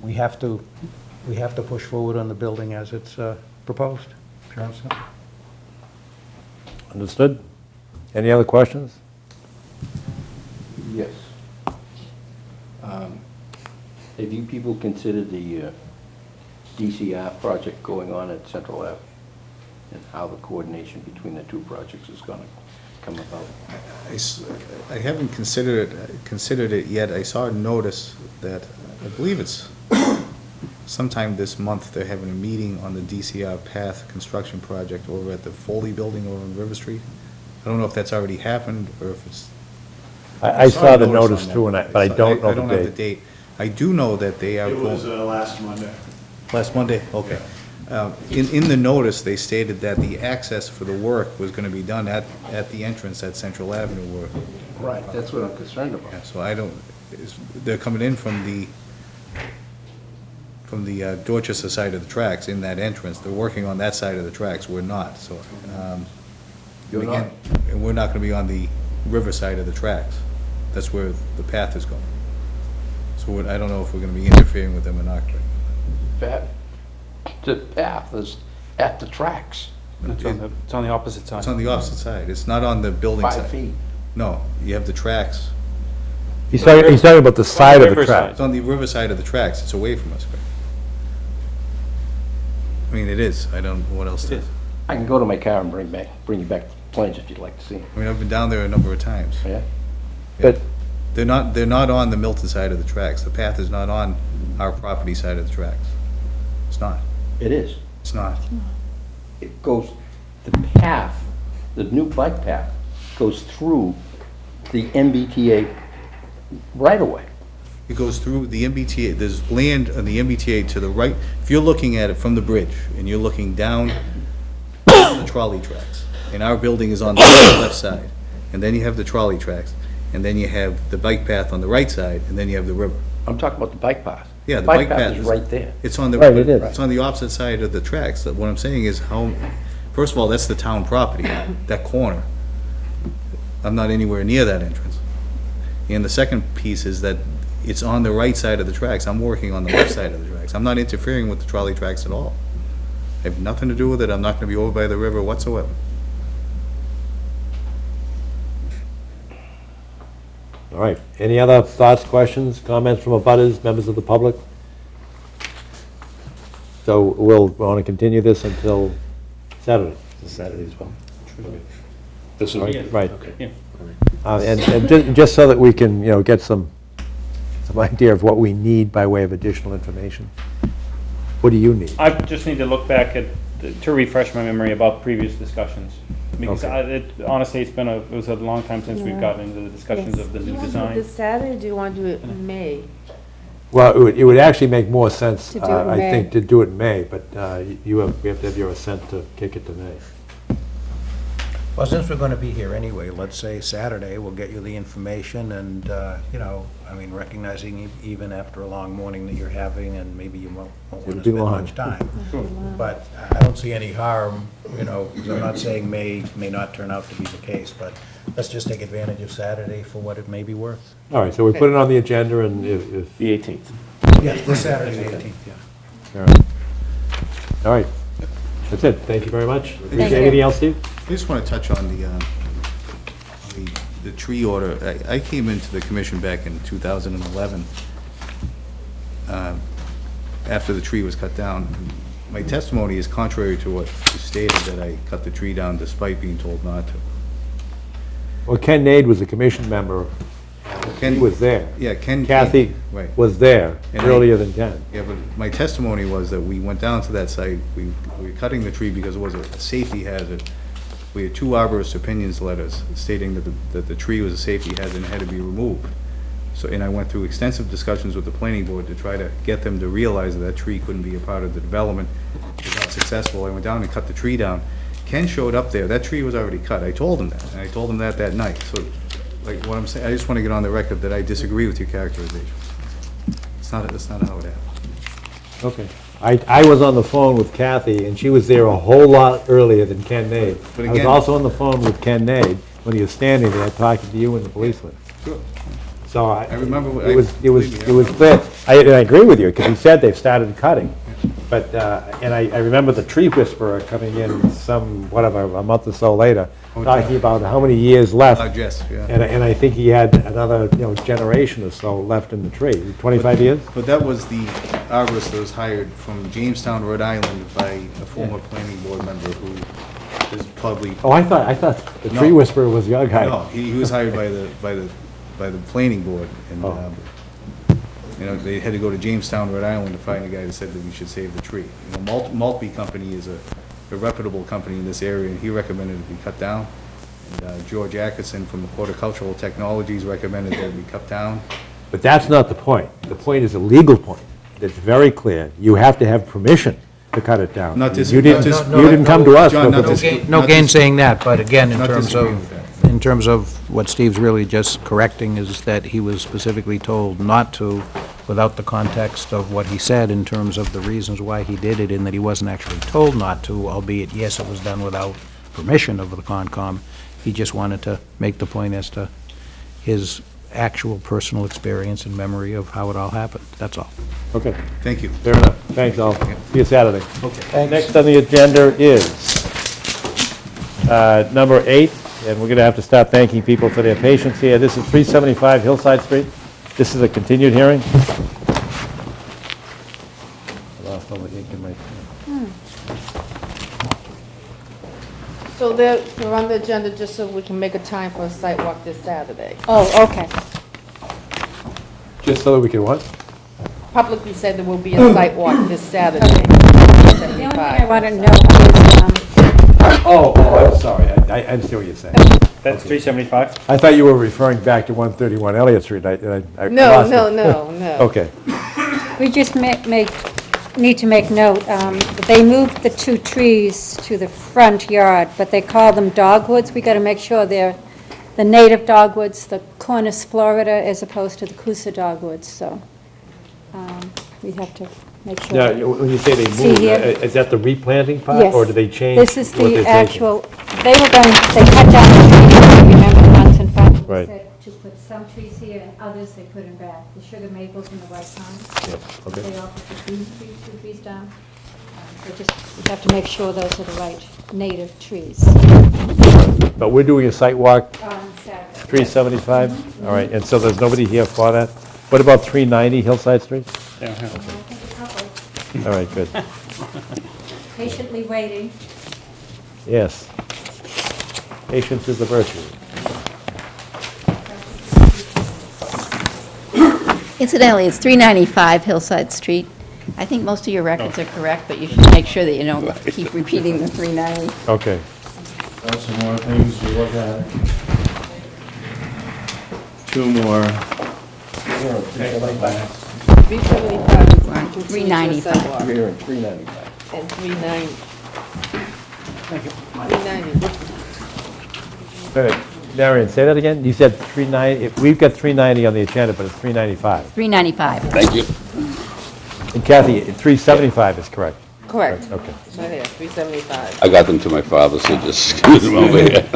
S14: we have to push forward on the building as it's proposed. Pure and simple.
S1: Understood? Any other questions?
S15: Yes. Have you people considered the DCR project going on at Central Ave? And how the coordination between the two projects is going to come about?
S17: I haven't considered it yet. I saw a notice that, I believe it's sometime this month, they're having a meeting on the DCR Path construction project over at the Foley Building over on River Street. I don't know if that's already happened, or if it's...
S1: I saw the notice
S17: on that,
S1: too, but I don't know
S17: I don't have the
S1: the date.
S17: date. I do know that they are...
S12: It was last Monday.
S17: Last Monday? Okay. In the notice, they stated that the access for the work was going to be done at the entrance at Central Avenue where...
S15: Right, that's what I'm concerned about.
S17: Yeah, so I don't, they're coming in from the Dorchester side of the tracks in that entrance. They're working on that side of the tracks. We're not, so...
S15: You're not?
S17: And we're not going to be on the river side of the tracks. That's where the path is going. So I don't know if we're going to be interfering with them or not.
S15: The path is at the tracks.
S2: It's on the opposite side.
S17: It's on the opposite side. It's not on the building side.
S15: 5 feet.
S17: No, you have the tracks.
S1: He's talking about the side of the
S2: riverside.
S1: track.
S17: It's on the river side of the tracks. It's away from us. I mean, it is. I don't know what else to...
S15: I can go to my car and bring you back the plans if you'd like to see them.
S17: I mean, I've been down there a number of times.
S15: Yeah?
S1: But
S17: They're not on the Milton side of the tracks. The path is not on our property side of the tracks. It's not.
S15: It is.
S17: It's not.
S15: It goes, the path, the new bike path goes through the MBTA right away.
S17: It goes through the MBTA. There's land on the MBTA to the right. If you're looking at it from the bridge and you're looking down the trolley tracks, and our building is on the left side, and then you have the trolley tracks, and then you have the bike path on the right side, and then you have the river.
S15: I'm talking about the bike path.
S17: Yeah, the bike path
S15: is right there.
S17: It's on the,
S1: Right, it is.
S17: it's on the opposite side of the tracks. What I'm saying is how, first of all, that's the town property, that corner. I'm not anywhere near that entrance. And the second piece is that it's on the right side of the tracks. I'm working on the left side of the tracks. I'm not interfering with the trolley tracks at all. I have nothing to do with it. I'm not gonna be over by the river whatsoever.
S1: All right. Any other thoughts, questions, comments from abutters, members of the public? So we'll want to continue this until Saturday.
S15: Saturday as well.
S1: This is right.
S2: Yeah.
S1: And just so that we can, get some idea of what we need by way of additional information. What do you need?
S2: I just need to look back to refresh my memory about previous discussions. Because honestly, it was a long time since we've gotten into the discussions of the new design.
S4: This Saturday, do you want to do it in May?
S1: Well, it would actually make more sense,
S5: To do it in
S1: I
S5: May.
S1: think, to do it in May, but we have to have your assent to kick it to May.
S14: Well, since we're going to be here anyway, let's say Saturday, we'll get you the information and, recognizing even after a long morning that you're having, and maybe you won't want to
S1: It'll be
S14: spend
S1: long.
S14: much time. But I don't see any harm, because I'm not saying may not turn out to be the case, but let's just take advantage of Saturday for what it may be worth.
S1: All right, so we put it on the agenda, and if...
S15: The 18th.
S14: Yeah, this Saturday, the 18th, yeah.
S1: All right. All right. That's it. Thank you very much. Anything else, Steve?
S17: I just want to touch on the tree order. I came into the commission back in 2011, after the tree was cut down. My testimony is contrary to what was stated, that I cut the tree down despite being told not to.
S1: Well, Ken Nade was a commission member
S17: Ken-
S1: He was there.
S17: Yeah, Ken.
S1: Kathy
S17: Right.
S1: was there
S17: And
S1: earlier than Ken.
S17: Yeah, but my testimony was that we went down to that site, we were cutting the tree because it was a safety hazard. We had 2 arborist opinions letters stating that the tree was a safety hazard and had to be removed. So, and I went through extensive discussions with the planning board to try to get them to realize that that tree couldn't be a part of the development. It was not successful. I went down and cut the tree down. Ken showed up there. That tree was already cut. I told him that, and I told him that night. So, like, what I'm saying, I just want to get on the record that I disagree with your characterization. That's not how it happened.
S1: Okay. I was on the phone with Kathy, and she was there a whole lot earlier than Ken Nade.
S17: But
S1: I was
S17: again-
S1: also on the phone with Ken Nade when he was standing there talking to you and the policeman.
S17: Sure.
S1: So
S17: I remember what-
S1: it was
S17: believe me, I
S1: it was clear. And I agree with you, because he said they've started cutting. But, and I remember the tree whisperer coming in a month or so later, talking about how many years left.
S17: Jess, yeah.
S1: And I think he had another, generation or so left in the tree, 25 years?
S17: But that was the arborist that was hired from Jamestown, Rhode Island by a former planning board member who is probably.
S1: Oh, I thought the tree
S17: No.
S1: whisperer was your guy.
S17: No, he was hired by the planning board, and,
S1: Oh.
S17: they had to go to Jamestown, Rhode Island to find a guy that said that we should save the tree. Maltby Company is a reputable company in this area, and he recommended it be cut down. And George Atkinson from Horticultural Technologies recommended that it be cut down.
S1: But that's not the point. The point is a legal point. It's very clear. You have to have permission to cut it down.
S17: Not dis-
S1: You didn't,
S17: not dis-
S1: you didn't come to us.
S17: John,
S1: for
S17: not
S1: permission.
S17: dis-
S14: No
S17: not dis-
S14: gainsaying that, but again, in
S17: not
S14: terms
S17: disagreeing
S14: of,
S17: with
S14: in terms of what Steve's really just correcting is that he was specifically told not to, without the context of what he said in terms of the reasons why he did it, and that he wasn't actually told not to, albeit, yes, it was done without permission of the Concom. He just wanted to make the point as to his actual personal experience and memory of how it all happened. That's all.
S1: Okay,
S17: Thank you.
S1: fair enough. Thanks, all. See you Saturday.
S17: Okay.
S1: Next on the agenda is number 8, and we're going to have to start thanking people for their patience here. This is 375 Hillside Street. This is a continued hearing. I lost all the ink in my pen.
S4: So they're on the agenda just so we can make a time for a site walk this Saturday.
S5: Oh, okay.
S1: Just so that we can what?
S4: Publicly said there will be a site walk this Saturday.
S5: The only thing I want to know is,
S1: Oh, I'm sorry. I understand what you're saying.
S2: That's 375?
S1: I thought you were referring back to 131 Elliott Street. I
S4: No,
S1: lost it.
S4: no.
S1: Okay.
S5: we just need to make note, that they moved the 2 trees to the front yard, but they call them dogwoods. We got to make sure they're the native dogwoods, the Cornus florida, as opposed to the Coosa dogwoods, so we have to make sure.
S1: Now, when you say they
S5: See
S1: moved,
S5: here?
S1: is that the replanting part?
S5: Yes.
S1: Or do they change?
S5: This is
S1: what they're
S5: the
S1: taking?
S5: actual, they cut down the trees, remember the months in front?
S1: Right.
S5: Said to put some trees here and others they put in back, the sugar maples and the white pines.
S1: Yes, okay.
S5: They also put these 2 trees down. So just, we have to make sure those are the right native trees.
S1: But we're doing a site walk,
S5: On Saturday.
S1: 375? All right, and so there's nobody here for that? What about 390 Hillside Street?
S2: Yeah.
S5: I think a couple,
S1: All right, good.
S5: patiently waiting.
S1: Yes. Patience is a virtue.
S18: Incidentally, it's 395 Hillside Street. I think most of your records are correct, but you should make sure that you don't keep repeating the 390.
S1: Okay.
S12: That's some more things to look at. 2 more.
S4: 375 is
S18: We're on
S4: to
S18: 395.
S4: sidewalk.
S15: We're here at 395.
S4: And 390.
S2: Thank you.
S4: 390.
S1: All right, Marion, say that again? You said 390, we've got 390 on the agenda, but it's 395.
S18: 395.
S16: Thank you.
S1: And Kathy, 375 is correct.
S4: Correct.
S1: Okay.
S4: It's right here, 375.
S16: I got them to my father, so just excuse them over here.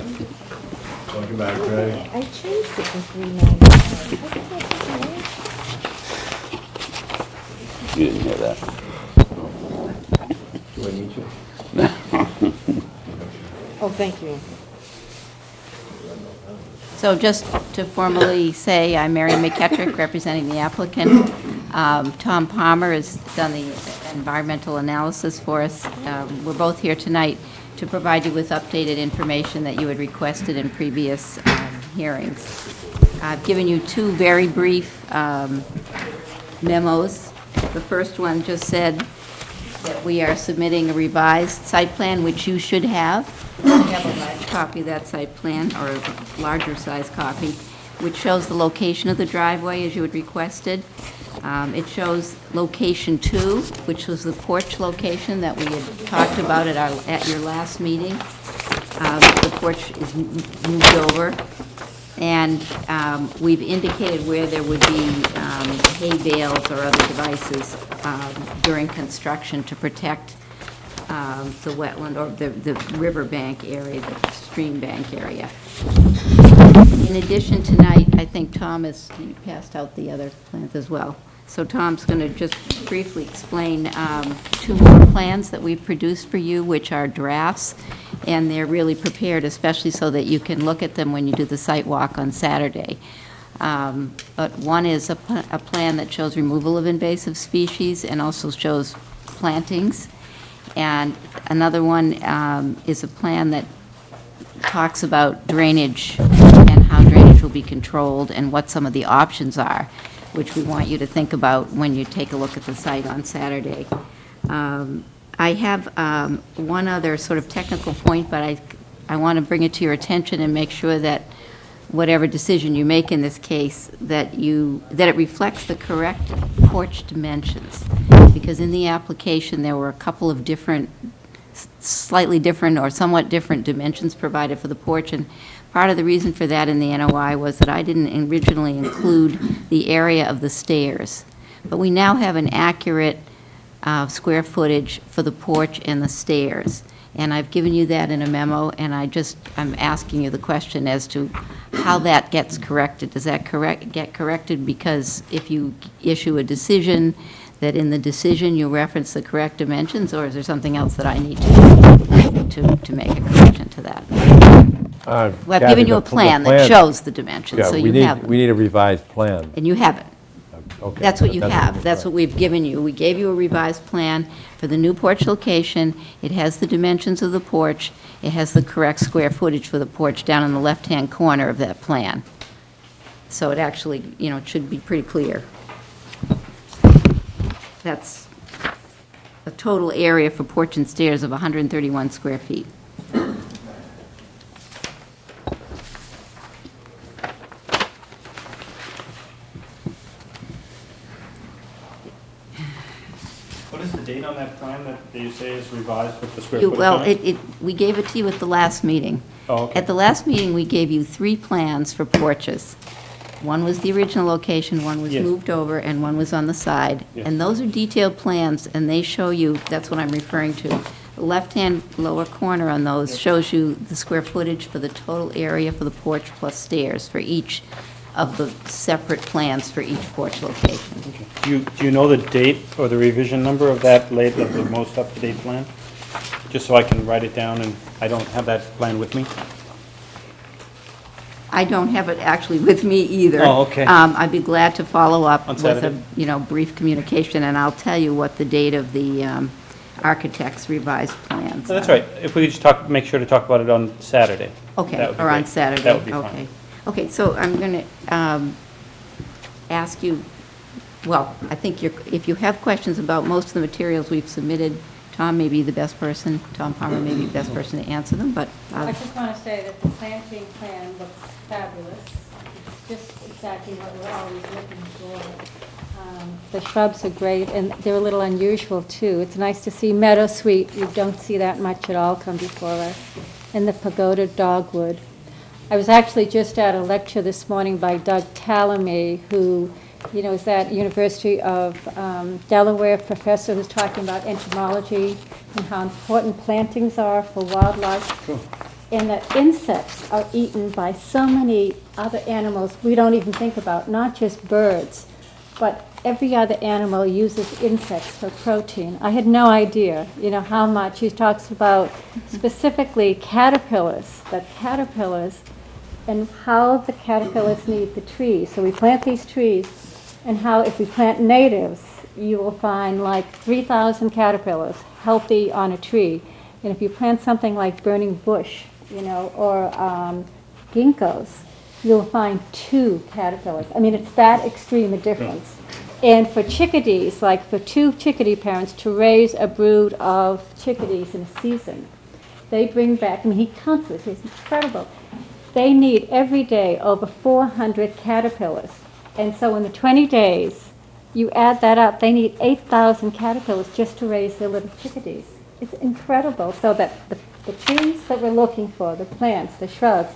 S12: Welcome back, Ray.
S4: I changed it to 395.
S16: You didn't hear that.
S12: Do I meet you?
S4: Oh, thank you.
S18: So just to formally say, I'm Mary McKettrick, representing the applicant. Tom Palmer has done the environmental analysis for us. We're both here tonight to provide you with updated information that you had requested in previous hearings. I've given you two very brief memos. The first one just said that we are submitting a revised site plan, which you should have. You have a large copy of that site plan, or a larger size copy, which shows the location of the driveway as you had requested. It shows location 2, which was the porch location that we had talked about at your last meeting. The porch is moved over, and we've indicated where there would be hay bales or other devices during construction to protect the wetland or the riverbank area, the stream bank area. In addition, tonight, I think Tom has passed out the other plans as well. So Tom's going to just briefly explain 2 more plans that we've produced for you, which are drafts, and they're really prepared, especially so that you can look at them when you do the site walk on Saturday. But one is a plan that shows removal of invasive species and also shows plantings. And another one is a plan that talks about drainage and how drainage will be controlled and what some of the options are, which we want you to think about when you take a look at the site on Saturday. I have one other sort of technical point, but I want to bring it to your attention and make sure that whatever decision you make in this case, that it reflects the correct porch dimensions. Because in the application, there were a couple of different, slightly different or somewhat different dimensions provided for the porch, and part of the reason for that in the NOI was that I didn't originally include the area of the stairs. But we now have an accurate square footage for the porch and the stairs. And I've given you that in a memo, and I'm asking you the question as to how that gets corrected. Does that get corrected because if you issue a decision, that in the decision you reference the correct dimensions, or is there something else that I need to make a correction to that? Well, I've given you a plan that shows the dimensions, so you have them.
S1: We need a revised plan.
S18: And you have it.
S1: Okay.
S18: That's what you
S1: That's
S18: have. That's what we've given you. We gave you a revised plan for the new porch location. It has the dimensions of the porch. It has the correct square footage for the porch down in the left-hand corner of that plan. So it actually, it should be pretty clear. That's a total area for porch and stairs of 131 square feet.
S2: What is the date on that plan that you say is revised with the square footage
S18: Well,
S2: on it?
S18: we gave it to you at the last meeting.
S2: Oh, okay.
S18: At the last meeting, we gave you 3 plans for porches. One was the original location, one was
S2: Yes.
S18: moved over, and one was on the side.
S2: Yes.
S18: And those are detailed plans, and they show you, that's what I'm referring to. The left-hand lower corner on those shows you the square footage for the total area for the porch plus stairs for each of the separate plans for each porch location.
S2: Do you know the date or the revision number of that of the most up-to-date plan? Just so I can write it down, and I don't have that plan with me.
S18: I don't have it actually with me either.
S2: Oh, okay.
S18: I'd be glad to follow up
S2: On
S18: with a,
S2: Saturday?
S18: brief communication, and I'll tell you what the date of the architect's revised plans.
S2: Oh, that's
S18: are.
S2: right. If we could just make sure to talk about it on Saturday.
S18: Okay,
S2: that would be
S18: or on
S2: great.
S18: Saturday.
S2: That would be
S18: Okay.
S2: fine.
S18: Okay, so I'm going to ask you, well, I think if you have questions about most of the materials we've submitted, Tom may be the best person, Tom Palmer may be the best person to answer them, but
S5: I just want to say that the planting plan looks fabulous. It's just exactly what we're always looking for. The shrubs are great, and they're a little unusual, too. It's nice to see meadowsweet. You don't see that much at all come before us. And the pagoda dogwood. I was actually just at a lecture this morning by Doug Tallamy, who is at University of Delaware professor who's talking about entomology and how important plantings are for wildlife.
S2: Sure.
S5: And that insects are eaten by so many other animals we don't even think about, not just birds, but every other animal uses insects for protein. I had no idea, how much. He talks about specifically caterpillars, and how the caterpillars need the trees. So we plant these trees, and how if we plant natives, you will find like 3,000 caterpillars healthy on a tree. And if you plant something like burning bush, or ginkgos, you'll find 2 caterpillars. I mean, it's that extreme a difference. And for chickadees, like for 2 chickadee parents to raise a brood of chickadees in a season, they bring back, I mean, he counts this, it's incredible. They need every day over 400 caterpillars. And so in the 20 days, you add that up, they need 8,000 caterpillars just to raise their little chickadees. It's incredible. So that the trees that we're looking for, the plants, the shrubs,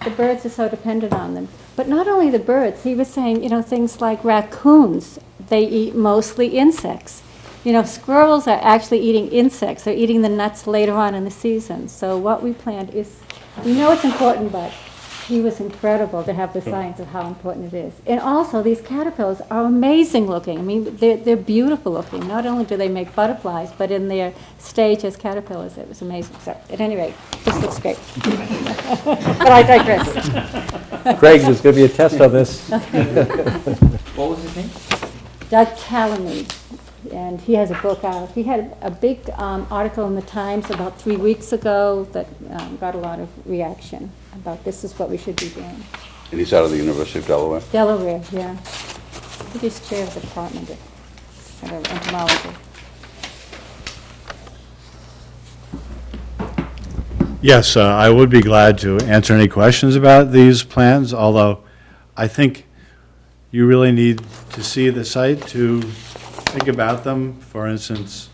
S5: the birds are so dependent on them. But not only the birds, he was saying, things like raccoons, they eat mostly insects. Squirrels are actually eating insects. They're eating the nuts later on in the season. So what we planned is, we know it's important, but he was incredible to have the science of how important it is. And also, these caterpillars are amazing looking. I mean, they're beautiful looking. Not only do they make butterflies, but in their stage as caterpillars, it was amazing. So, at any rate, this looks great. But I digress.
S1: Craig, there's going to be a test on this.
S2: What was his name?
S5: Doug Calamity, and he has a book out. He had a big article in the Times about 3 weeks ago that got a lot of reaction about this is what we should be doing.
S16: And he's out of the University of Delaware?
S5: Delaware, yeah. I think he's chair of the department of entomology.
S12: Yes, I would be glad to answer any questions about these plans, although I think you really need to see the site to think about them. For instance,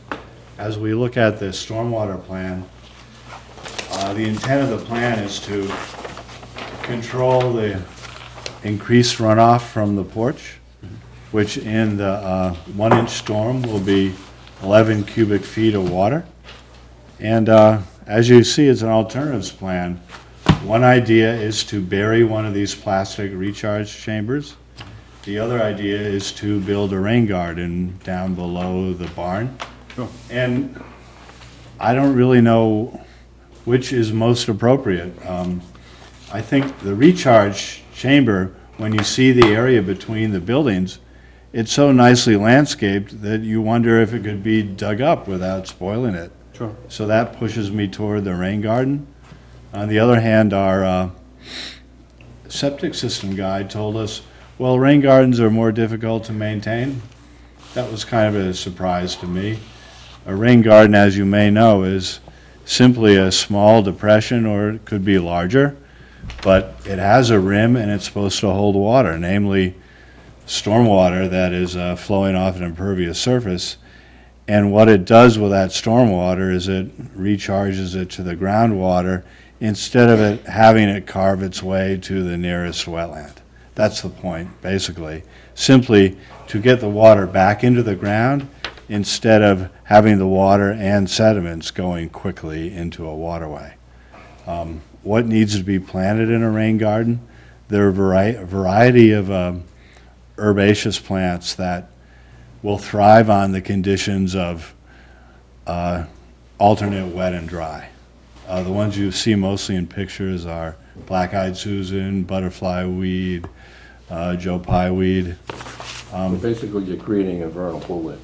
S12: as we look at the stormwater plan, the intent of the plan is to control the increased runoff from the porch, which in the 1-inch storm will be 11 cubic feet of water. And as you see, it's an alternatives plan. One idea is to bury one of these plastic recharge chambers. The other idea is to build a rain garden down below the barn.
S2: Sure.
S12: And I don't really know which is most appropriate. I think the recharge chamber, when you see the area between the buildings, it's so nicely landscaped that you wonder if it could be dug up without spoiling it.
S2: Sure.
S12: So that pushes me toward the rain garden. On the other hand, our septic system guide told us, well, rain gardens are more difficult to maintain. That was kind of a surprise to me. A rain garden, as you may know, is simply a small depression, or it could be larger, but it has a rim and it's supposed to hold water, namely stormwater that is flowing off an impervious surface. And what it does with that stormwater is it recharges it to the groundwater instead of it having it carve its way to the nearest wetland. That's the point, basically. Simply to get the water back into the ground instead of having the water and sediments going quickly into a waterway. What needs to be planted in a rain garden? There are a variety of herbaceous plants that will thrive on the conditions of alternate wet and dry. The ones you see mostly in pictures are black-eyed Susan, butterfly weed, Joe Pye weed.
S15: Basically, you're creating a vernal pool there.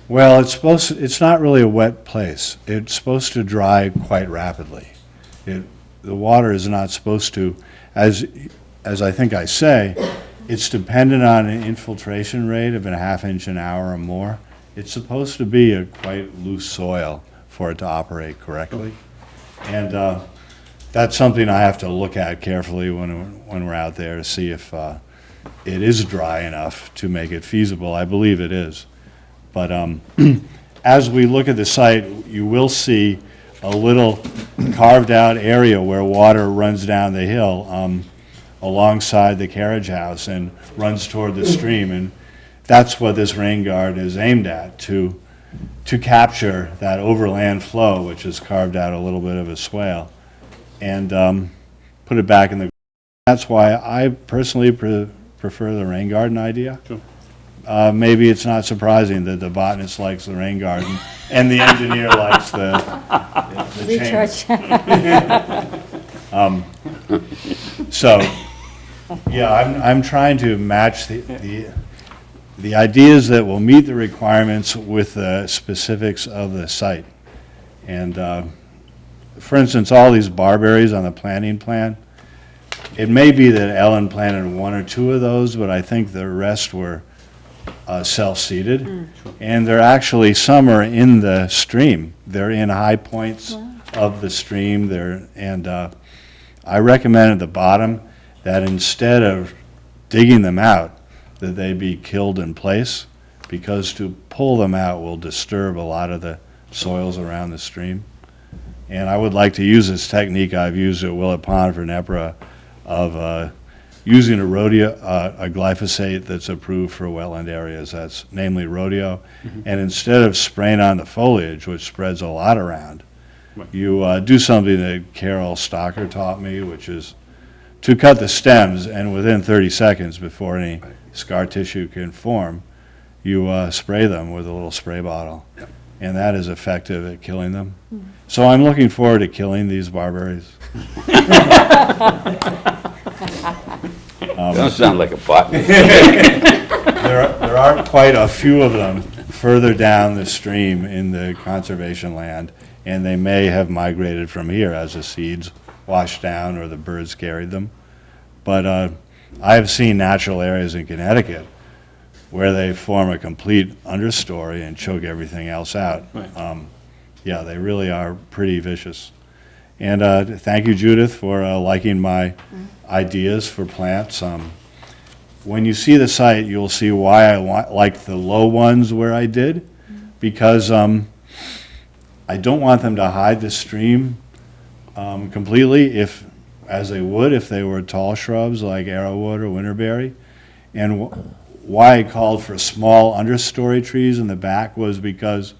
S12: Well, it's not really a wet place. It's supposed to dry quite rapidly. The water is not supposed to, as I think I say, it's dependent on an infiltration rate of a ½ inch an hour or more. It's supposed to be a quite loose soil for it to operate correctly. And that's something I have to look at carefully when we're out there to see if it is dry enough to make it feasible. I believe it is. But as we look at the site, you will see a little carved out area where water runs down the hill alongside the carriage house and runs toward the stream. And that's what this rain garden is aimed at, to capture that overland flow, which has carved out a little bit of a swale, and put it back in the. That's why I personally prefer the rain garden idea.
S2: Sure.
S12: Maybe it's not surprising that the botanist likes the rain garden and the engineer likes the
S5: Recharge.
S12: So, yeah, I'm trying to match the ideas that will meet the requirements with the specifics of the site. And for instance, all these barberries on the planting plan, it may be that Ellen planted one or two of those, but I think the rest were self-seeded. And they're actually, some are in the stream. They're in high points of the stream. I recommend at the bottom that instead of digging them out, that they be killed in place, because to pull them out will disturb a lot of the soils around the stream. And I would like to use this technique I've used at Willett Pond for Nepra of using a glyphosate that's approved for wetland areas, that's namely rodeo. And instead of spraying on the foliage, which spreads a lot around, you do something that Carol Stocker taught me, which is to cut the stems, and within 30 seconds before any scar tissue can form, you spray them with a little spray bottle. And that is effective at killing them. So I'm looking forward to killing these barberries.
S16: Don't sound like a botanist.
S12: There are quite a few of them further down the stream in the conservation land, and they may have migrated from here as the seeds washed down or the birds carried them. But I have seen natural areas in Connecticut where they form a complete understory and choke everything else out. Yeah, they really are pretty vicious. And thank you, Judith, for liking my ideas for plants. When you see the site, you'll see why I like the low ones where I did, because I don't want them to hide the stream completely, as they would if they were tall shrubs like arrowwood or winterberry. And why I called for small understory trees in the back was because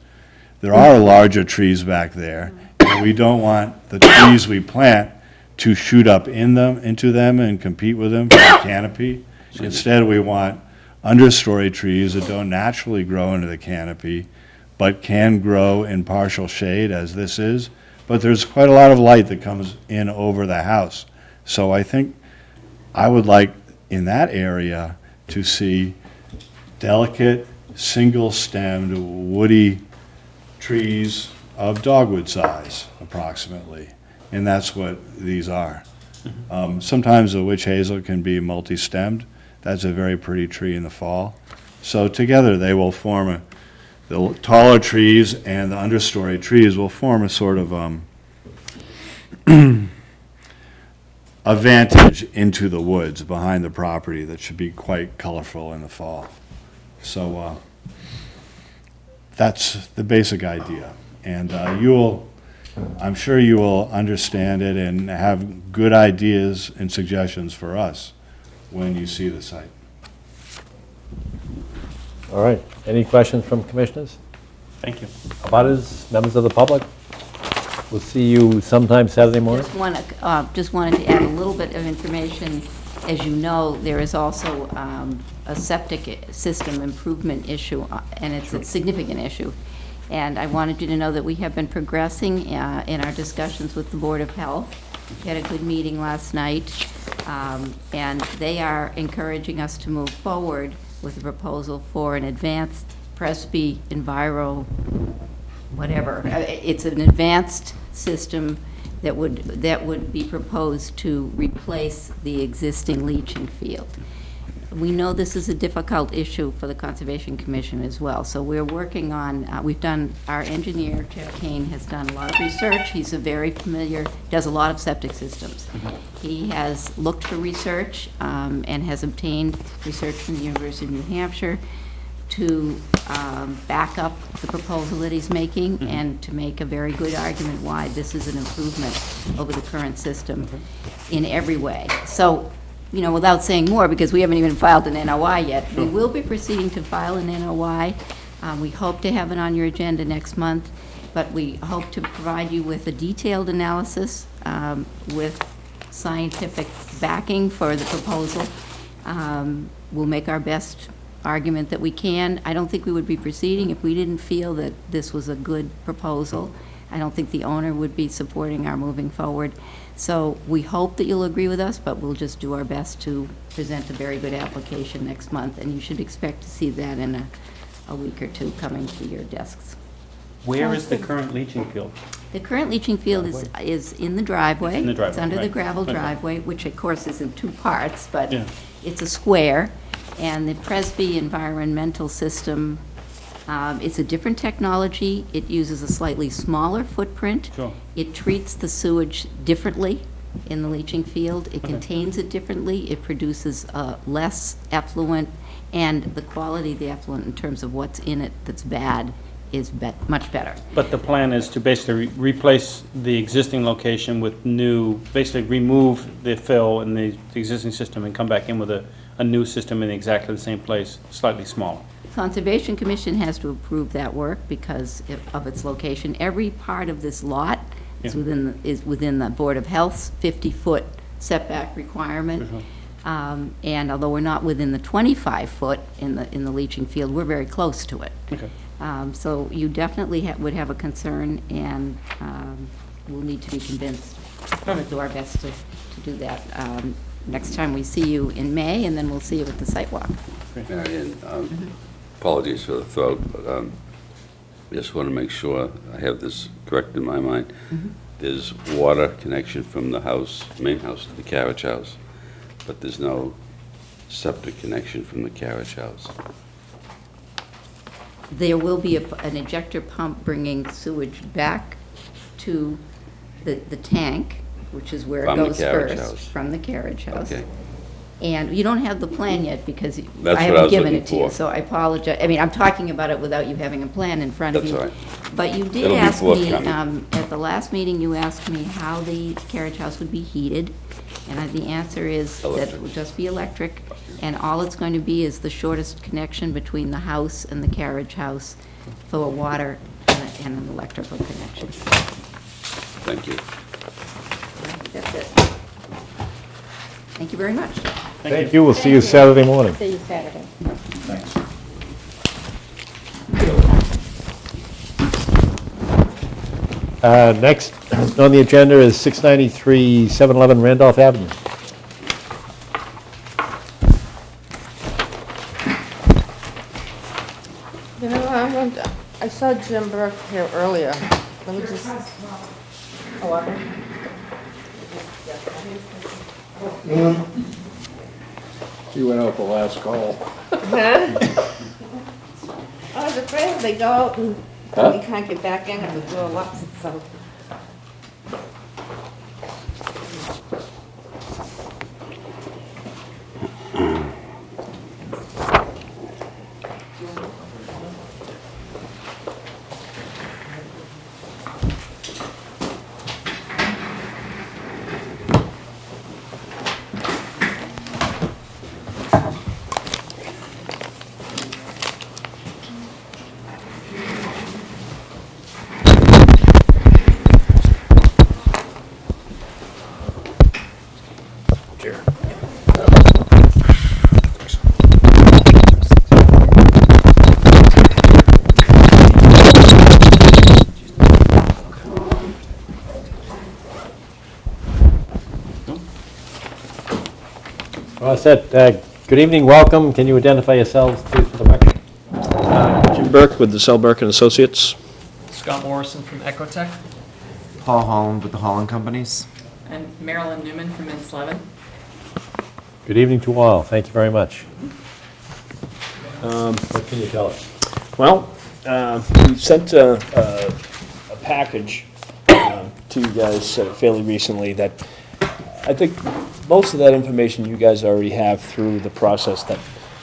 S12: there are larger trees back there, and we don't want the trees we plant to shoot up into them and compete with them for the canopy. Instead, we want understory trees that don't naturally grow into the canopy, but can grow in partial shade, as this is. But there's quite a lot of light that comes in over the house. So I think I would like, in that area, to see delicate, single-stemmed, woody trees of dogwood size, approximately. And that's what these are. Sometimes the witch hazel can be multi-stemmed. That's a very pretty tree in the fall. So together they will form the taller trees and the understory trees will form a sort of a vantage into the woods behind the property that should be quite colorful in the fall. So that's the basic idea. And I'm sure you will understand it and have good ideas and suggestions for us when you see the site.
S1: All right. Any questions from commissioners?
S2: Thank you.
S1: Abutters, members of the public? We'll see you sometime Saturday morning.
S18: Just wanted to add a little bit of information. As you know, there is also a septic system improvement issue, and it's a significant issue. And I wanted you to know that we have been progressing in our discussions with the Board of Health. We had a good meeting last night, and they are encouraging us to move forward with a proposal for an advanced Presby Enviro, whatever. It's an advanced system that would be proposed to replace the existing leaching field. We know this is a difficult issue for the Conservation Commission as well, so we're working on, our engineer, Jeff Kane, has done a lot of research. He's does a lot of septic systems. He has looked for research and has obtained research from the University of New Hampshire to back up the proposal that he's making and to make a very good argument why this is an improvement over the current system in every way. So, without saying more, because we haven't even filed an NOI yet, we will be proceeding to file an NOI. We hope to have it on your agenda next month, but we hope to provide you with a detailed analysis with scientific backing for the proposal. We'll make our best argument that we can. I don't think we would be proceeding if we didn't feel that this was a good proposal. I don't think the owner would be supporting our moving forward. So we hope that you'll agree with us, but we'll just do our best to present a very good application next month, and you should expect to see that in a week or two coming to your desks.
S2: Where is the current leaching field?
S18: The current leaching field is in the driveway.
S2: It's in the driveway,
S18: It's under the
S2: right.
S18: gravel
S2: Okay.
S18: driveway, which of course is in two parts, but
S2: Yeah.
S18: it's a square. And the Presby environmental system, it's a different technology. It uses a slightly smaller footprint.
S2: Sure.
S18: It treats the sewage differently in the leaching field. It contains it differently. It produces less effluent, and the quality of the effluent in terms of what's in it that's bad is much better.
S2: But the plan is to basically replace the existing location with new, basically remove the fill in the existing system and come back in with a new system in exactly the same place, slightly smaller.
S18: Conservation Commission has to approve that work because of its location. Every part of this lot is within the Board of Health's 50-foot setback requirement. And although we're not within the 25-foot in the leaching field, we're very close to it.
S2: Okay.
S18: So you definitely would have a concern, and we'll need to be convinced. We'll do our best to do that next time we see you in May, and then we'll see you at the site walk.
S16: Marion, apologies for the throat, but just want to make sure I have this correct in my mind. There's water connection from the house, main house, to the carriage house, but there's no septic connection from the carriage house.
S18: There will be an ejector pump bringing sewage back to the tank, which is where it
S16: From the
S18: goes
S16: carriage
S18: first.
S16: house.
S18: From the carriage house.
S16: Okay.
S18: And you don't have the plan yet because
S16: That's
S18: I
S16: what I
S18: haven't
S16: was
S18: given
S16: looking
S18: it to you,
S16: for.
S18: so I apologize. I mean, I'm talking about it without you having a plan in front of
S16: That's
S18: you.
S16: all right.
S18: But you did
S16: It'll be
S18: ask me,
S16: forthcoming.
S18: at the last meeting, you asked me how the carriage house would be heated. And the answer is that it
S16: Electric.
S18: would just be electric. And all it's going to be is the shortest connection between the house and the carriage house for water and an electrical connection.
S16: Thank you.
S18: That's it. Thank you very much.
S1: Thank you. We'll see you Saturday morning.
S5: See you Saturday.
S1: Thanks. Next on the agenda is 693 711 Randolph Avenue.
S4: You know, I saw Jim Burke here earlier. Let me just. Oh, I.
S15: He went out the last call.
S4: I was afraid if they go out and
S15: Huh?
S4: you can't get back in if the door locks itself.
S1: All set. Good evening, welcome. Can you identify yourselves, please, for the record?
S19: Jim Burke with the Selberg and Associates.
S20: Scott Morrison from Ecotech.
S21: Paul Holland with the Holland Companies.
S13: And Marilyn Newman from Inslevin.
S1: Good evening to all. Thank you very much.
S19: What
S1: can you tell us?
S19: Well, we sent a package to you guys fairly recently that I think most of that information you guys already have through the process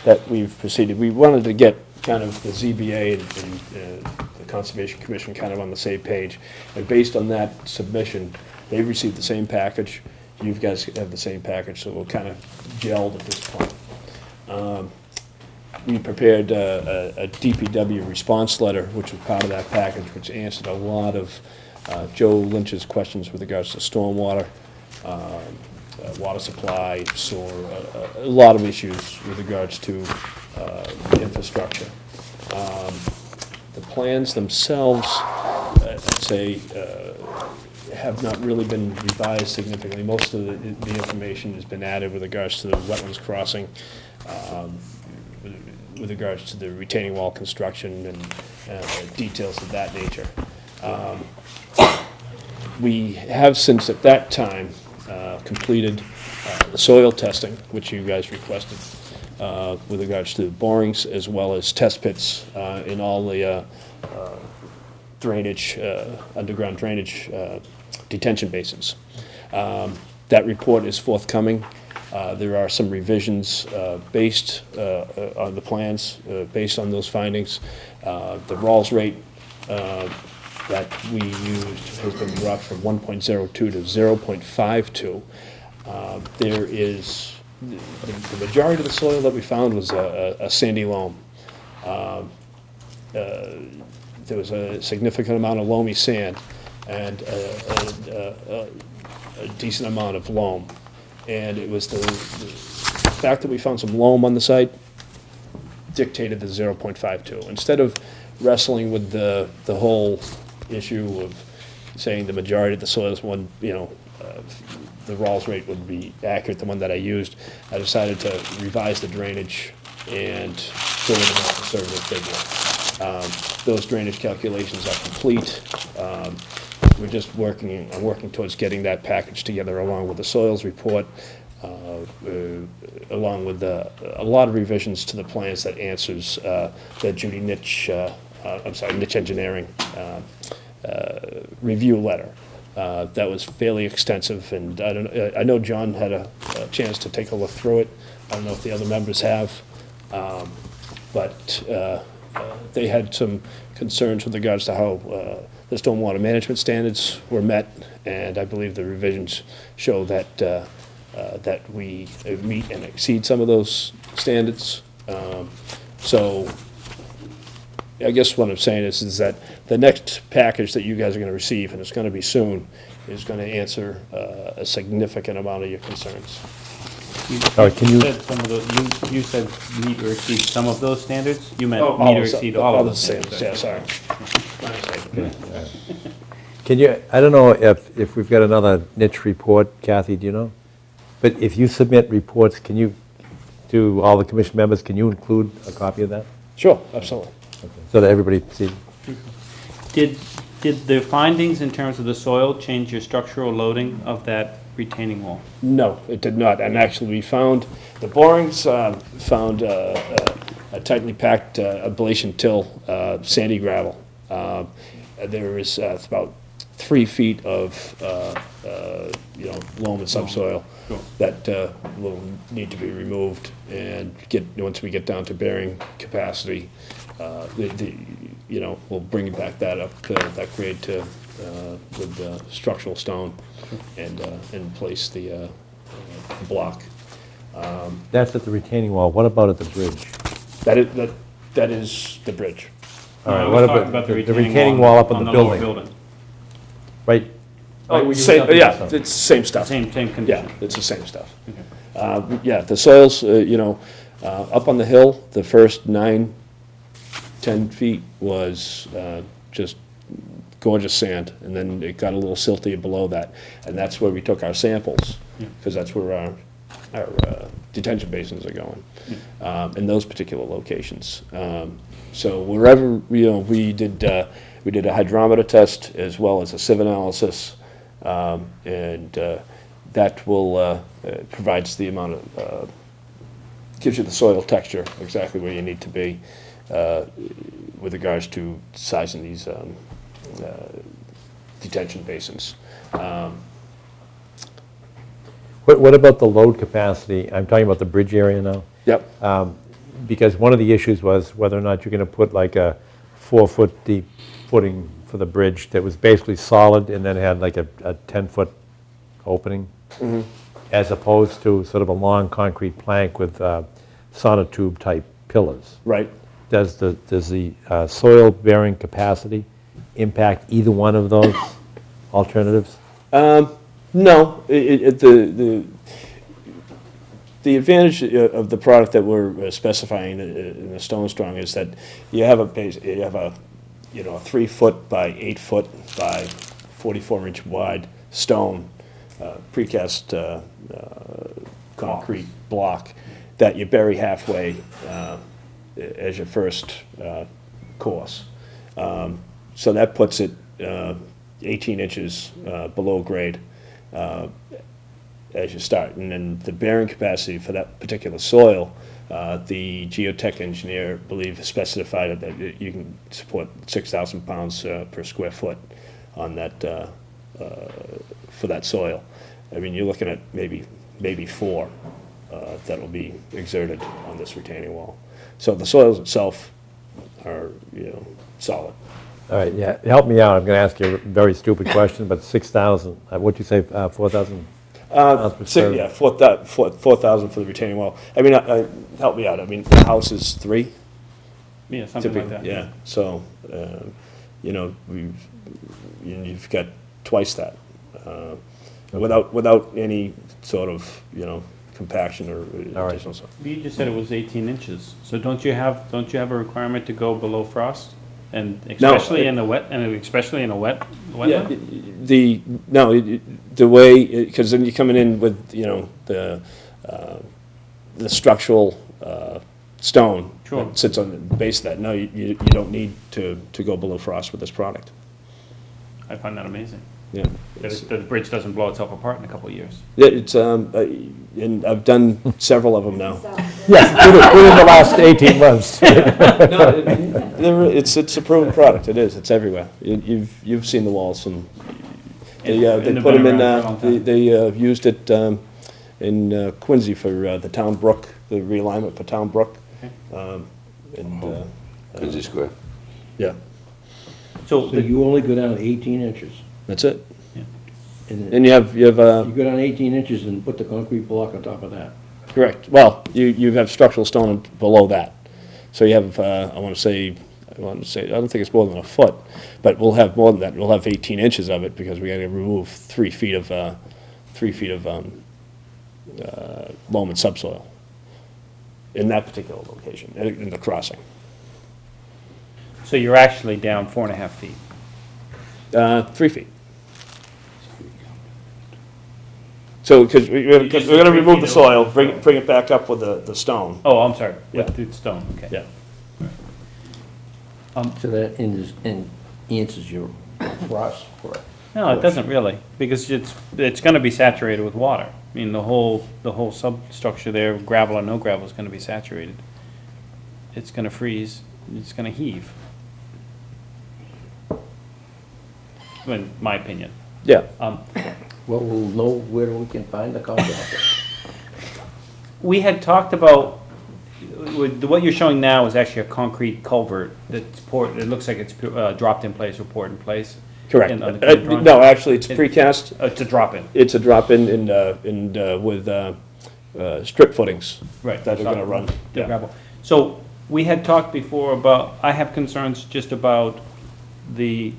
S19: that we've proceeded. We wanted to get kind of the ZBA and the Conservation Commission kind of on the same page. And based on that submission, they've received the same package. You guys have the same package, so we're kind of gelled at this point. We prepared a DPW response letter, which was part of that package, which answered a lot of Joe Lynch's questions with regards to stormwater, water supply, sewer, a lot of issues with regards to infrastructure. The plans themselves, I'd say, have not really been revised significantly. Most of the information has been added with regards to the wetlands crossing. with regards to the retaining wall construction and details of that nature. We have since at that time completed the soil testing, which you guys requested, with regards to borings as well as test pits in all the drainage, underground drainage detention basins. That report is forthcoming. There are some revisions based on the plans, based on those findings. The Rawls rate that we used has been brought from 1.02 to 0.52. There is, the majority of the soil that we found was a sandy loam. There was a significant amount of loamy sand and a decent amount of loam. And it was the fact that we found some loam on the site dictated the 0.52. Instead of wrestling with the whole issue of saying the majority of the soil is one, the Rawls rate would be accurate, the one that I used, I decided to revise the drainage and go with a more conservative figure. Those drainage calculations are complete. We're just I'm working towards getting that package together along with the soils report, along with a lot of revisions to the plans that answers the Judy Nitch, Nitch Engineering review letter. That was fairly extensive, and I know John had a chance to take a look through it. I don't know if the other members have, but they had some concerns with regards to how the stormwater management standards were met, and I believe the revisions show that that we meet and exceed some of those standards. So I guess what I'm saying is that the next package that you guys are going to receive, and it's going to be soon, is going to answer a significant amount of your concerns.
S1: All right, can you-
S2: said some of those, you said meet or exceed some of those standards? You meant
S19: Oh,
S2: meet or exceed all of those
S19: standards.
S2: standards?
S19: Yeah, sorry.
S1: Can you, I don't know if we've got another niche report, Kathy, do you know? But if you submit reports, can you, to all the commission members, can you include a copy of that?
S19: Sure, absolutely.
S1: So that everybody sees?
S2: Did the findings in terms of the soil change your structural loading of that retaining wall?
S19: No, it did not. And actually, we found, the borings found a tightly packed ablation till sandy gravel. There is about 3 feet of loam and subsoil that will need to be removed, and once we get down to bearing capacity, we'll bring back that up to that grade to with structural stone and place the block.
S1: That's at the retaining wall. What about at the bridge?
S19: That is the bridge.
S1: All right, what about the retaining wall up on the
S2: lower
S1: building? Right?
S19: Oh,
S1: where you
S19: same,
S1: dumped
S19: yeah,
S1: yourself.
S19: it's the same stuff.
S2: Same condition?
S19: Yeah, it's the same stuff. Yeah, the soils, up on the hill, the first 9-10 feet was just gorgeous sand, and then it got a little silty below that, and that's where we took our samples, because that's where our detention basins are going, in those particular locations. So wherever, we did a hydrometer test as well as a sieve analysis, and that will provides the amount of gives you the soil texture exactly where you need to be with regards to sizing these detention basins.
S1: What about the load capacity? I'm talking about the bridge area now.
S19: Yep.
S1: Because one of the issues was whether or not you're going to put like a 4-foot deep footing for the bridge that was basically solid and then had like a 10-foot opening, as opposed to sort of a long concrete plank with sonotube type pillars.
S19: Right.
S1: Does the soil bearing capacity impact either one of those alternatives?
S19: No, the advantage of the product that we're specifying in the Stone Strong is that you have a 3-foot by 8-foot by 44-inch wide stone precast concrete block that you bury halfway as your first course. So that puts it 18 inches below grade as you start. And then the bearing capacity for that particular soil, the geotech engineer, believe, specified that you can support 6,000 pounds per square foot on that, for that soil. I mean, you're looking at maybe 4 that will be exerted on this retaining wall. So the soils itself are, solid.
S1: All right, yeah, help me out. I'm going to ask you a very stupid question, but 6,000, what'd you say, 4,000?
S19: Yeah, 4,000 for the retaining wall. I mean, help me out. I mean, the house is 3?
S2: Yeah, something like that.
S19: Yeah, so, you've got twice that, without any sort of, compaction or additional stuff.
S2: You just said it was 18 inches, so don't you have a requirement to go below frost? And especially in a wetland?
S19: Yeah, the way, because then you're coming in with, the structural stone that sits on the base of that. No, you don't need to go below frost with this product.
S2: I find that amazing.
S19: Yeah.
S2: That the bridge doesn't blow itself apart in a couple of years.
S19: Yeah, it's, and I've done several of them now.
S1: Yes, within the last 18 months.
S19: No, it's a proven product, it is, it's everywhere. You've seen the walls, and they put them in, they used it in Quincy for the Town Brook, the realignment for Town Brook.
S16: Quincy Square.
S19: Yeah.
S15: So you only go down 18 inches?
S19: That's it.
S2: Yeah.
S19: And you have. You
S15: go down 18 inches and put the concrete block on top of that?
S19: Correct. Well, you have structural stone below that. So you have, I don't think it's more than a foot, but we'll have more than that. We'll have 18 inches of it because we got to remove 3 feet of loam and subsoil in that particular location, in the crossing.
S2: So you're actually down 4.5 feet?
S19: 3 feet. So, because we're going to remove the soil, bring it back up with the stone.
S2: Oh, I'm sorry,
S19: Yeah.
S2: with the stone, okay.
S19: Yeah.
S15: So that answers your frost for it?
S2: No, it doesn't really, because it's going to be saturated with water. I mean, the whole substructure there, gravel or no gravel, is going to be saturated. It's going to freeze, it's going to heave. In my opinion.
S19: Yeah.
S15: Well, we'll know where we can find the contractor.
S2: We had talked about, what you're showing now is actually a concrete culvert that's poured, it looks like it's dropped in place or poured in place.
S19: Correct. No, actually, it's precast.
S2: It's a drop-in.
S19: It's a drop-in with strip footings.
S2: Right.
S19: That are going to run.
S2: The gravel. So we had talked before about, I have concerns just about the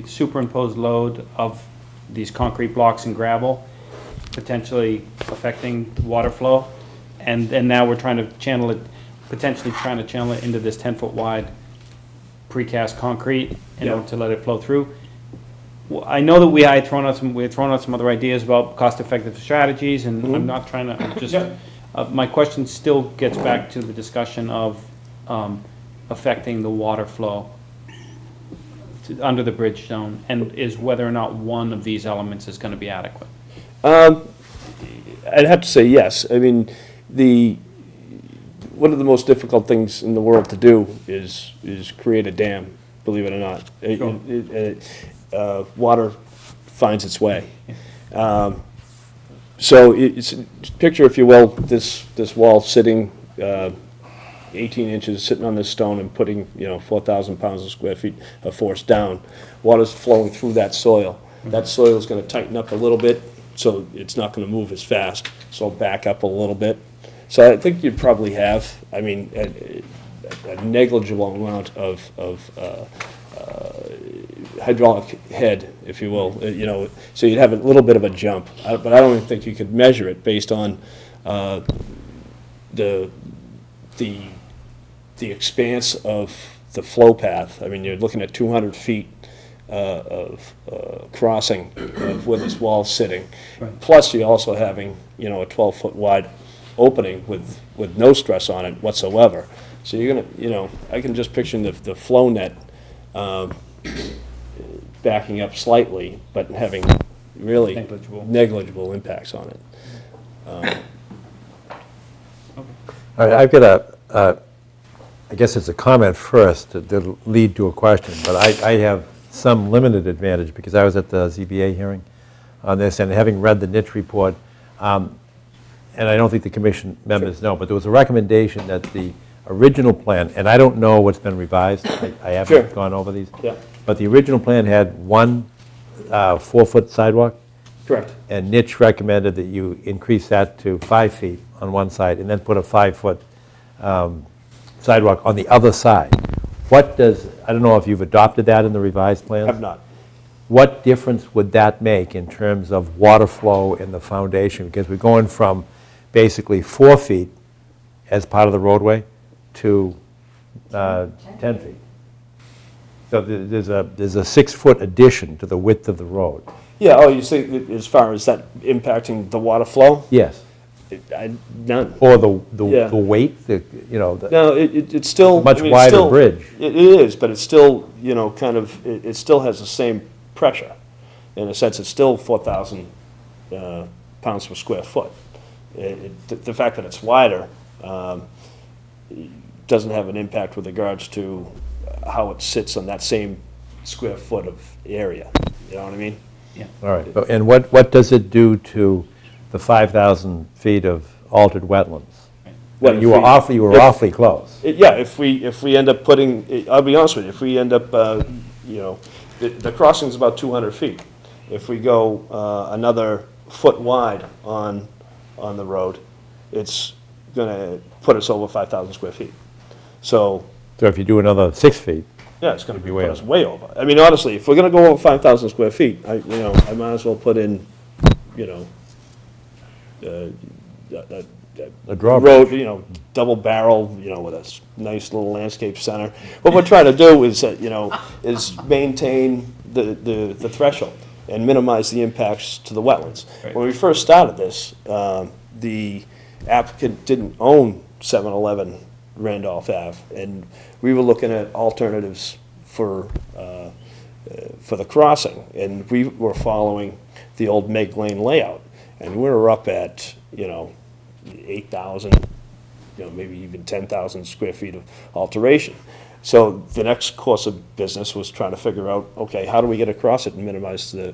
S2: superimposed load of these concrete blocks and gravel potentially affecting water flow. And now we're trying to channel it, potentially trying to channel it into this 10-foot wide precast concrete in order to let it flow through. Well, I know that we had thrown out some other ideas about cost-effective strategies, and I'm not trying to just. My question still gets back to the discussion of affecting the water flow under the bridge zone, and is whether or not one of these elements is going to be adequate.
S19: I'd have to say yes. I mean, one of the most difficult things in the world to do is create a dam. Believe it or not. Water finds its way. So it's picture, if you will, this wall sitting 18 inches, sitting on this stone and putting 4,000 pounds of square feet of force down. Water's flowing through that soil. That soil is going to tighten up a little bit, so it's not going to move as fast. So it'll back up a little bit. So I think you'd probably have, I mean, a negligible amount of hydraulic head, if you will, so you'd have a little bit of a jump, but I don't even think you could measure it based on the expanse of the flow path. I mean, you're looking at 200 feet of crossing of where this wall's sitting. Right. Plus, you're also having, a 12-foot wide opening with no stress on it whatsoever. So you're gonna, you know, I can just picture the flow net backing up slightly, but having really negligible impacts on it.
S1: All right, I've got I guess it's a comment first that'll lead to a question, but I have some limited advantage because I was at the ZBA hearing on this, and having read the niche report, and I don't think the commission members know, but there was a recommendation that the original plan, and I don't know what's been revised, I haven't gone over these, but the original plan had one 4-foot sidewalk.
S19: Correct.
S1: And niche recommended that you increase that to 5 feet on one side and then put a 5-foot sidewalk on the other side. What does, I don't know if you've adopted that in the revised plans?
S19: Have not.
S1: What difference would that make in terms of water flow in the foundation? Because we're going from basically 4 feet as part of the roadway to 10 feet. So there's a 6-foot addition to the width of the road.
S19: Yeah, oh, you say that as far as that impacting the water flow?
S1: Yes.
S19: None.
S1: Or the weight, you know.
S19: No, it's still.
S1: Much wider bridge.
S19: It is, but it's still, you know, kind of, it still has the same pressure. In a sense, it's still 4,000 pounds per square foot. The fact that it's wider doesn't have an impact with regards to how it sits on that same square foot of area. You know what I mean?
S2: Yeah.
S1: All right. And what does it do to the 5,000 feet of altered wetlands?
S19: Well,
S1: you were awfully close.
S19: Yeah, if we end up putting, I'll be honest with you, if we end up, you know, the crossing's about 200 feet. If we go another foot wide on the road, it's gonna put us over 5,000 square feet. So
S1: if you do another 6 feet,
S19: yeah, it's gonna put us way over. I mean, honestly, if we're gonna go over 5,000 square feet, I might as well put in, you know,
S1: a drawbridge.
S19: Road, you know, double barrel, you know, with a nice little landscape center. What we're trying to do is, you know, is maintain the threshold and minimize the impacts to the wetlands.
S2: Right.
S19: When we first started this, the applicant didn't own 711 Randolph Ave, and we were looking at alternatives for the crossing, and we were following the old Meg Lane layout, and we were up at, you know, 8,000, you know, maybe even 10,000 square feet of alteration. So the next course of business was trying to figure out, okay, how do we get across it and minimize the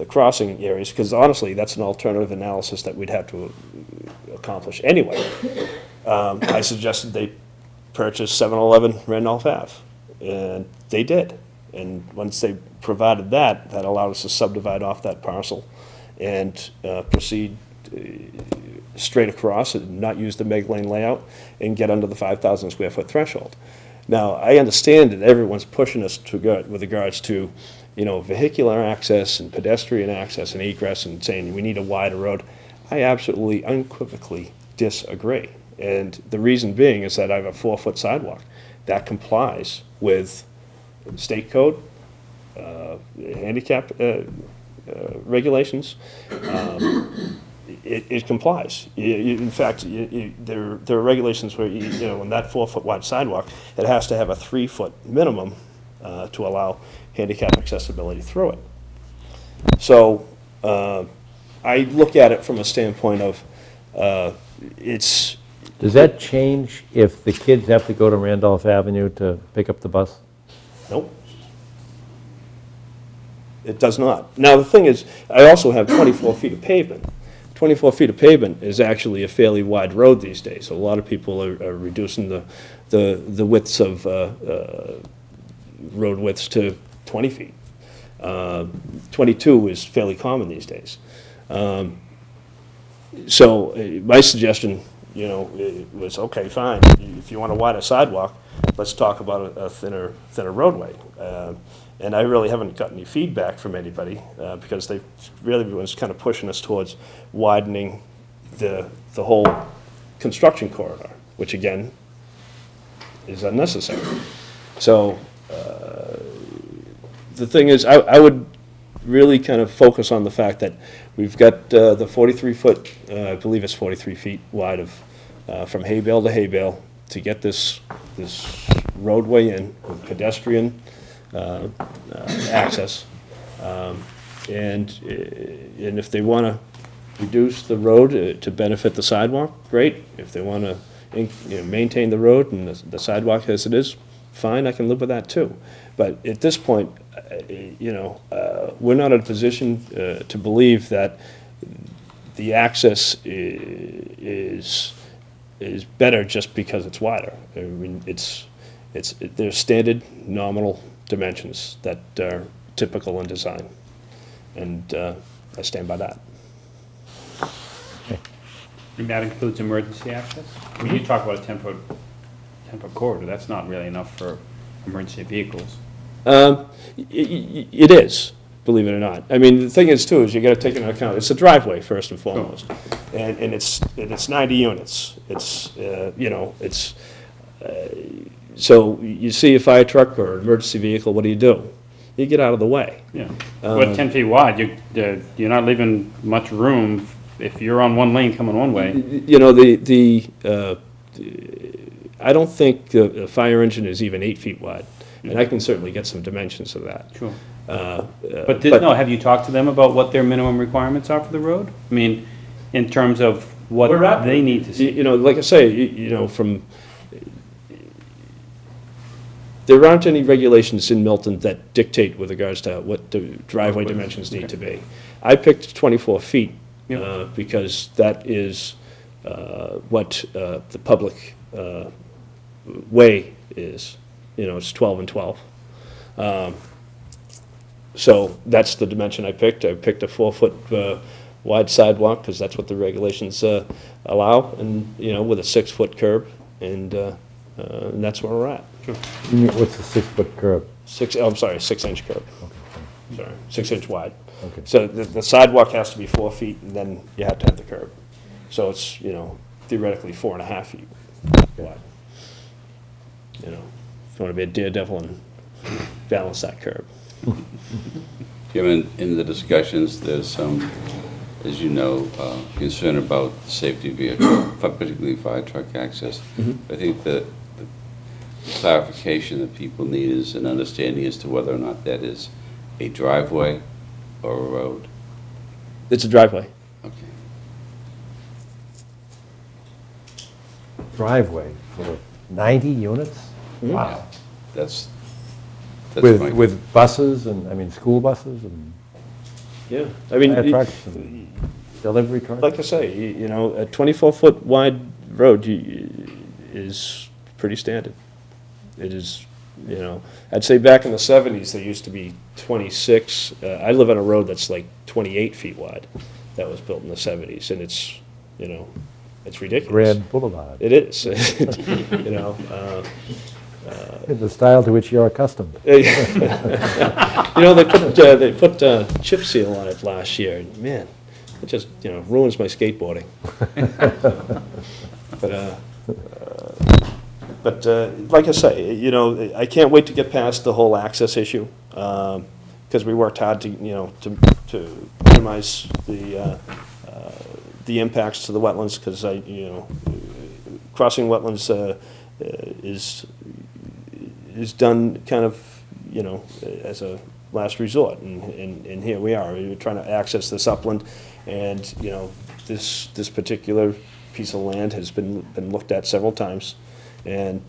S19: crossing areas? Because honestly, that's an alternative analysis that we'd have to accomplish anyway. I suggested they purchase 711 Randolph Ave, and they did. And once they provided that, that allowed us to subdivide off that parcel and proceed straight across and not use the Meg Lane layout and get under the 5,000 square foot threshold. Now, I understand that everyone's pushing us with regards to, you know, vehicular access and pedestrian access and egress and saying we need a wider road. I absolutely unequivocally disagree. And the reason being is that I have a 4-foot sidewalk that complies with state code, handicap regulations. It complies. In fact, there are regulations where, you know, on that 4-foot wide sidewalk, it has to have a 3-foot minimum to allow handicap accessibility through it. So I look at it from a standpoint of it's...
S1: Does that change if the kids have to go to Randolph Avenue to pick up the bus?
S19: Nope. It does not. Now, the thing is, I also have 24 feet of pavement. 24 feet of pavement is actually a fairly wide road these days. So a lot of people are reducing the widths of road widths to 20 feet. 22 is fairly common these days. So my suggestion, you know, was, okay, fine. If you want a wider sidewalk, let's talk about a thinner roadway. And I really haven't gotten any feedback from anybody because they really was kind of pushing us towards widening the whole construction corridor, which again is unnecessary. So the thing is, I would really kind of focus on the fact that we've got the 43-foot, I believe it's 43 feet wide of from hay bale to hay bale to get this roadway in with pedestrian access. And if they want to reduce the road to benefit the sidewalk, great. If they want to maintain the road and the sidewalk as it is, fine, I can live with that too. But at this point, we're not in a position to believe that the access is better just because it's wider. I mean, there's standard nominal dimensions that are typical in design, and I stand by that.
S2: And that includes emergency access? I mean, you talk about a 10-foot corridor, that's not really enough for emergency vehicles.
S19: It is, believe it or not. I mean, the thing is too, is you gotta take into account, it's a driveway first and foremost. And it's 90 units. So you see a fire truck or an emergency vehicle, what do? You get out of the way.
S2: Yeah. But 10 feet wide, you're not leaving much room if you're on one lane coming one way.
S19: I don't think a fire engine is even 8 feet wide, and I can certainly get some dimensions of that.
S2: Sure. No, have you talked to them about what their minimum requirements are for the road? I mean, in terms of what they need to see?
S19: Like I say, there aren't any regulations in Milton that dictate with regards to what the driveway dimensions need to be. I picked 24 feet because that is what the public way is. It's 12 and 12. So that's the dimension I picked. I picked a 4-foot wide sidewalk because that's what the regulations allow, and with a 6-foot curb, and that's where we're at.
S2: Sure.
S1: What's the 6-foot curb?
S19: 6-inch curb.
S1: Okay.
S19: Sorry, 6-inch wide.
S1: Okay.
S19: So the sidewalk has to be 4 feet, and then you have to have the curb. So it's theoretically 4.5 feet wide. If you want to be a daredevil and balance that curb.
S16: Jim, in the discussions, there's some, as you know, concern about safety vehicle, particularly fire truck access. I think the clarification that people need is an understanding as to whether or not that is a driveway or a road.
S19: It's a driveway.
S16: Okay.
S1: Driveway for 90 units? Wow.
S16: That's
S1: with buses and, school buses and
S19: Yeah, I mean,
S1: fire trucks and delivery trucks?
S19: like I say, a 24-foot wide road is pretty standard. It is, I'd say back in the 70s, there used to be 26. I live on a road that's like 28 feet wide. That was built in the 70s, and it's, it's ridiculous.
S1: Grand Boulevard.
S19: It is.
S1: In the style to which you're accustomed.
S19: They put chip seal on it last year. And man, it just ruins my skateboarding. But like I say, I can't wait to get past the whole access issue because we worked hard to minimize the impacts to the wetlands, because crossing wetlands is done kind of, as a last resort, and here we are. We're trying to access this upland, and, this particular piece of land has been looked at several times, and,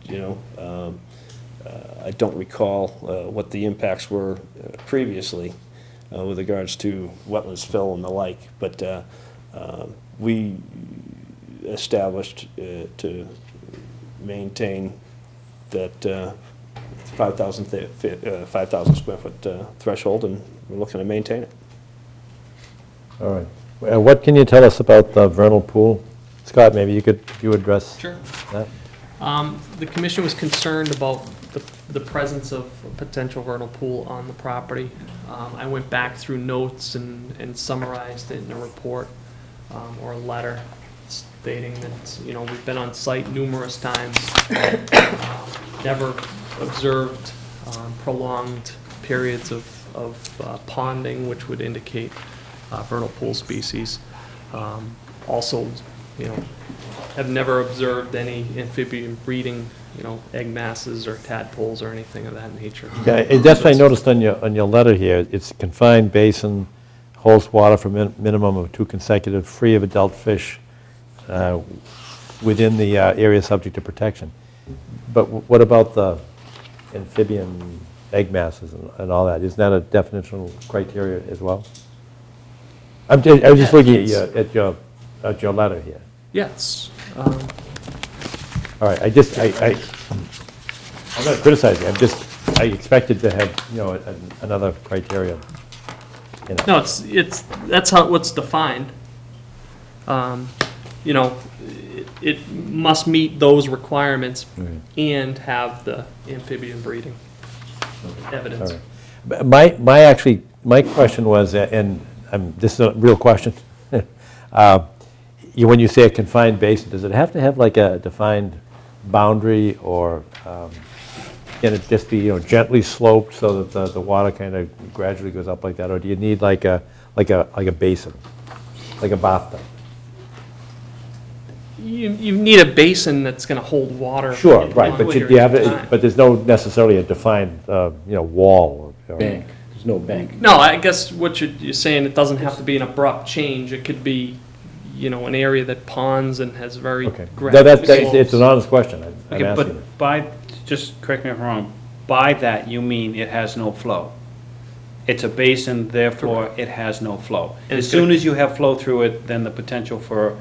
S19: I don't recall what the impacts were previously with regards to wetlands fill and the like, but we established to maintain that 5,000 square foot threshold, and we're looking to maintain it.
S1: All right. What can you tell us about the vernal pool? Scott, maybe you address
S20: Sure.
S1: that?
S20: The commission was concerned about the presence of a potential vernal pool on the property. I went back through notes and summarized it in a report or a letter stating that, we've been on site numerous times, never observed prolonged periods of ponding, which would indicate vernal pool species. Also, have never observed any amphibian breeding, egg masses or tadpoles or anything of that nature.
S1: Yeah, that's what I noticed on your letter here. It's confined basin, holds water for minimum of 2 consecutive, free of adult fish within the area subject to protection. But what about the amphibian egg masses and all that? Isn't that a definitional criteria as well? I was just looking at your letter here.
S20: Yes.
S1: All right, I'm not criticizing, I expected to have, another criteria.
S20: No, that's how what's defined. It must meet those requirements and have the amphibian breeding evidence.
S1: All right. My question was, and this is a real question. When you say a confined basin, does it have to have like a defined boundary, or can it just be gently sloped so that the water kind of gradually goes up like that, or do you need like a basin, like a bathtub?
S20: You need a basin that's going to hold water.
S1: Sure, right, but you have it, but there's no necessarily a defined wall or
S15: Bank, there's no bank.
S20: No, I guess what you're saying, it doesn't have to be an abrupt change. It could be, an area that ponds and has very gradual slopes.
S1: It's an honest question. I'm
S2: Okay,
S1: asking it.
S2: but by, just correct me if I'm wrong, by that you mean it has no flow. It's a basin, therefore it has no flow.
S20: And
S2: As
S20: it's gonna-
S2: soon as you have flow through it, then the potential for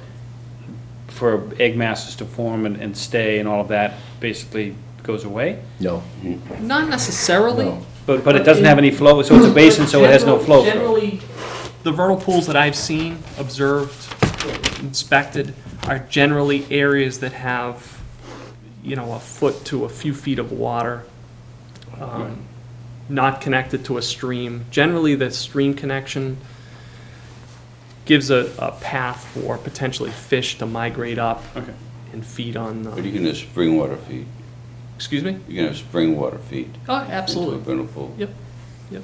S2: egg masses to form and stay and all of that basically goes away?
S15: No.
S20: Not necessarily.
S15: No.
S2: But it doesn't have any flow, so it's a basin, so it has no flow through.
S20: Generally, the vernal pools that I've seen, observed, inspected, are generally areas that have, a foot to a few feet of water, not connected to a stream. Generally, the stream connection gives a path for potentially fish to migrate up and feed on
S16: But you can have spring water feed.
S20: Excuse me?
S16: You can have spring water feed.
S20: Oh, absolutely.
S16: Into a vernal pool.
S20: Yep, yep.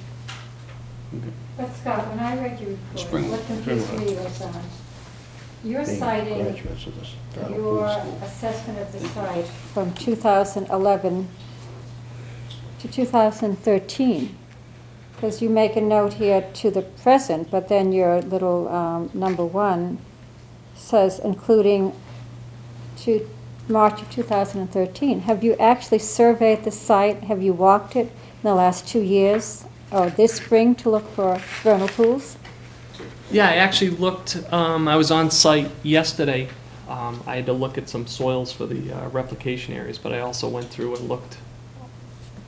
S5: But Scott, when I read your report,
S16: Spring.
S5: what confused me was, you're
S15: Being
S5: citing
S15: graduates of this vernal
S5: your
S15: pool.
S5: assessment of the site from 2011 to 2013, because you make a note here to the present, but then your little number 1 says including to March of 2013. Have you actually surveyed the site? Have you walked it in the last 2 years, or this spring, to look for vernal pools?
S20: Yeah, I actually looked, I was on site yesterday. I had to look at some soils for the replication areas, but I also went through and looked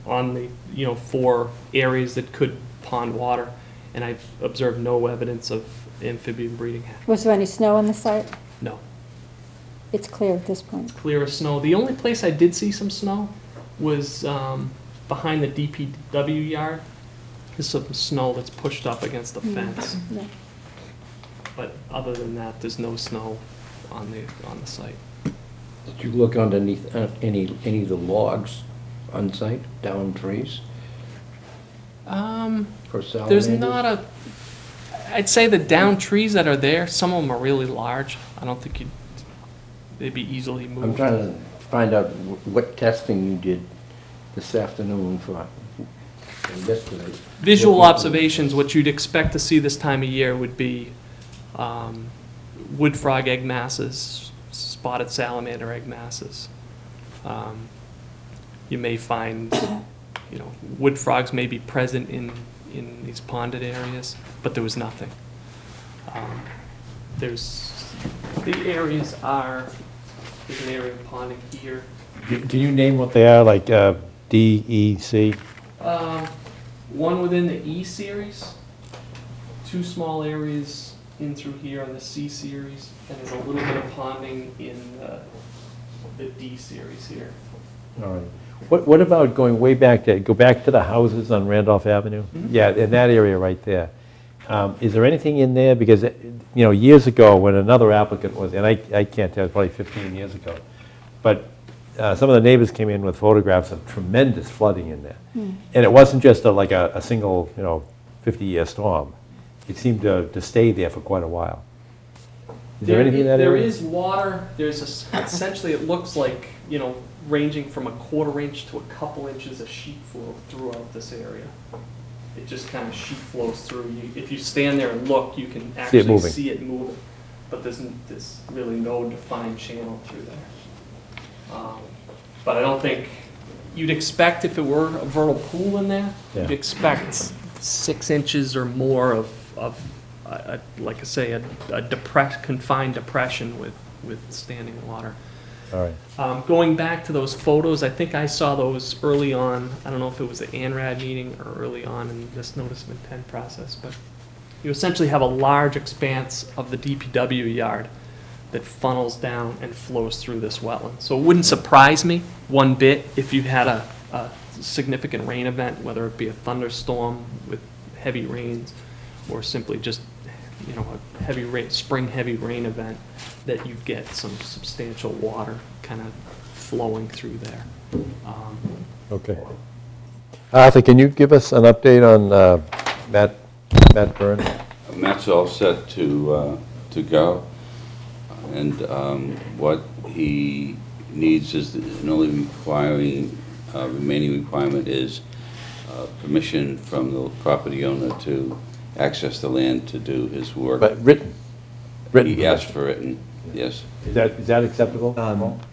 S20: on the, 4 areas that could pond water, and I've observed no evidence of amphibian breeding.
S5: Was there any snow on the site?
S20: No.
S5: It's clear at this point.
S20: Clear of snow. The only place I did see some snow was behind the DPW yard. There's some snow that's pushed up against the fence.
S5: Yeah.
S20: But other than that, there's no snow on the site.
S15: Did you look underneath any of the logs on site, down trees? For salamanders?
S20: There's not I'd say the down trees that are there, some of them are really large. I don't think they'd be easily moved.
S15: I'm trying to find out what testing you did this afternoon for, and yesterday.
S20: Visual observations, what you'd expect to see this time of year would be wood frog egg masses, spotted salamander egg masses. You may find, wood frogs may be present in these ponded areas, but there was nothing. The areas there's an area of ponding here.
S1: Can you name what they are, like D, E, C?
S20: One within the E series, 2 small areas in through here on the C series, and there's a little bit of ponding in the D series here.
S1: All right. What about go back to the houses on Randolph Avenue?
S20: Mhm.
S1: Yeah, in that area right there. Is there anything in there? Because, years ago when another applicant was, and I can't tell, probably 15 years ago, but some of the neighbors came in with photographs of tremendous flooding in there. And it wasn't just like a single, 50-year storm. It seemed to stay there for quite a while. Is there anything in that
S20: There
S1: area?
S20: is water, there's essentially, it looks like, ranging from a quarter inch to a couple inches of sheet flow throughout this area. It just kind of sheet flows through. If you stand there and look, you can actually
S1: moving.
S20: see it moving. But there's really no defined channel through there. But I don't think, you'd expect if it were a vernal pool in there,
S1: Yeah.
S20: you'd expect 6 inches or more of like I say, a confined depression with standing water.
S1: All right.
S20: Going back to those photos, I think I saw those early on. I don't know if it was the ANRAD meeting or early on in this notice of intent process, but you essentially have a large expanse of the DPW yard that funnels down and flows through this wetland. So it wouldn't surprise me one bit if you had a significant rain event, whether it be a thunderstorm with heavy rains or simply just a heavy rain, spring heavy rain event, that you get some substantial water kind of flowing through there.
S1: Okay. Arthur, can you give us an update on Matt Byrne?
S16: Matt's all set to go, and what he needs is, the only remaining requirement is permission from the property owner to access the land to do his work.
S1: But written?
S16: He asked for written, yes.
S1: Is that acceptable?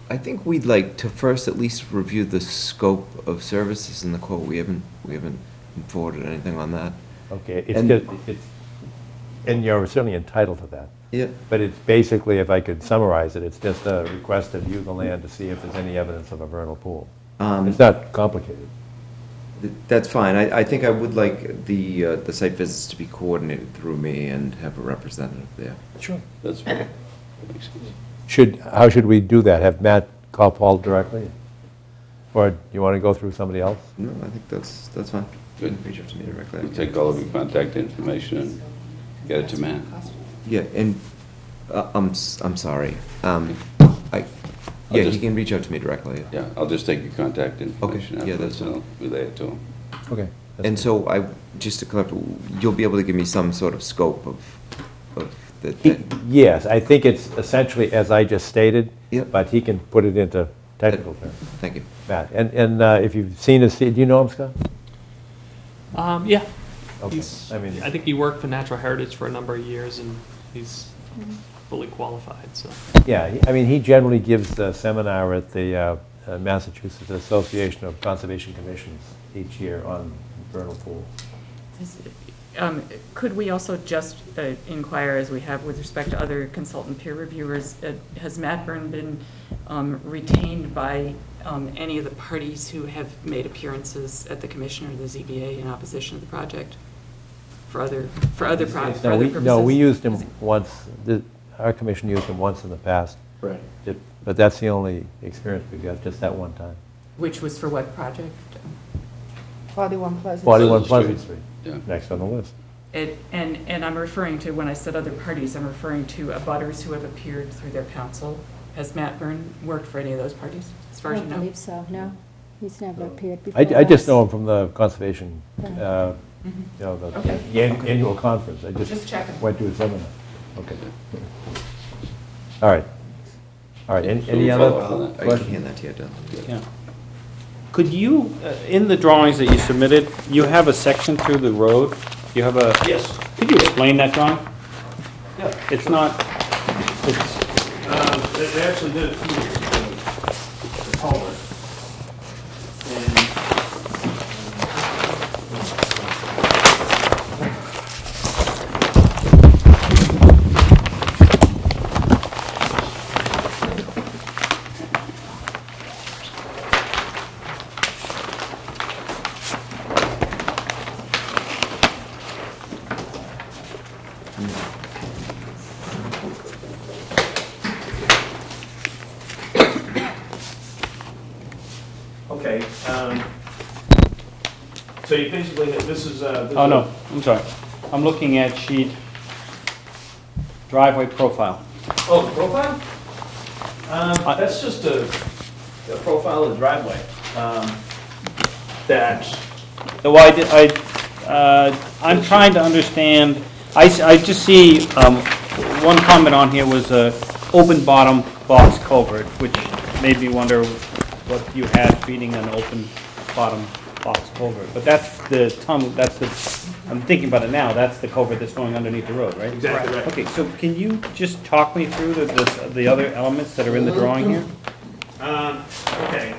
S21: I think we'd like to first at least review the scope of services in the quote. We haven't forwarded anything on that.
S1: Okay, and you're certainly entitled to that.
S21: Yeah.
S1: But it's basically, if I could summarize it, it's just a request to view the land to see if there's any evidence of a vernal pool. It's not complicated.
S21: That's fine. I think I would like the site visits to be coordinated through me and have a representative there.
S1: Sure.
S16: That's fine. That makes sense.
S1: How should we do that? Have Matt call Paul directly? Or do you want to go through somebody else?
S21: No, I think that's fine.
S16: Good.
S21: Reach out to me directly.
S16: We'll take all of your contact information and get it to Matt.
S21: Yeah, and I'm sorry.
S16: He
S21: can reach out to me directly.
S16: Yeah, I'll just take your contact information
S21: Okay, yeah,
S16: after
S21: that's
S16: this, and I'll relay it to him.
S1: Okay.
S21: And so just to clarify, you'll be able to give me some sort of scope of the thing?
S1: Yes, I think it's essentially as I just stated,
S21: Yep.
S1: but he can put it into technical terms.
S21: Thank you.
S1: Matt, and if you've seen his, do you know him, Scott?
S20: Yeah.
S1: Okay.
S20: I think he worked for Natural Heritage for a number of years, and he's fully qualified, so.
S1: Yeah, he generally gives a seminar at the Massachusetts Association of Conservation Commissions each year on vernal pools.
S8: Could we also just inquire, as we have with respect to other consultant peer reviewers, has Matt Byrne been retained by any of the parties who have made appearances at the commission or the ZBA in opposition to the project for other purposes?
S1: No, we used him once. Our commission used him once in the past.
S21: Right.
S1: But that's the only experience we've got, just that one time.
S8: Which was for what project?
S4: 41 Pleasant.
S1: 41 Pleasant Street,
S16: Yeah.
S1: next on the list.
S8: And I'm referring to, when I said other parties, I'm referring to abutters who have appeared through their counsel. Has Matt Byrne worked for any of those parties, as far
S5: I
S8: as
S5: don't
S8: you know?
S5: believe so, no. He's never appeared before
S1: I just
S5: us.
S1: know him from the conservation,
S8: Okay.
S1: the annual conference. I
S8: Just checking.
S1: went to a seminar. Okay. All right. Any
S16: we
S1: other
S16: follow up on that.
S21: I can
S1: questions?
S21: hand that to you, Don.
S2: Yeah. Could you, in the drawings that you submitted, you have a section through the road? You have a... Yes. Could you explain that drawing?
S12: Yeah.
S2: It's not, it's,
S12: They actually did it through the culvert. Okay, so you basically, this is,
S2: oh no, I'm sorry. I'm looking at sheet driveway profile.
S12: Oh, the profile? That's just a profile of the driveway. That,
S2: I'm trying to understand, I just see one comment on here was open bottom box culvert, which made me wonder what you had feeding an open bottom box culvert. But that's the tunnel, I'm thinking about it now, that's the culvert that's going underneath the road, right?
S19: Exactly right.
S2: Okay, so can you just talk me through the other elements that are in the drawing here?
S19: Okay,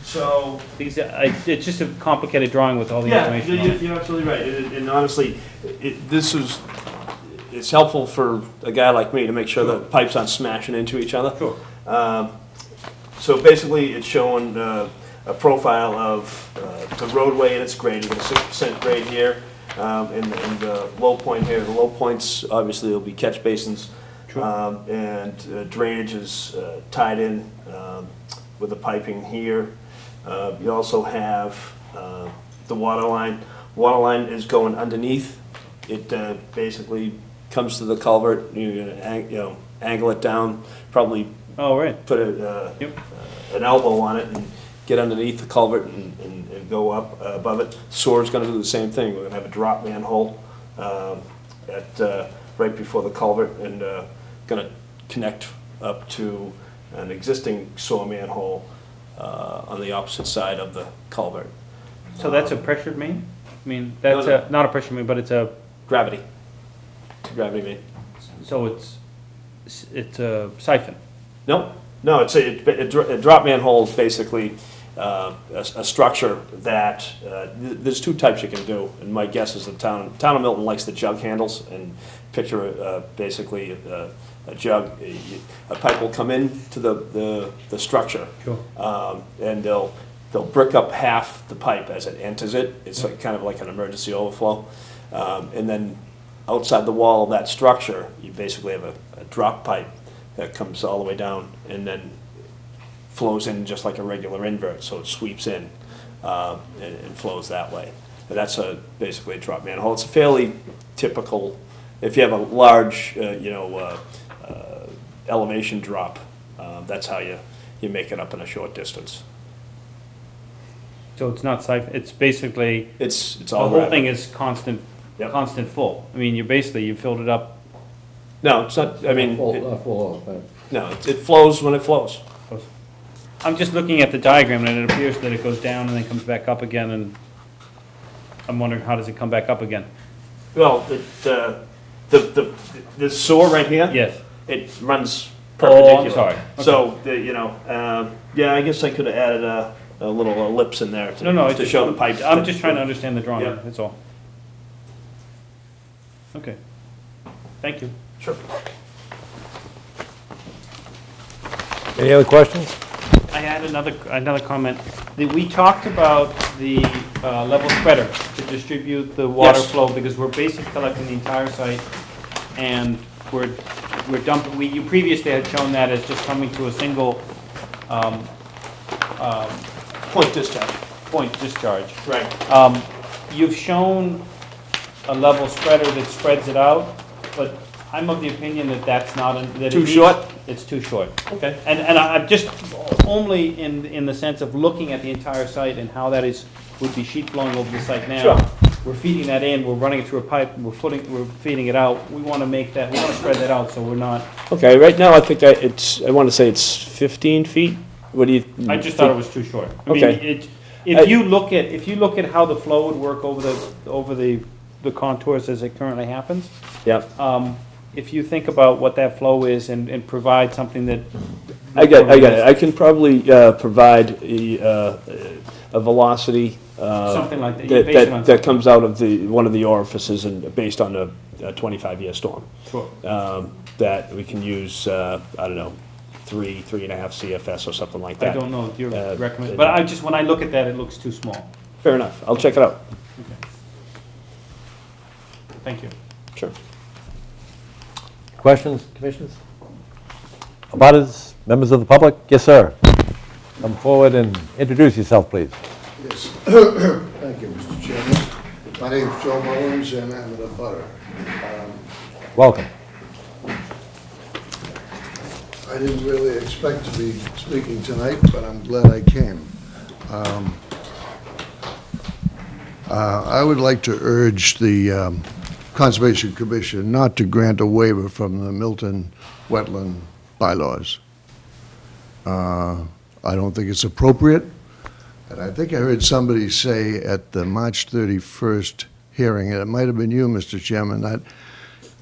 S19: so.
S2: It's just a complicated drawing with all the information on it.
S19: You're absolutely right, and honestly, it's helpful for a guy like me to make sure that pipes aren't smashing into each other.
S2: Sure.
S19: So basically, it's showing a profile of the roadway and its grade. We've got a 6% grade here, and the low point here. The low points, obviously, will be catch basins. And drainage is tied in with the piping here. You also have the water line. Water line is going underneath. It basically comes to the culvert. You're gonna angle it down, probably put an elbow on it and get underneath the culvert and go up above it. Sewer's gonna do the same thing. We're gonna have a drop manhole right before the culvert and gonna connect up to an existing sewer manhole on the opposite side of the culvert.
S2: So that's a pressured main? I mean, that's not a pressure main, but it's a...
S19: Gravity. It's a gravity main.
S2: So it's a siphon?
S19: No, it's a drop manhole is basically a structure that, there's two types you can do, and my guess is the town of Milton likes the jug handles, and picture basically a jug, a pipe will come into the structure.
S2: Sure.
S19: And they'll brick up half the pipe as it enters it. It's like kind of like an emergency overflow. And then outside the wall of that structure, you basically have a drop pipe that comes all the way down and then flows in just like a regular invert, so it sweeps in and flows that way. And that's basically a drop manhole. It's a fairly typical, if you have a large, elevation drop, that's how you make it up in a short distance.
S2: So it's not siphon, it's basically...
S19: It's
S2: the
S19: all
S2: whole
S19: gravity.
S2: thing is constant full. I mean, you filled it up...
S19: No, it's not, I mean...
S15: Full.
S19: No, it flows when it flows.
S2: I'm just looking at the diagram, and it appears that it goes down and then comes back up again, and I'm wondering, how does it come back up again?
S19: Well, the sewer right here?
S2: Yes.
S19: It runs perpendicular.
S2: Oh, I'm sorry. Okay.
S19: So, yeah, I guess I could have added a little ellipse in there to show the pipe.
S2: I'm just trying to understand the drawing,
S19: Yeah.
S2: that's all. Okay. Thank you.
S19: Sure.
S1: Any other questions?
S2: I had another comment. We talked about the level spreader to distribute the water
S19: Yes.
S2: flow, because we're basically collecting the entire site, and we're dumping, you previously had shown that as just coming to a single
S19: Point discharge.
S2: Point discharge.
S19: Right.
S2: You've shown a level spreader that spreads it out, but I'm of the opinion that that's not,
S19: Too short?
S2: It's too short.
S19: Okay.
S2: And I'm just only in the sense of looking at the entire site and how that would be sheet flowing over the site now.
S19: Sure.
S2: We're feeding that in, we're running it through a pipe, we're feeding it out. We want to spread that out so we're not.
S19: Okay, right now I think I want to say it's 15 feet. What do you?
S2: I just thought it was too short. I mean,
S19: Okay.
S2: if you look at how the flow would work over the contours as it currently happens.
S19: Yeah.
S2: If you think about what that flow is and provide something that.
S19: I got it. I can probably provide a velocity
S2: Something like that. You base it on
S19: that comes out of one of the orifices and based on a 25-year storm.
S2: Sure.
S19: That we can use, I don't know, 3.5 CFS or something like that.
S2: I don't know if you're recommending, but when I look at that, it looks too small.
S19: Fair enough. I'll check it out.
S2: Okay. Thank you.
S19: Sure.
S1: Questions, commissioners? Abutters, members of the public? Yes, sir. Come forward and introduce yourself, please.
S9: Yes. Thank you, Mr. Chairman. My name is Joe Mullins, and I'm an abutter.
S1: Welcome.
S9: I didn't really expect to be speaking tonight, but I'm glad I came. I would like to urge the Conservation Commission not to grant a waiver from the Milton wetland bylaws. I don't think it's appropriate, and I think I heard somebody say at the March 31st hearing, and it might have been you, Mr. Chairman, that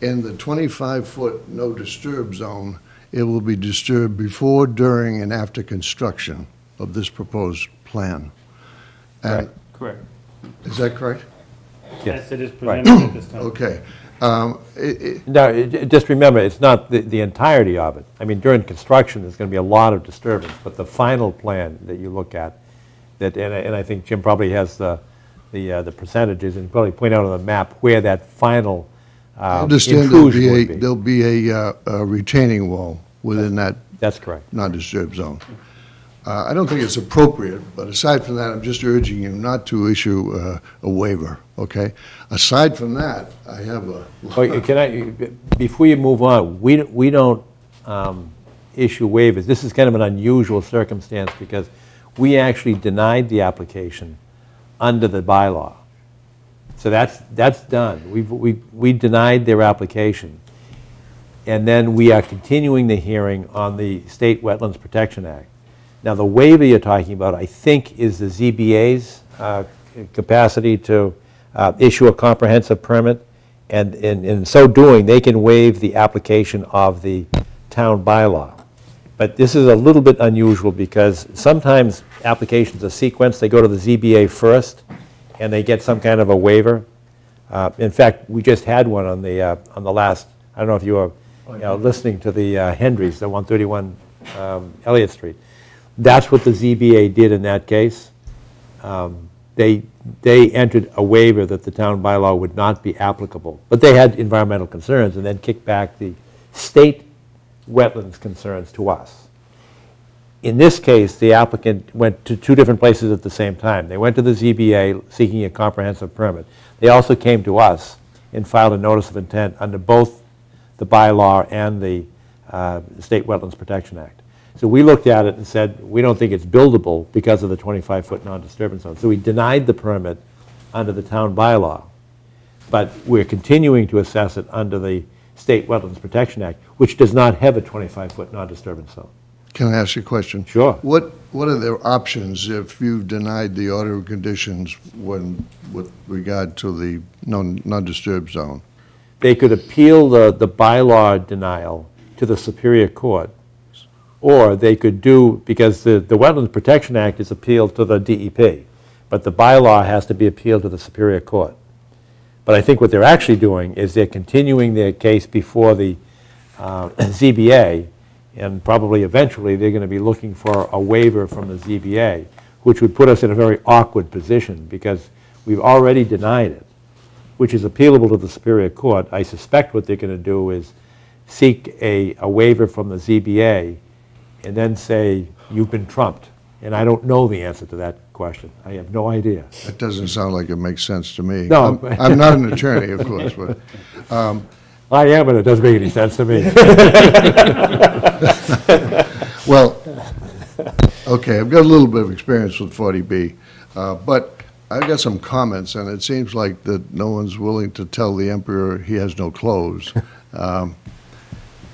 S9: in the 25-foot no disturb zone, it will be disturbed before, during, and after construction of this proposed plan. And
S2: Correct.
S9: is that correct?
S2: Yes, it is presented at this time.
S9: Okay.
S1: No, just remember, it's not the entirety of it. I mean, during construction, there's going to be a lot of disturbance, but the final plan that you look at, and I think Jim probably has the percentages, and probably point out on the map where that final
S9: I understand
S1: intrusion would be.
S9: there'll be a retaining wall within that.
S1: That's correct.
S9: Non-disturbed zone. I don't think it's appropriate, but aside from that, I'm just urging you not to issue a waiver, okay? Aside from that, I have a...
S1: Oh, can I, before you move on, we don't issue waivers. This is kind of an unusual circumstance because we actually denied the application under the bylaw. So that's done. We denied their application. And then we are continuing the hearing on the State Wetlands Protection Act. Now, the waiver you're talking about, I think, is the ZBA's capacity to issue a comprehensive permit, and in so doing, they can waive the application of the town bylaw. But this is a little bit unusual because sometimes applications are sequenced. They go to the ZBA first, and they get some kind of a waiver. In fact, we just had one on the last, I don't know if you were listening to the Hendrys, the 131 Elliott Street. That's what the ZBA did in that case. They entered a waiver that the town bylaw would not be applicable, but they had environmental concerns and then kicked back the state wetlands concerns to us. In this case, the applicant went to two different places at the same time. They went to the ZBA seeking a comprehensive permit. They also came to us and filed a notice of intent under both the bylaw and the State Wetlands Protection Act. So we looked at it and said, we don't think it's buildable because of the 25-foot non-disturbance zone. So we denied the permit under the town bylaw, but we're continuing to assess it under the State Wetlands Protection Act, which does not have a 25-foot non-disturbance zone.
S9: Can I ask you a question?
S1: Sure.
S9: What are their options if you've denied the order of conditions with regard to the non-disturbed zone?
S1: They could appeal the bylaw denial to the Superior Court, or they could do, because the Wetlands Protection Act is appealed to the DEP, but the bylaw has to be appealed to the Superior Court. But I think what they're actually doing is they're continuing their case before the ZBA, and probably eventually they're going to be looking for a waiver from the ZBA, which would put us in a very awkward position because we've already denied it, which is appealable to the Superior Court. I suspect what they're going to do is seek a waiver from the ZBA and then say, you've been trumped. And I don't know the answer to that question. I have no idea.
S9: That doesn't sound like it makes sense to me.
S1: No.
S9: I'm not an attorney, of course, but...
S1: I am, but it doesn't make any sense to me.
S9: Well, okay, I've got a little bit of experience with 40B, but I've got some comments, and it seems like that no one's willing to tell the emperor he has no clothes.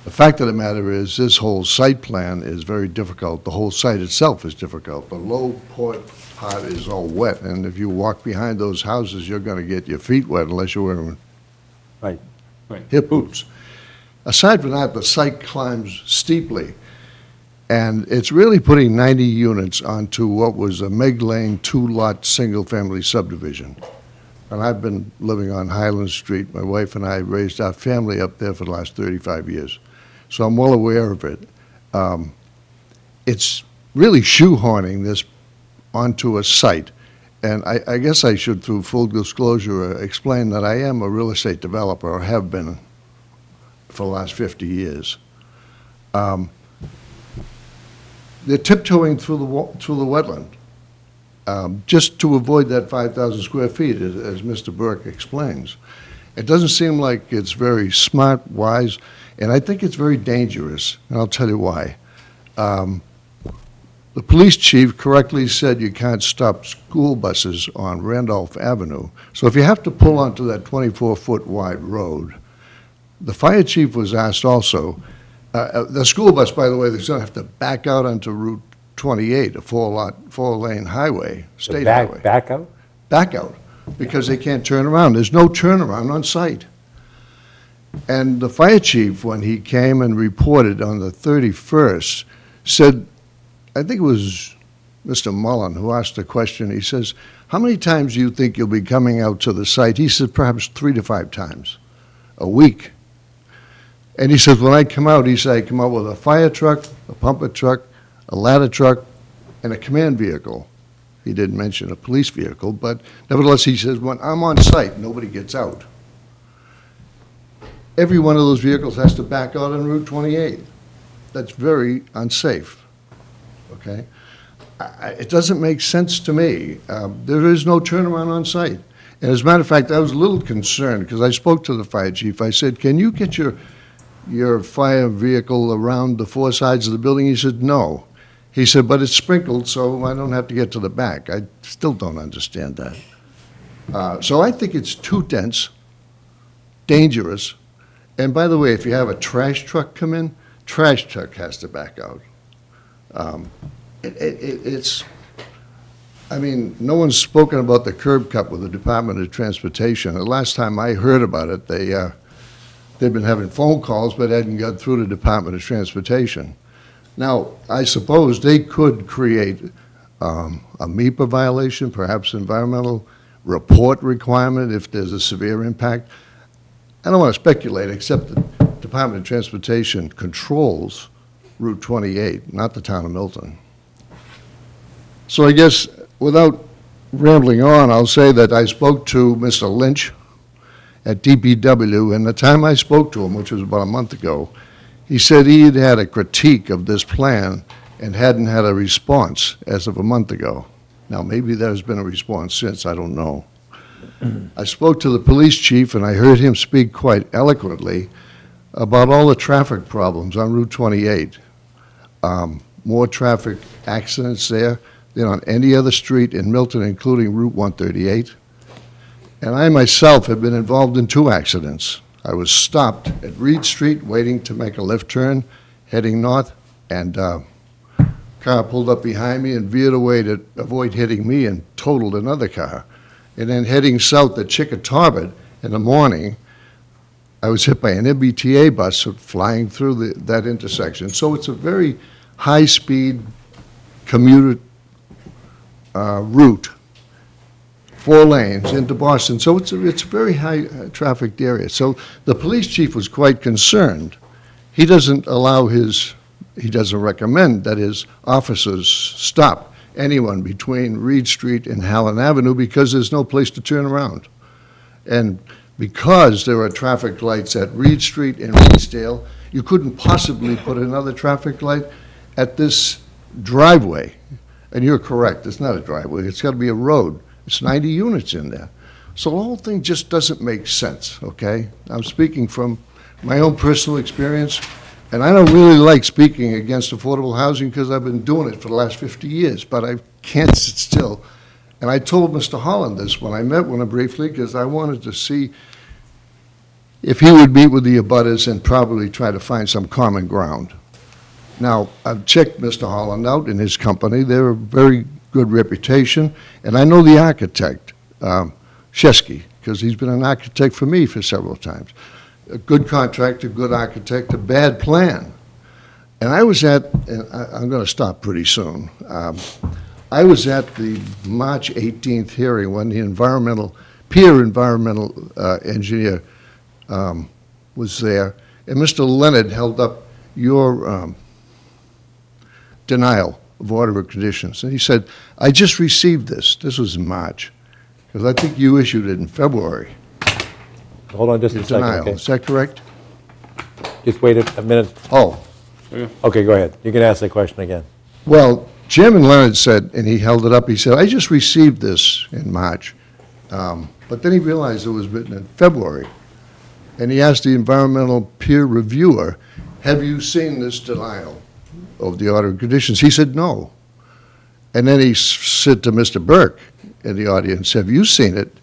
S9: The fact of the matter is, this whole site plan is very difficult. The whole site itself is difficult. The low part is all wet, and if you walk behind those houses, you're going to get your feet wet unless you're wearing hip boots. Aside from that, the site climbs steeply, and it's really putting 90 units onto what was a Meg Lane two-lot single-family subdivision. And I've been living on Highland Street. My wife and I raised our family up there for the last 35 years. So I'm well aware of it. It's really shoehorning this onto a site. And I guess I should, through full disclosure, explain that I am a real estate developer, or have been for the last 50 years. They're tiptoeing through the wetland, just to avoid that 5,000 square feet, as Mr. Burke explains. It doesn't seem like it's very smart, wise, and I think it's very dangerous, and I'll tell you why. The the police chief correctly said you can't stop school buses on Randolph Avenue. So if you have to pull onto that 24-foot wide road, the fire chief was asked also, the school bus, by the way, they're going to have to back out onto Route 28, a four-lane highway, state highway.
S1: Back out?
S9: Back out, because they can't turn around. There's no turnaround on site. And the fire chief, when he came and reported on the 31st, said, I think it was Mr. Mullen who asked the question, he says, how many times do you think you'll be coming out to the site? He said, perhaps 3 to 5 times a week. And he says, when I come out, he said, I come out with a fire truck, a pumper truck, a ladder truck, and a command vehicle. He didn't mention a police vehicle, but nevertheless, he says, when I'm on site, nobody gets out. Every one of those vehicles has to back out on Route 28. That's very unsafe, okay? It doesn't make sense to me. There is no turnaround on site. And as a matter of fact, I was a little concerned because I spoke to the fire chief. I said, can you get your fire vehicle around the 4 sides of the building? He said, no. He said, but it's sprinkled, so I don't have to get to the back. I still don't understand that. So I think it's too dense, dangerous. And by the way, if you have a trash truck come in, trash truck has to back out. I mean, no one's spoken about the curb cut with the Department of Transportation. The last time I heard about it, they've been having phone calls, but hadn't got through the Department of Transportation. Now, I suppose they could create a MEPA violation, perhaps environmental report requirement if there's a severe impact. I don't want to speculate, except the Department of Transportation controls Route 28, not the town of Milton. So I guess, without rambling on, I'll say that I spoke to Mr. Lynch at DPW, and the time I spoke to him, which was about a month ago, he said he had had a critique of this plan and hadn't had a response as of a month ago. Now, maybe there's been a response since, I don't know. I spoke to the police chief, and I heard him speak quite eloquently about all the traffic problems on Route 28. More traffic accidents there than on any other street in Milton, including Route 138. And I myself have been involved in 2 accidents. I was stopped at Reed Street waiting to make a left turn, heading north, and car pulled up behind me and veered away to avoid hitting me and totaled another car. And then heading south at Chickatawbut in the morning, I was hit by an MBTA bus flying through that intersection. So it's a very high-speed commuter route, 4 lanes into Boston. So it's a very high trafficked area. So the police chief was quite concerned. He doesn't recommend that his officers stop anyone between Reed Street and Hallen Avenue because there's no place to turn around. And because there are traffic lights at Reed Street and Reedsdale, you couldn't possibly put another traffic light at this driveway. And you're correct, it's not a driveway, it's got to be a road. It's 90 units in there. So the whole thing just doesn't make sense, okay? I'm speaking from my own personal experience, and I don't really like speaking against affordable housing because I've been doing it for the last 50 years, but I can't sit still. And I told Mr. Holland this when I met with him briefly because I wanted to see if he would meet with the abutters and probably try to find some common ground. Now, I've checked Mr. Holland out and his company. They're a very good reputation, and I know the architect, Shesky, because he's been an architect for me for several times. A good contractor, good architect, a bad plan. And I was at, and I'm going to stop pretty soon. I was at the March 18th hearing when the peer environmental engineer was there, and Mr. Leonard held up your denial of order of conditions. And he said, I just received this. This was in March, because I think you issued it in February.
S1: Hold on just a second,
S9: Denial.
S1: okay?
S9: Is that correct?
S1: Just wait a minute.
S9: Oh.
S1: Okay, go ahead. You can ask the question again.
S9: Well, Chairman Leonard said, and he held it up, he said, I just received this in March. But then he realized it was written in February. And he asked the environmental peer reviewer, have you seen this denial of the order of conditions? He said no. And then he said to Mr. Burke in the audience, have you seen it?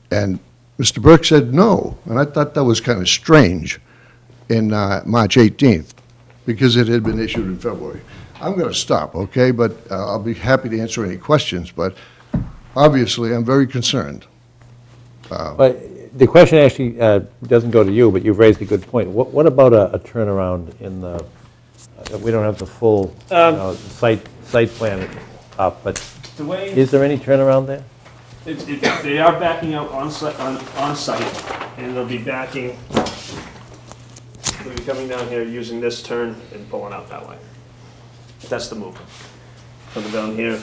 S9: And Mr. Burke said no. And I thought that was kind of strange in March 18th, because it had been issued in February. I'm going to stop, okay? But I'll be happy to answer any questions, but obviously, I'm very concerned.
S1: But the question actually doesn't go to you, but you've raised a good point. What about a turnaround in the, we don't have the full site plan up, but
S19: The way-
S1: is there any turnaround there?
S19: They are backing out on site, and they'll be backing, they'll be coming down here using this turn and pulling out that way. That's the movement. Coming down here,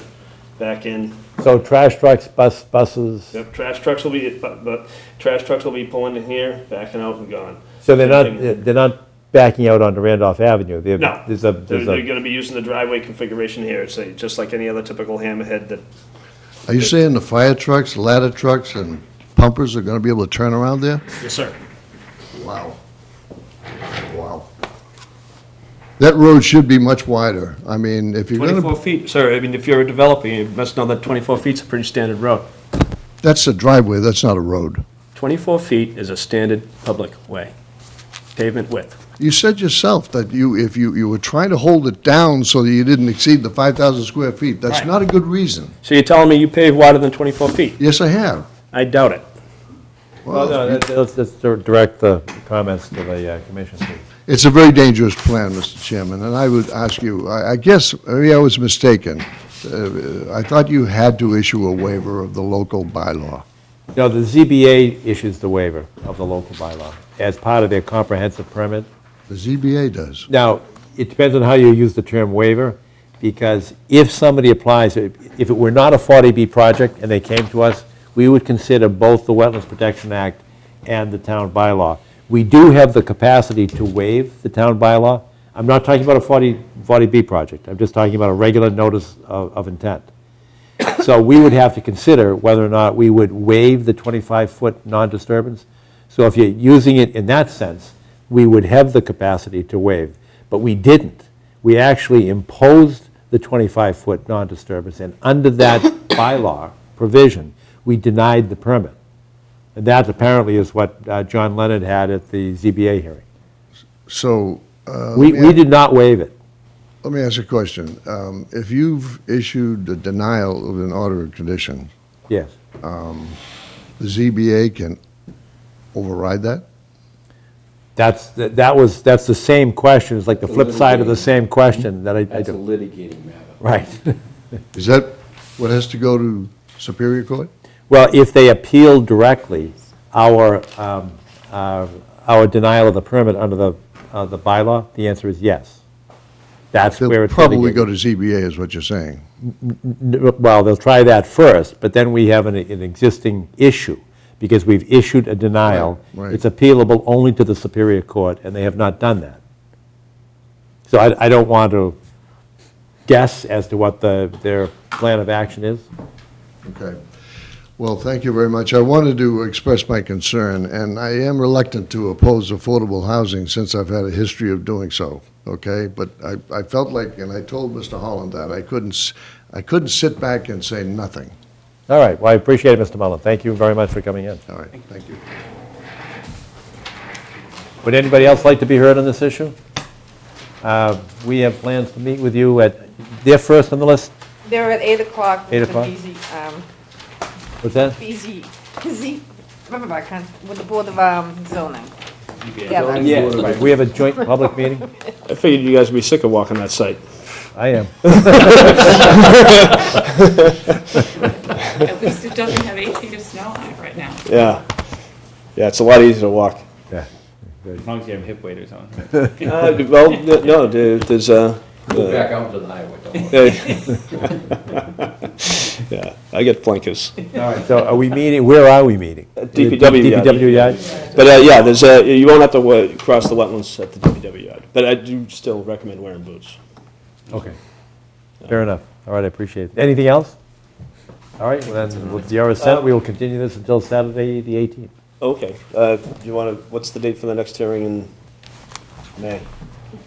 S19: back in.
S1: So trash trucks, buses?
S19: Yep, trash trucks will be, but trash trucks will be pulling in here, backing out and gone.
S1: So they're not backing out onto Randolph Avenue?
S19: No, they're gonna be using the driveway configuration here. It's just like any other typical hammerhead that.
S9: Are you saying the fire trucks, ladder trucks, and pumpers are going to be able to turn around there?
S19: Yes, sir.
S9: Wow. Wow. That road should be much wider. I mean, if you're going to...
S19: 24 feet, sir. I mean, if you're a developer, you must know that 24 feet's a pretty standard road.
S9: That's a driveway, that's not a road.
S19: 24 feet is a standard public way, pavement width.
S9: You said yourself that if you were trying to hold it down so that you didn't exceed the 5,000 square feet. That's
S19: Right.
S9: not a good reason.
S19: So you're telling me you pave wider than 24 feet?
S9: Yes, I have.
S19: I doubt it.
S1: Well, no, let's just direct the comments to the commission, please.
S9: It's a very dangerous plan, Mr. Chairman, and I would ask you, I guess, maybe I was mistaken. I thought you had to issue a waiver of the local bylaw.
S1: No, the ZBA issues the waiver of the local bylaw as part of their comprehensive permit.
S9: The ZBA does.
S1: Now, it depends on how you use the term waiver, because if somebody applies, if it were not a 40B project and they came to us, we would consider both the Wetlands Protection Act and the town bylaw. We do have the capacity to waive the town bylaw. I'm not talking about a 40B project. I'm just talking about a regular notice of intent. So we would have to consider whether or not we would waive the 25-foot non-disturbance. So if you're using it in that sense, we would have the capacity to waive. But we didn't. We actually imposed the 25-foot non-disturbance, and under that bylaw provision, we denied the permit. And that apparently is what John Leonard had at the ZBA hearing.
S9: So...
S1: we did not waive it.
S9: Let me ask you a question. If you've issued a denial of an order of condition...
S1: Yes.
S9: The ZBA can override that?
S1: That's the same question. It's like the flip side of the same question that I do.
S15: That's a litigating matter.
S1: Right.
S9: Is that what has to go to Superior Court?
S1: Well, if they appeal directly our denial of the permit under the bylaw, the answer is yes. That's where it's
S9: They'll probably
S1: litigated.
S9: go to ZBA, is what you're saying.
S1: Well, they'll try that first, but then we have an existing issue, because we've issued a denial.
S9: Right.
S1: It's appealable only to the Superior Court, and they have not done that. So I don't want to guess as to what their plan of action is.
S9: Okay. Well, thank you very much. I wanted to express my concern, and I am reluctant to oppose affordable housing since I've had a history of doing so, okay? But I felt like, and I told Mr. Holland that, I couldn't sit back and say nothing.
S1: All right, well, I appreciate it, Mr. Mullen. Thank you very much for coming in.
S9: All right, thank you.
S1: Would anybody else like to be heard on this issue? We have plans to meet with you they're first on the list?
S4: They're at 8 o'clock.
S1: 8 o'clock? What's that?
S4: With the Board of Zoning.
S1: Yeah, right. We have a joint public meeting?
S19: I figured you guys would be sick of walking that site.
S1: I am.
S8: At least it doesn't have 8 feet of snow on it right now.
S19: Yeah. Yeah, it's a lot easier to walk.
S1: Yeah.
S2: As long as you have hip waders on.
S19: Well, no, there's
S15: Go back out to the highway, don't worry.
S19: Yeah, I get flankers.
S1: All right, so are we meeting, where are we meeting?
S19: DPW yard.
S1: DPW yard?
S19: But yeah, there's you won't have to cross the wetlands at the DPW yard. But I do still recommend wearing boots.
S1: Okay, fair enough. All right, I appreciate it. Anything else? All right, well then, with your assent, we will continue this until Saturday, the 18th.
S19: Okay. Do you want to? What's the date for the next hearing in May?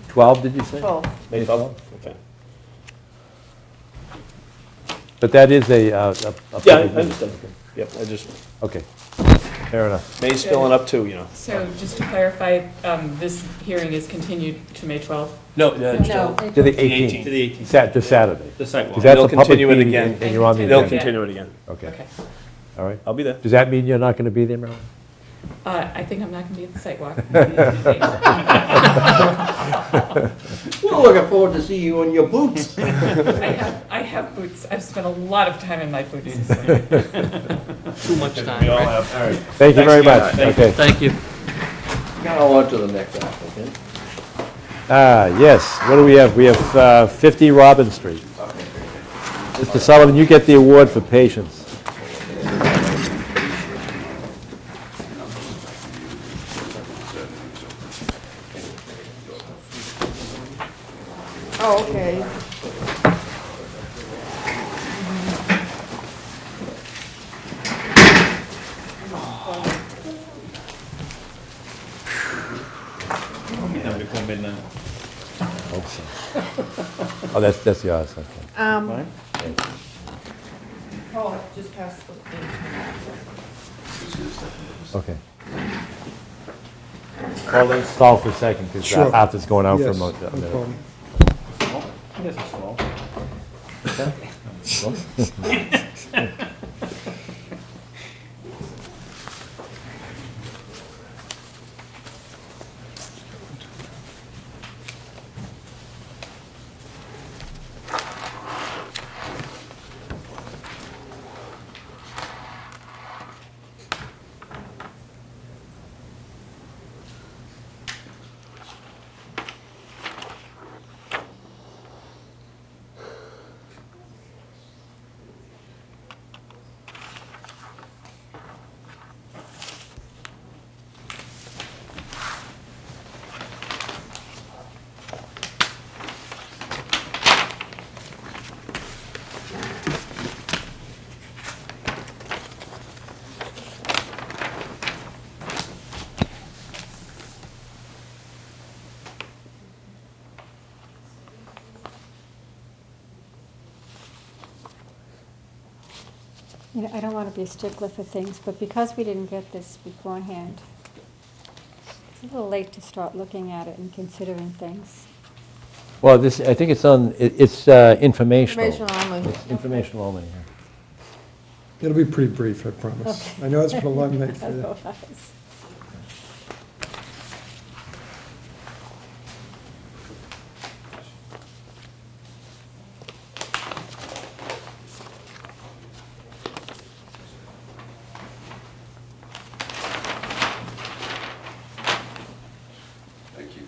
S1: 12, did you say?
S4: 12.
S19: May 12th. Okay.
S1: But that is a
S19: Yeah, I
S1: public meeting.
S19: understand. Yep, I just,
S1: Okay, fair enough.
S19: May's filling up too, you know.
S8: So just to clarify, this hearing is continued to May 12th?
S19: No,
S1: To the 18th.
S19: To the 18th.
S1: Just Saturday.
S19: The sidewalk.
S1: Because that's
S19: They'll
S1: a public
S19: continue it
S1: meeting
S19: again.
S1: and you're on the
S19: They'll
S1: agenda.
S19: continue it again.
S1: Okay. All right.
S19: I'll be there.
S1: Does that mean you're not going to be there, Marilyn?
S8: I think I'm not going to be at the sidewalk.
S15: We're looking forward to see you in your boots.
S8: I have boots. I've spent a lot of time in my boots this winter.
S20: Too much time,
S19: We all
S20: right?
S19: have. All right.
S1: Thank you very much.
S19: Thank you.
S1: Okay.
S20: Thank you.
S15: Now on to the next applicant.
S1: Yes, what do we have? We have 50 Robin Street. Mr. Sullivan, you get the award for patience.
S4: Oh, okay.
S2: Yeah, before midnight.
S1: Hope so. Oh, that's yours, okay.
S2: Fine.
S4: Oh, just pass the.
S1: Okay. Well, let's stall for a second, because
S10: Sure.
S1: Arthur's going out for a
S10: Yes,
S1: moment.
S10: no problem.
S2: I guess it's small.
S5: You know, I don't want to be a stickler for things, but because we didn't get this beforehand, it's a little late to start looking at it and considering things.
S1: Well, this, I think it's on, it's informational.
S4: Informational only.
S1: It's informational only, yeah.
S10: It'll be pretty brief, I promise.
S5: Okay.
S10: I know it's been a long night for you.
S5: Otherwise.
S16: Thank you.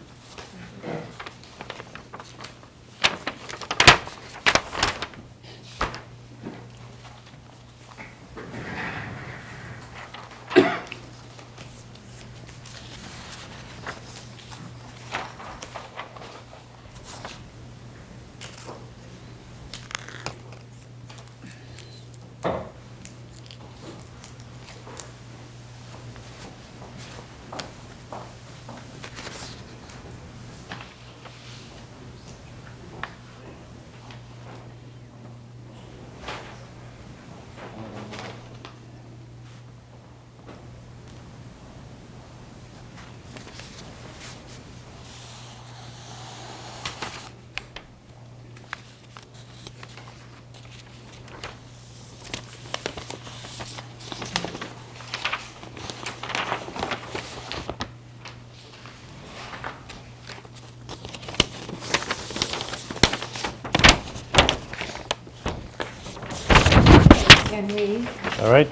S5: Can we?
S1: All right,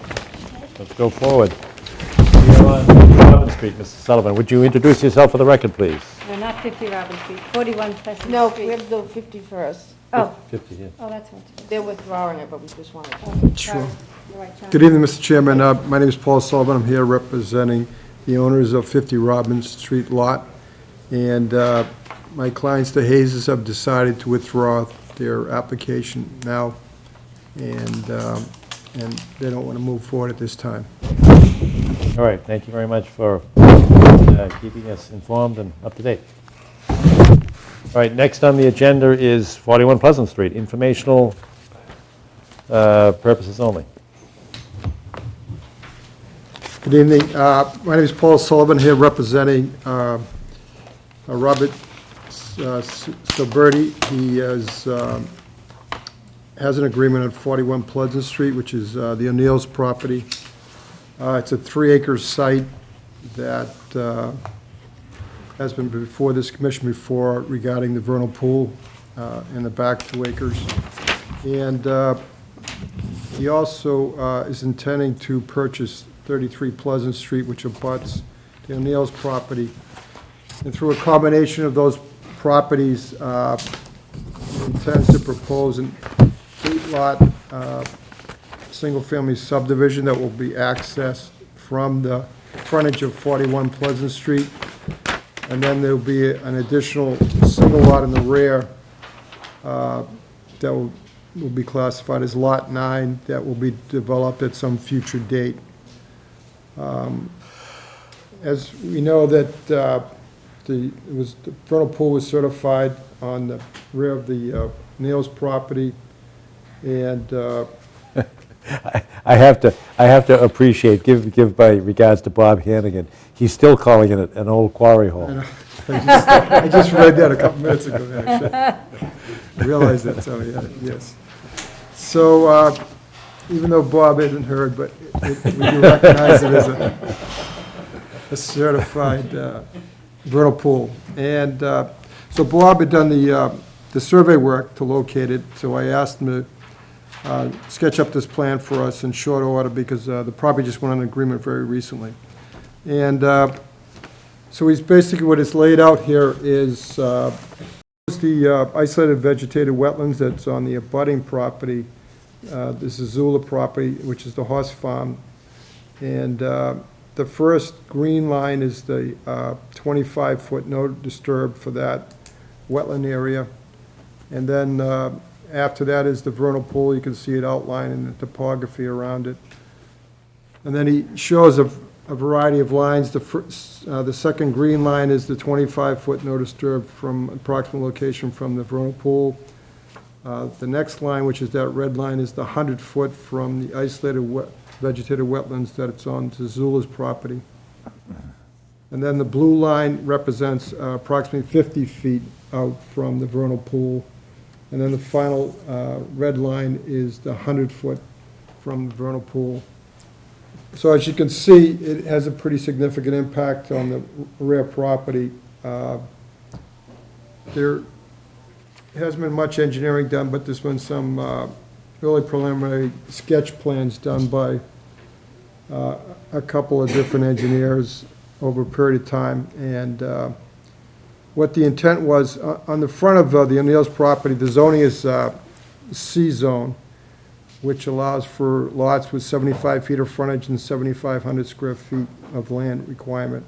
S1: let's go forward. We're on Robin Street, Mr. Sullivan. Would you introduce yourself for the record, please?
S5: No, not 50 Robin Street, 41 Pleasant Street.
S4: No, we have to do 50 first.
S5: Oh,
S1: 50, yeah.
S5: oh, that's what.
S4: They're withdrawing it, but we just wanted to.
S5: Okay,
S10: Sure.
S5: sorry. You're right, John.
S10: Good evening, Mr. Chairman. My name is Paul Sullivan. I'm here representing the owners of 50 Robbins Street lot. And my clients, the Hazes, have decided to withdraw their application now. And they don't want to move forward at this time.
S1: All right, thank you very much for keeping us informed and up to date. All right, next on the agenda is 41 Pleasant Street, informational purposes only.
S10: Good evening. My name is Paul Sullivan, here representing Robert Silberti. He has an agreement on 41 Pleasant Street, which is the O'Neill's property. It's a 3-acre site that has been before this commission before regarding the vernal pool in the back 2 acres. And he also is intending to purchase 33 Pleasant Street, which abuts the O'Neill's property. And through a combination of those properties, he intends to propose an 8-lot single-family subdivision that will be accessed from the frontage of 41 Pleasant Street. And then there'll be an additional single lot in the rear that will be classified as Lot 9 that will be developed at some future date. As we know that the vernal pool was certified on the rear of the Nails property, and
S1: I have to appreciate, give my regards to Bob Hannigan. He's still calling it an old quarry hole.
S10: I just read that a couple minutes ago, actually. I realized that, so yeah, yes. So, even though Bob isn't heard, but we do recognize it as a certified vernal pool. And so Bob had done the survey work to locate it, so I asked him to sketch up this plan for us in short order because the property just went on an agreement very recently. And so he's basically, what is laid out here is the isolated vegetated wetlands that's on the abutting property. This is Zula property, which is the horse farm. And the first green line is the 25-foot no disturb for that wetland area. And then after that is the vernal pool. You can see it outlined in the topography around it. And then he shows a variety of lines. The second green line is the 25-foot no disturb from approximate location from the vernal pool. The next line, which is that red line, is the 100-foot from the isolated vegetated wetlands that it's on to Zula's property. And then the blue line represents approximately 50 feet out from the vernal pool. And then the final red line is the 100-foot from the vernal pool. So as you can see, it has a pretty significant impact on the rear property. There hasn't been much engineering done, but there's been some really preliminary sketch plans done by a couple of different engineers over a period of time. And what the intent was, on the front of the O'Neill's property, the zoning is C-zone, which allows for lots with 75 feet of frontage and 7,500 square feet of land requirement.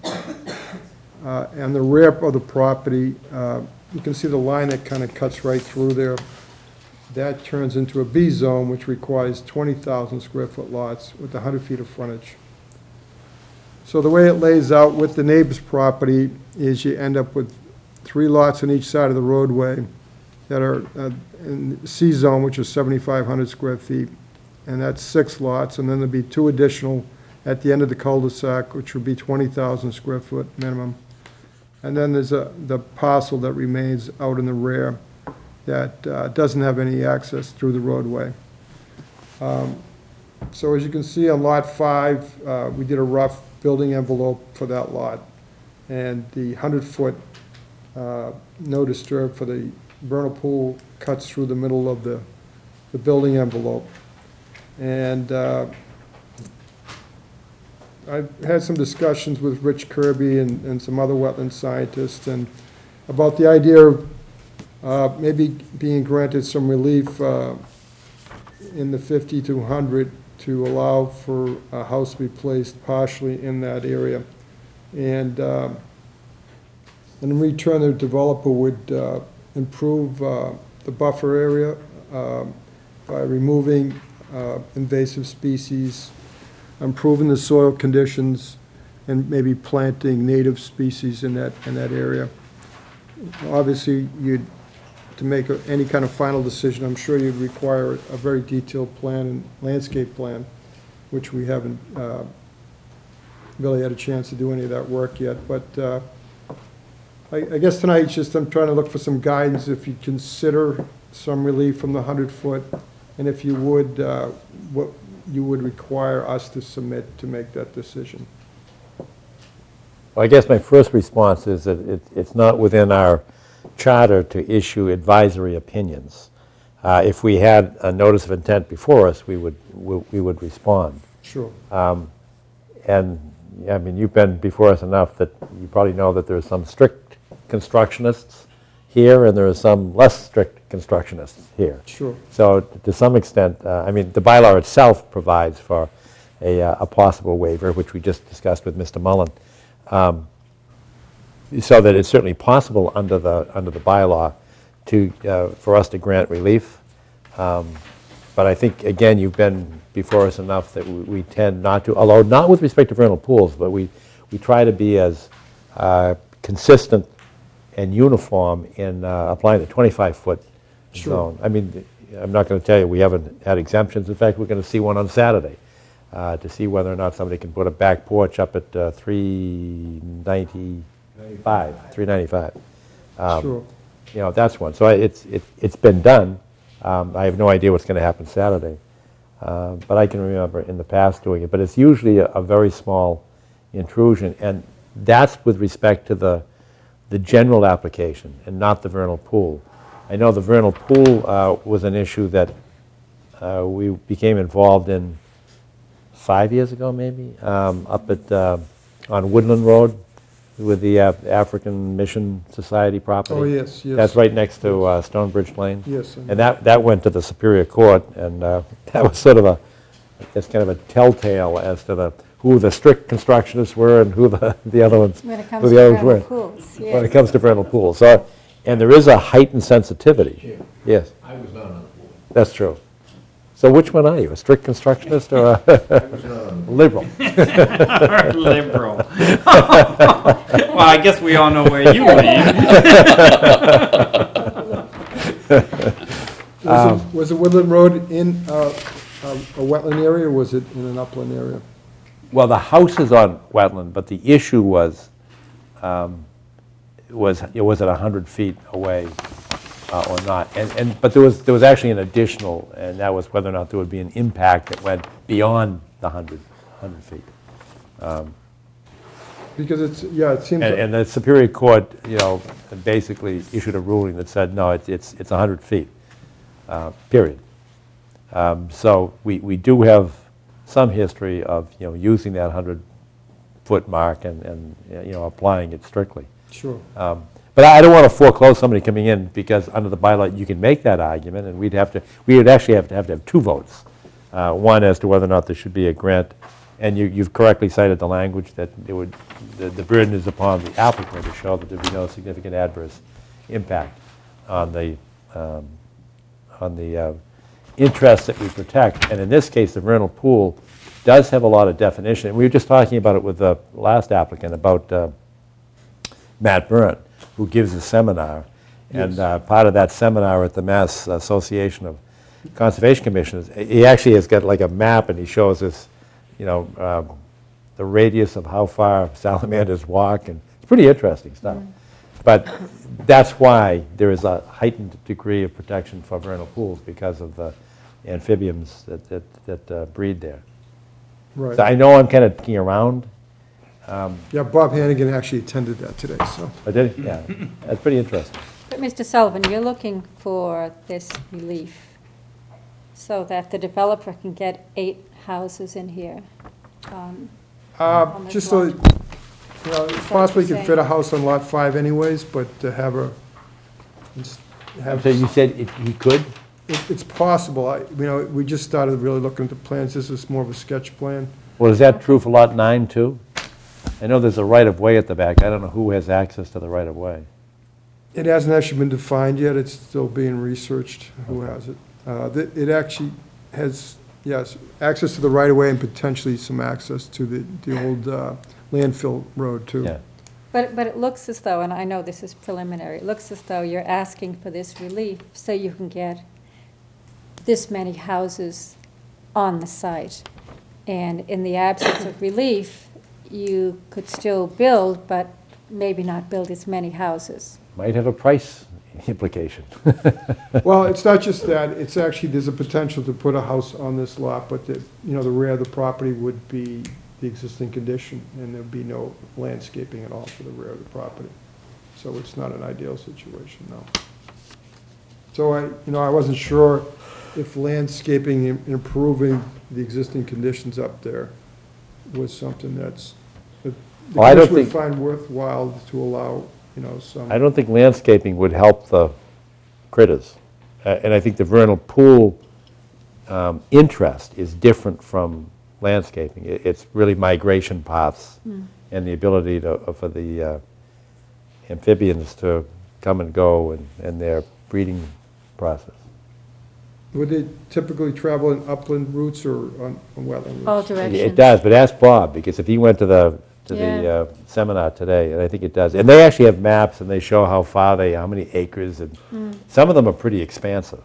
S10: And the rear of the property, you can see the line that kind of cuts right through there. That turns into a B zone, which requires 20,000 square foot lots with 100 feet of frontage. So the way it lays out with the neighbor's property is you end up with 3 lots on each side of the roadway that are in C zone, which is 7,500 square feet, and that's 6 lots, and then there'll be 2 additional at the end of the cul-de-sac, which would be 20,000 square foot minimum. And then there's the parcel that remains out in the rear that doesn't have any access through the roadway. So as you can see on Lot 5, we did a rough building envelope for that lot, and the 100-foot no disturb for the vernal pool cuts through the middle of the building envelope. And I've had some discussions with Rich Kirby and some other wetland scientists and about the idea of maybe being granted some relief in the 50 to 100 to allow for a house to be placed partially in that area. And in return, the developer would improve the buffer area by removing invasive species, improving the soil conditions, and maybe planting native species in that area. Obviously, to to make any kind of final decision, I'm sure you'd require a very detailed plan and landscape plan, which we haven't really had a chance to do any of that work yet. But I guess tonight, it's just I'm trying to look for some guidance, if you consider some relief from the 100-foot, and if you would, what you would require us to submit to make that decision.
S1: Well, I guess my first response is that it's not within our charter to issue advisory opinions. If we had a notice of intent before us, we would respond.
S10: Sure.
S1: And, I mean, you've been before us enough that you probably know that there are some strict constructionists here, and there are some less strict constructionists here.
S10: Sure.
S1: So to some extent, I mean, the bylaw itself provides for a possible waiver, which we just discussed with Mr. Mullen. So that it's certainly possible under the bylaw for us to grant relief. But I think, again, you've been before us enough that we tend not to, although not with respect to vernal pools, but we try to be as consistent and uniform in applying the 25-foot zone. I mean, I'm not going to tell you we haven't had exemptions. In fact, we're going to see one on Saturday to see whether or not somebody can put a back porch up at 395.
S10: Sure.
S1: You know, that's one. So it's been done. I have no idea what's going to happen Saturday. But I can remember in the past doing it. But it's usually a very small intrusion. And that's with respect to the general application and not the vernal pool. I know the vernal pool was an issue that we became involved in 5 years ago, maybe, up at on Woodland Road with the African Mission Society property.
S10: Oh, yes, yes.
S1: That's right next to Stonebridge Lane.
S10: Yes.
S1: And that went to the Superior Court, and that was sort of it's kind of a telltale as to who the strict constructionists were and who the other ones,
S5: When it
S1: who
S5: comes
S1: the
S5: to
S1: others
S5: vernal
S1: were.
S5: pools, yes.
S1: When it comes to vernal pools. So, and there is a heightened sensitivity. Yes.
S9: I was not on the board.
S1: That's true. So which one are you, a strict constructionist or a liberal?
S2: Liberal. Well, I guess we all know where you lean.
S10: Was it Woodland Road in a wetland area, or was it in an upland area?
S1: Well, the house is on wetland, but the issue was it was at 100 feet away or not. But there was actually an additional, and that was whether or not there would be an impact that went beyond the 100 feet.
S10: Because it seems.
S1: And the Superior Court, basically issued a ruling that said, no, it's 100 feet, period. So we do have some history of, using that 100-foot mark and applying it strictly.
S10: Sure.
S1: But I don't want to foreclose somebody coming in, because under the bylaw, you can make that argument, and we would actually have to have two votes. One as to whether or not there should be a grant, and you've correctly cited the language that the burden is upon the applicant to show that there be no significant adverse impact on the interests that we protect. And in this case, the vernal pool does have a lot of definition. And we were just talking about it with the last applicant, about Matt Byrne, who gives a seminar. And part of that seminar at the Mass Association of Conservation Commissioners, he actually has got like a map, and he shows us, the radius of how far salamanders walk, and it's pretty interesting stuff. But that's why there is a heightened degree of protection for vernal pools, because of the amphibians that breed there.
S10: Right.
S1: So I know I'm kind of kicking around.
S10: Yeah, Bob Hannigan actually attended that today, so.
S1: I did? Yeah. That's pretty interesting.
S5: But Mr. Sullivan, you're looking for this relief so that the developer can get 8 houses in here. On this
S10: Just so,
S5: lot.
S10: possibly could fit a house on Lot 5 anyways, but to have a,
S1: So you said he could?
S10: It's possible. We just started really looking at the plans. This is more of a sketch plan.
S1: Well, is that true for Lot 9 too? I know there's a right-of-way at the back. I don't know who has access to the right-of-way.
S10: It hasn't actually been defined yet. It's still being researched who has it. It actually has, yes, access to the right-of-way and potentially some access to the old landfill road too.
S1: Yeah.
S5: But it looks as though, and I know this is preliminary, it looks as though you're asking for this relief so you can get this many houses on the site. And in the absence of relief, you could still build, but maybe not build as many houses.
S1: Might have a price implication.
S10: Well, it's not just that, it's actually, there's a potential to put a house on this lot, but the rear of the property would be the existing condition, and there'd be no landscaping at all for the rear of the property. So it's not an ideal situation, no. So I wasn't sure if landscaping and improving the existing conditions up there was something that the
S1: Well, I don't
S10: commission would
S1: think-
S10: find worthwhile to allow, some.
S1: I don't think landscaping would help the critters. And I think the vernal pool interest is different from landscaping. It's really migration paths and the ability for the amphibians to come and go and their breeding process.
S10: Would they typically travel in upland routes or on wetland routes?
S5: All directions.
S1: It does, but ask Bob, because if he went to the
S5: Yeah.
S1: seminar today, and I think it does. And they actually have maps, and they show how many acres, and some of them are pretty expansive,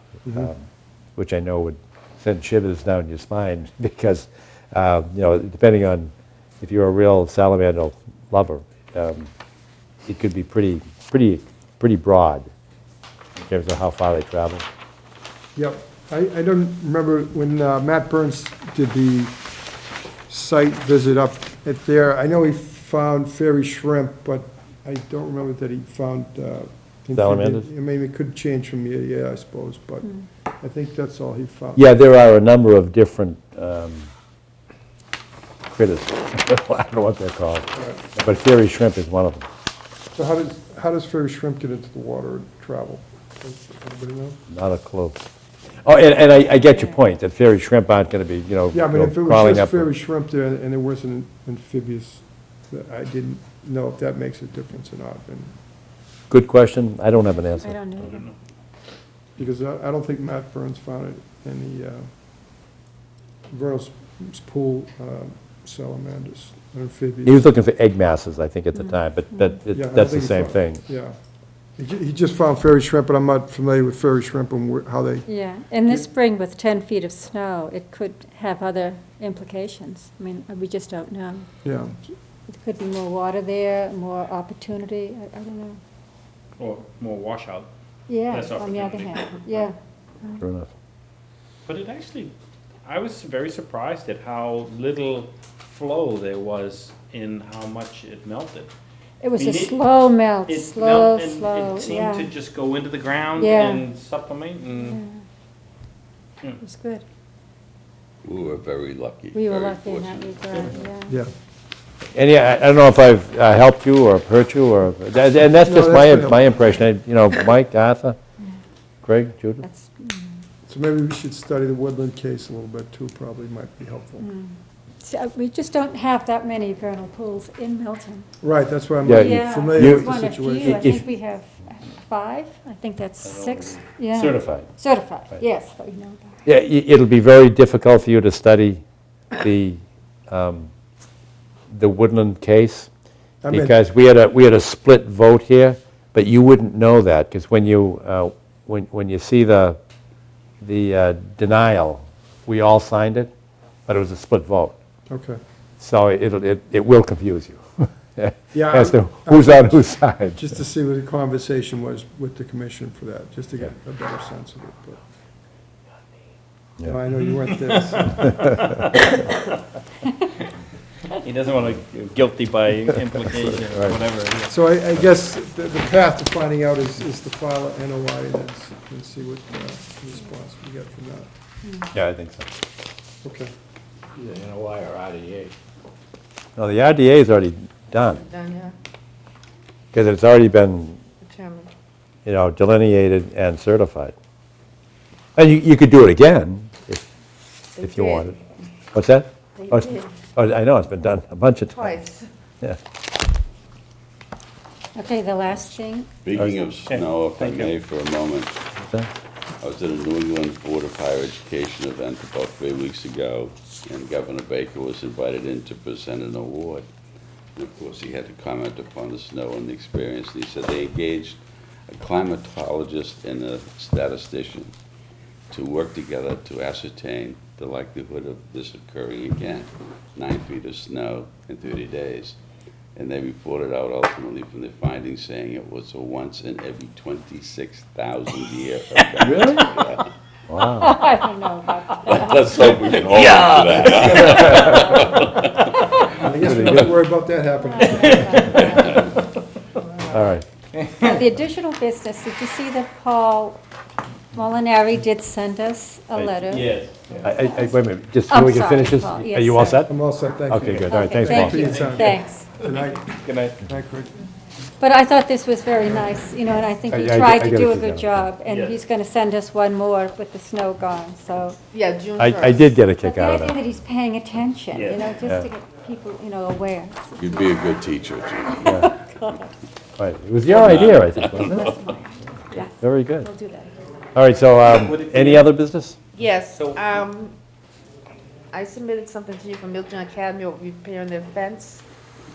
S1: which I know would send shivers down your spine, because, depending on if you're a real salamander lover, it could be pretty broad in terms of how far they travel.
S10: Yep. I don't remember when Matt Burns did the site visit up at there. I know he found fairy shrimp, but I don't remember that he found
S1: Salamanders?
S10: I mean, it could change from year to year, I suppose, but I think that's all he found.
S1: Yeah, there are a number of different critters. I don't know what they're called, but fairy shrimp is one of them.
S10: So how does fairy shrimp get into the water and travel? Does anybody know?
S1: Not a clue. Oh, and I get your point, that fairy shrimp aren't going to be,
S10: Yeah, but if it was
S1: crawling
S10: just
S1: up.
S10: fairy shrimp there and there wasn't amphibious, I didn't know if that makes a difference or not. And
S1: Good question. I don't have an answer.
S5: I don't know.
S10: because I don't think Matt Burns found it in the vernal pool salamanders, amphibious.
S1: He was looking for egg masses, I think, at the time, but
S10: Yeah, I don't
S1: that's the
S10: think he
S1: same
S10: found-
S1: thing.
S10: Yeah. He just found fairy shrimp, but I'm not familiar with fairy shrimp and how they,
S5: Yeah, and this spring with 10 feet of snow, it could have other implications. I mean, we just don't know.
S10: yeah.
S5: There could be more water there, more opportunity, I don't know.
S2: Or more washout.
S5: Yeah,
S2: Less
S5: on the other
S2: opportunity.
S5: hand, yeah.
S1: Sure enough.
S2: But it actually, I was very surprised at how little flow there was in how much it melted.
S5: It was
S2: I
S5: a
S2: mean,
S5: slow melt,
S2: It
S5: slow,
S2: melt and
S5: slow,
S2: it seemed
S5: yeah.
S2: to just go into the ground
S5: Yeah.
S2: and supplement and.
S5: It was good.
S16: We were very lucky.
S5: We were
S16: very
S5: lucky in that
S16: fortunate.
S5: regard, yeah.
S10: Yeah.
S1: And yeah, I don't know if I've helped you or hurt you, and that's
S10: No,
S1: just
S10: that's been
S1: my impression. Mike, Arthur, Greg, Judith?
S5: That's,
S10: So maybe we should study the woodland case a little bit too, probably might be helpful.
S5: So we just don't have that many vernal pools in Milton.
S10: Right, that's why I'm
S1: Yeah,
S10: not
S5: Yeah,
S10: familiar
S1: you-
S10: with the
S5: one of few.
S10: situation.
S5: I think we have 5, I think that's 6, yeah.
S1: Certified.
S5: Certified,
S1: Right.
S5: yes, that we know about.
S1: Yeah, it'll be very difficult for you to study the Woodland case,
S10: I mean-
S1: because we had a split vote here, but you wouldn't know that, because when you see the denial, we all signed it, but it was a split vote.
S10: Okay.
S1: So it will confuse you
S10: Yeah,
S1: as to
S10: I'm-
S1: who's on whose side.
S10: Just to see what the conversation was with the commission for that, just to get a better sense of it, but.
S1: Yeah.
S10: I know you weren't there, so.
S2: He doesn't want to guilty by implication or
S1: Right.
S2: whatever it is.
S10: So I guess the path to finding out is to file an NOI and see what response we get from that.
S1: Yeah, I think so.
S10: Okay.
S15: Either NOI or RDA.
S1: No, the RDA is already done,
S4: Done, yeah,
S1: because it's already been,
S4: determined.
S1: delineated and certified. And you could do it again if you
S4: did.
S1: wanted. What's that?
S4: They
S1: Oh, it's-
S4: did.
S1: oh, I know, it's been done a bunch of times.
S4: Twice.
S1: Yeah.
S5: Okay, the last thing,
S16: Speaking of
S2: Okay,
S16: snow, if I
S2: thank you.
S16: may for a moment,
S1: What's that?
S16: I was at a New England Board of Higher Education event about 3 weeks ago, and Governor Baker was invited in to present an award. And of course, he had to comment upon the snow and the experience. And he said they engaged a climatologist and a statistician to work together to ascertain the likelihood of this occurring again. 9 feet of snow in 30 days. And they reported out ultimately from their findings saying it was a once in every 26,000 year event.
S1: Really?
S16: Yeah.
S1: Wow.
S5: I don't know about that.
S16: Let's hope we can hold
S10: Yeah.
S16: on to that.
S10: I guess we don't have to worry about that happening.
S1: All right.
S5: The additional business, did you see that Paul Molinari did send us a letter?
S2: Yes.
S1: Wait a minute, just so
S5: I'm
S1: we can
S5: sorry,
S1: finish this.
S5: Paul.
S1: Are
S5: Yes,
S1: you all
S5: sir.
S1: set?
S10: I'm all set, thank you.
S1: Okay, good. All right,
S5: Okay,
S1: thanks, Paul.
S5: thank you. Thanks.
S10: Good night.
S2: Good night.
S10: Night, Craig.
S5: But I thought this was very nice, you know, and I think he
S1: I
S5: tried to
S1: gotta
S5: do a
S1: sit
S5: good
S1: down.
S5: job, and
S2: Yes.
S5: he's going to send us one more with the snow gone, so.
S4: Yeah, June
S1: I did get a
S5: But
S1: kick
S5: the
S1: out of
S5: idea
S1: that.
S5: that he's paying attention, you know, just
S1: Yeah.
S5: to get people, you know, aware.
S16: You'd be a good teacher, Jim.
S1: Right, it was your idea, I think, wasn't it?
S5: That's my idea. Yeah,
S1: Very good.
S5: we'll do that.
S1: All right, so, any other business?
S4: Yes, I submitted something to you from Milton Academy of repairing their fence.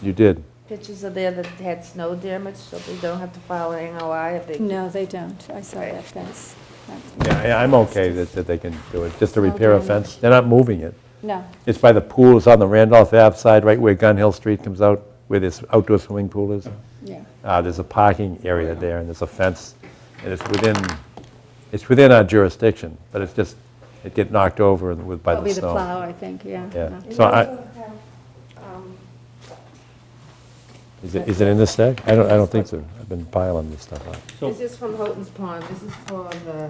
S1: You did.
S4: Pictures are there that had snow damage, so they don't have to file an NOI if they.
S5: No, they don't. I saw that fence.
S1: Yeah, I'm okay that they can do it, just to repair a
S5: Okay.
S1: fence. They're not moving it.
S5: No.
S1: It's by the pool, it's on the Randolph Ave side, right where Gun Hill Street comes out, where this outdoor swimming pool is.
S5: Yeah.
S1: There's a parking area there, and there's a fence, and it's within our jurisdiction, but it's just, it get knocked over by the
S5: Probably the
S1: snow.
S5: plow, I think, yeah.
S1: Yeah, so is it in this stack? I don't think so. I've been piling this stuff up.
S4: This is from Houghton's Pond, this is for the,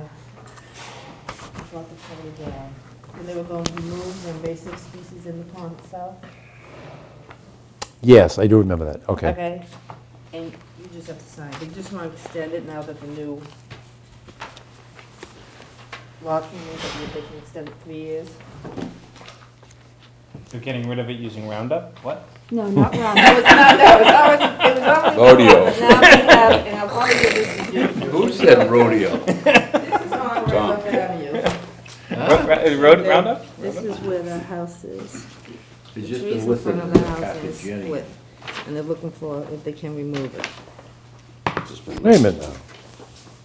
S4: when they were going to remove the invasive species in the pond itself.
S1: Yes, I do remember that, okay.
S4: Okay, and you just have to sign, they just want to extend it now that the new law came in, that they can extend it 3 years.
S2: They're getting rid of it using Roundup? What?
S5: No, not round.
S4: It was already.
S16: Rodeo.
S4: Now we have, and I'll probably give this to you.
S16: Who said rodeo?
S4: This is on Randolph Avenue.
S2: Roundup?
S4: This is where the house is. The
S15: It's just
S4: trees
S15: the
S4: in
S15: width
S4: front
S15: of
S4: of
S15: the
S4: the house is
S15: Carthaginian.
S4: split, and they're looking for if they can remove it.
S16: Just been
S1: Wait a minute now.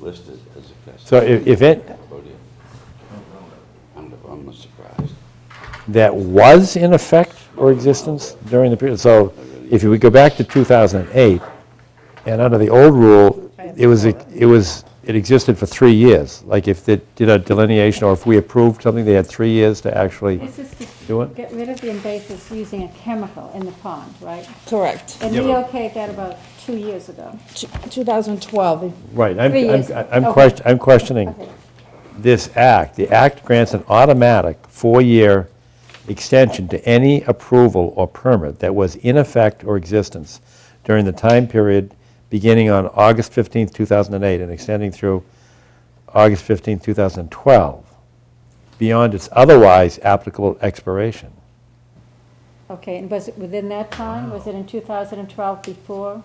S16: listed as a festival.
S1: So if it,
S16: Rodeo. I'm not surprised.
S1: that was in effect or existence during the period, so if you would go back to 2008, and under the old rule, it existed for 3 years. Like if they did a delineation, or if we approved something, they had 3 years to actually
S5: This is
S1: do
S5: to
S1: it?
S5: get rid of the invasives using a chemical in the pond, right?
S4: Correct.
S5: And
S1: Yeah,
S5: we
S1: but-
S5: okayed that about 2 years ago.
S4: 2012.
S1: Right,
S5: 3 years.
S1: I'm
S5: Okay.
S1: I'm questioning
S5: Okay.
S1: this act. The act grants an automatic 4-year extension to any approval or permit that was in effect or existence during the time period beginning on August 15th, 2008, and extending through August 15th, 2012, beyond its otherwise applicable expiration.
S5: Okay, and was it within that time? Was it in 2012 before,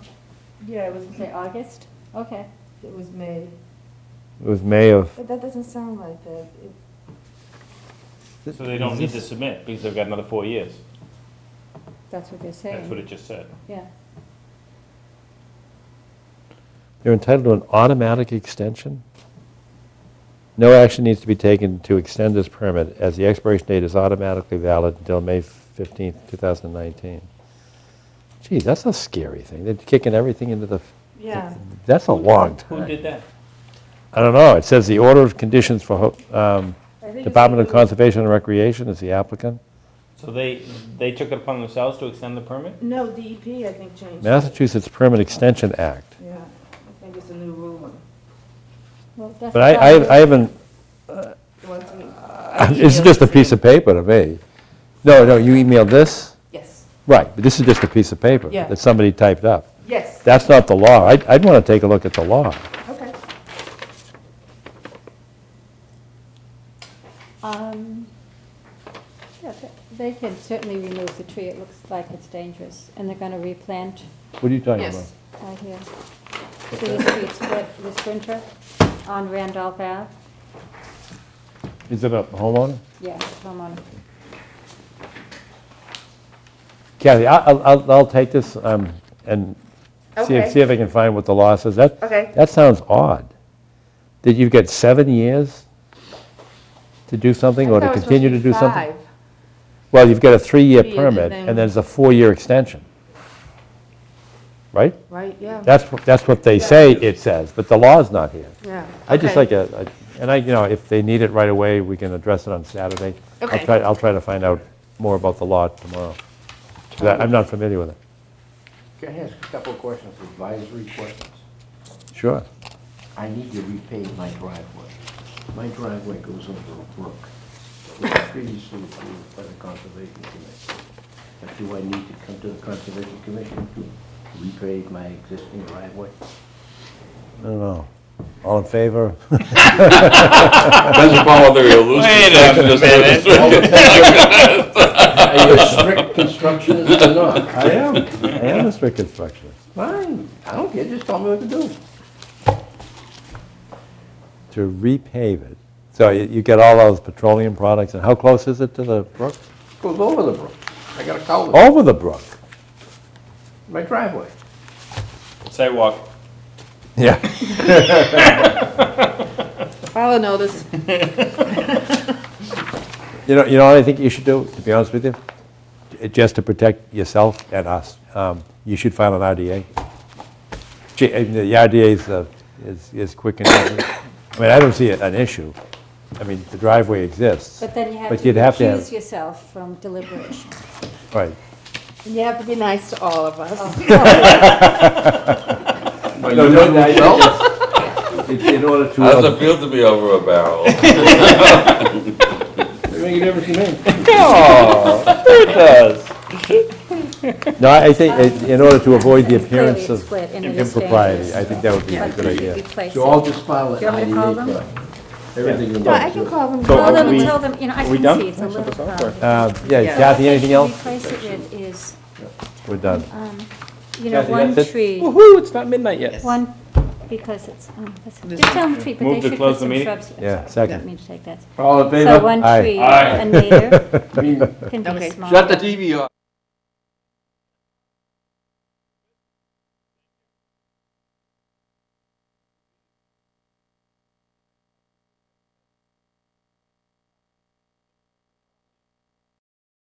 S4: Yeah, it was,
S5: say, August? Okay.
S4: it was May.
S1: It was May of,
S4: But that doesn't sound like that.
S2: So they don't need to submit because they've got another 4 years.
S5: That's what they're saying.
S2: That's what it just said.
S5: Yeah.
S1: they're entitled to an automatic extension? No action needs to be taken to extend this permit, as the expiration date is automatically valid until May 15th, 2019. Gee, that's a scary thing. They're kicking everything into the...
S4: Yeah.
S1: That's a long
S2: Who
S1: time.
S2: did that?
S1: I don't know. It says the order of conditions for
S4: think it's
S1: Department of
S4: the-
S1: Conservation and Recreation is the applicant.
S2: So they took it upon themselves to extend the permit?
S4: No, DEP, I think, changed. it.
S1: Massachusetts Permit Extension Act.
S4: Yeah, I think it's a new rule.
S5: Well, that's
S1: But I haven't, it's just a piece of paper to me. No, you emailed this?
S4: Yes.
S1: Right, but this is just a piece of paper
S4: Yeah.
S1: that somebody typed up.
S4: Yes.
S1: That's not the law. I'd want to take a look at the law.
S4: Okay.
S5: Yeah, they can certainly remove the tree. It looks like it's dangerous. And they're going to replant
S1: What are you talking
S4: Yes.
S1: about?
S5: right here. See the tree split this winter on Randolph Ave?
S1: Is it a homeowner?
S5: Yeah, homeowner.
S1: Kathy, I'll take this and see
S4: Okay.
S1: if I can find what the law says.
S4: Okay.
S1: That sounds odd. That you've got 7 years to do something or to continue to do something? Well, you've got a 3-year
S4: 3 years,
S1: permit,
S4: and then-
S1: and there's a 4-year extension. Right?
S4: Right, yeah.
S1: That's what they say it says, but the law's not here.
S4: Yeah.
S1: I just
S4: Okay.
S1: like if they need it right away, we can address it on Saturday.
S4: Okay.
S1: I'll try to find out more about the law tomorrow. 'Cause I'm not familiar with it.
S15: Can I ask a couple of questions, advisory questions?
S1: Sure.
S15: I need to repave my driveway. My driveway goes over a brook. It was previously approved by the Conservation Commission. But do I need to come to the Conservation Commission to repave my existing driveway?
S1: I don't know. All in favor?
S16: Depends upon whether you're loose.
S19: Wait a minute.
S15: Are you a strict constructionist or not?
S1: I am a strict constructionist.
S15: Fine, I don't care, just tell me what to do.
S1: To repave it. So you get all those petroleum products, and how close is it to the brook?
S15: Goes over the brook. I got a culvert,
S1: Over the brook?
S15: my driveway.
S2: Sidewalk.
S1: Yeah.
S4: File a notice.
S1: You know what I think you should do, to be honest with you? Just to protect yourself and us, you should file an RDA. The RDA is quick and easy. I mean, I don't see an issue. I mean, the driveway exists.
S5: But then you have
S1: But
S5: to
S1: you'd have to
S5: recuse yourself from deliberation.
S1: Right.
S4: And you have to be nice to all of us.
S1: In order to.
S16: How does it feel to be over a barrel?
S15: You never see me.
S2: Oh, it does.
S1: No, I think in order to avoid the appearance
S5: Clearly
S1: of
S5: it's split and it is
S1: impropriety,
S5: dangerous.
S1: I think that would be a good idea.
S5: Replace
S15: So I'll
S5: it.
S15: just file an
S5: Do you want me to call
S15: IDA
S5: them?
S15: for everything in
S4: No, I can call them.
S2: So
S5: Call them
S2: are
S5: and
S2: we-
S5: tell them, you know, I
S2: are we
S5: can
S2: done?
S5: see it's a little crowded.
S1: Yeah, Kathy, anything else?
S5: Replace it with is,
S1: We're done.
S5: you know,
S1: Kathy,
S5: one
S1: that's it?
S5: tree,
S2: Woohoo, it's not midnight yet.
S5: one, because it's, just tell them tree, but
S2: Move
S5: they
S2: to
S5: should
S2: close
S5: put
S2: the
S5: some
S2: meeting?
S5: shrubs.
S1: Yeah, second.
S5: Didn't mean to take that.
S15: All in favor?
S5: So one
S1: Aye.
S5: tree,
S2: Aye.
S5: a native, can be
S4: Okay.
S5: small.
S15: Shut the TV off.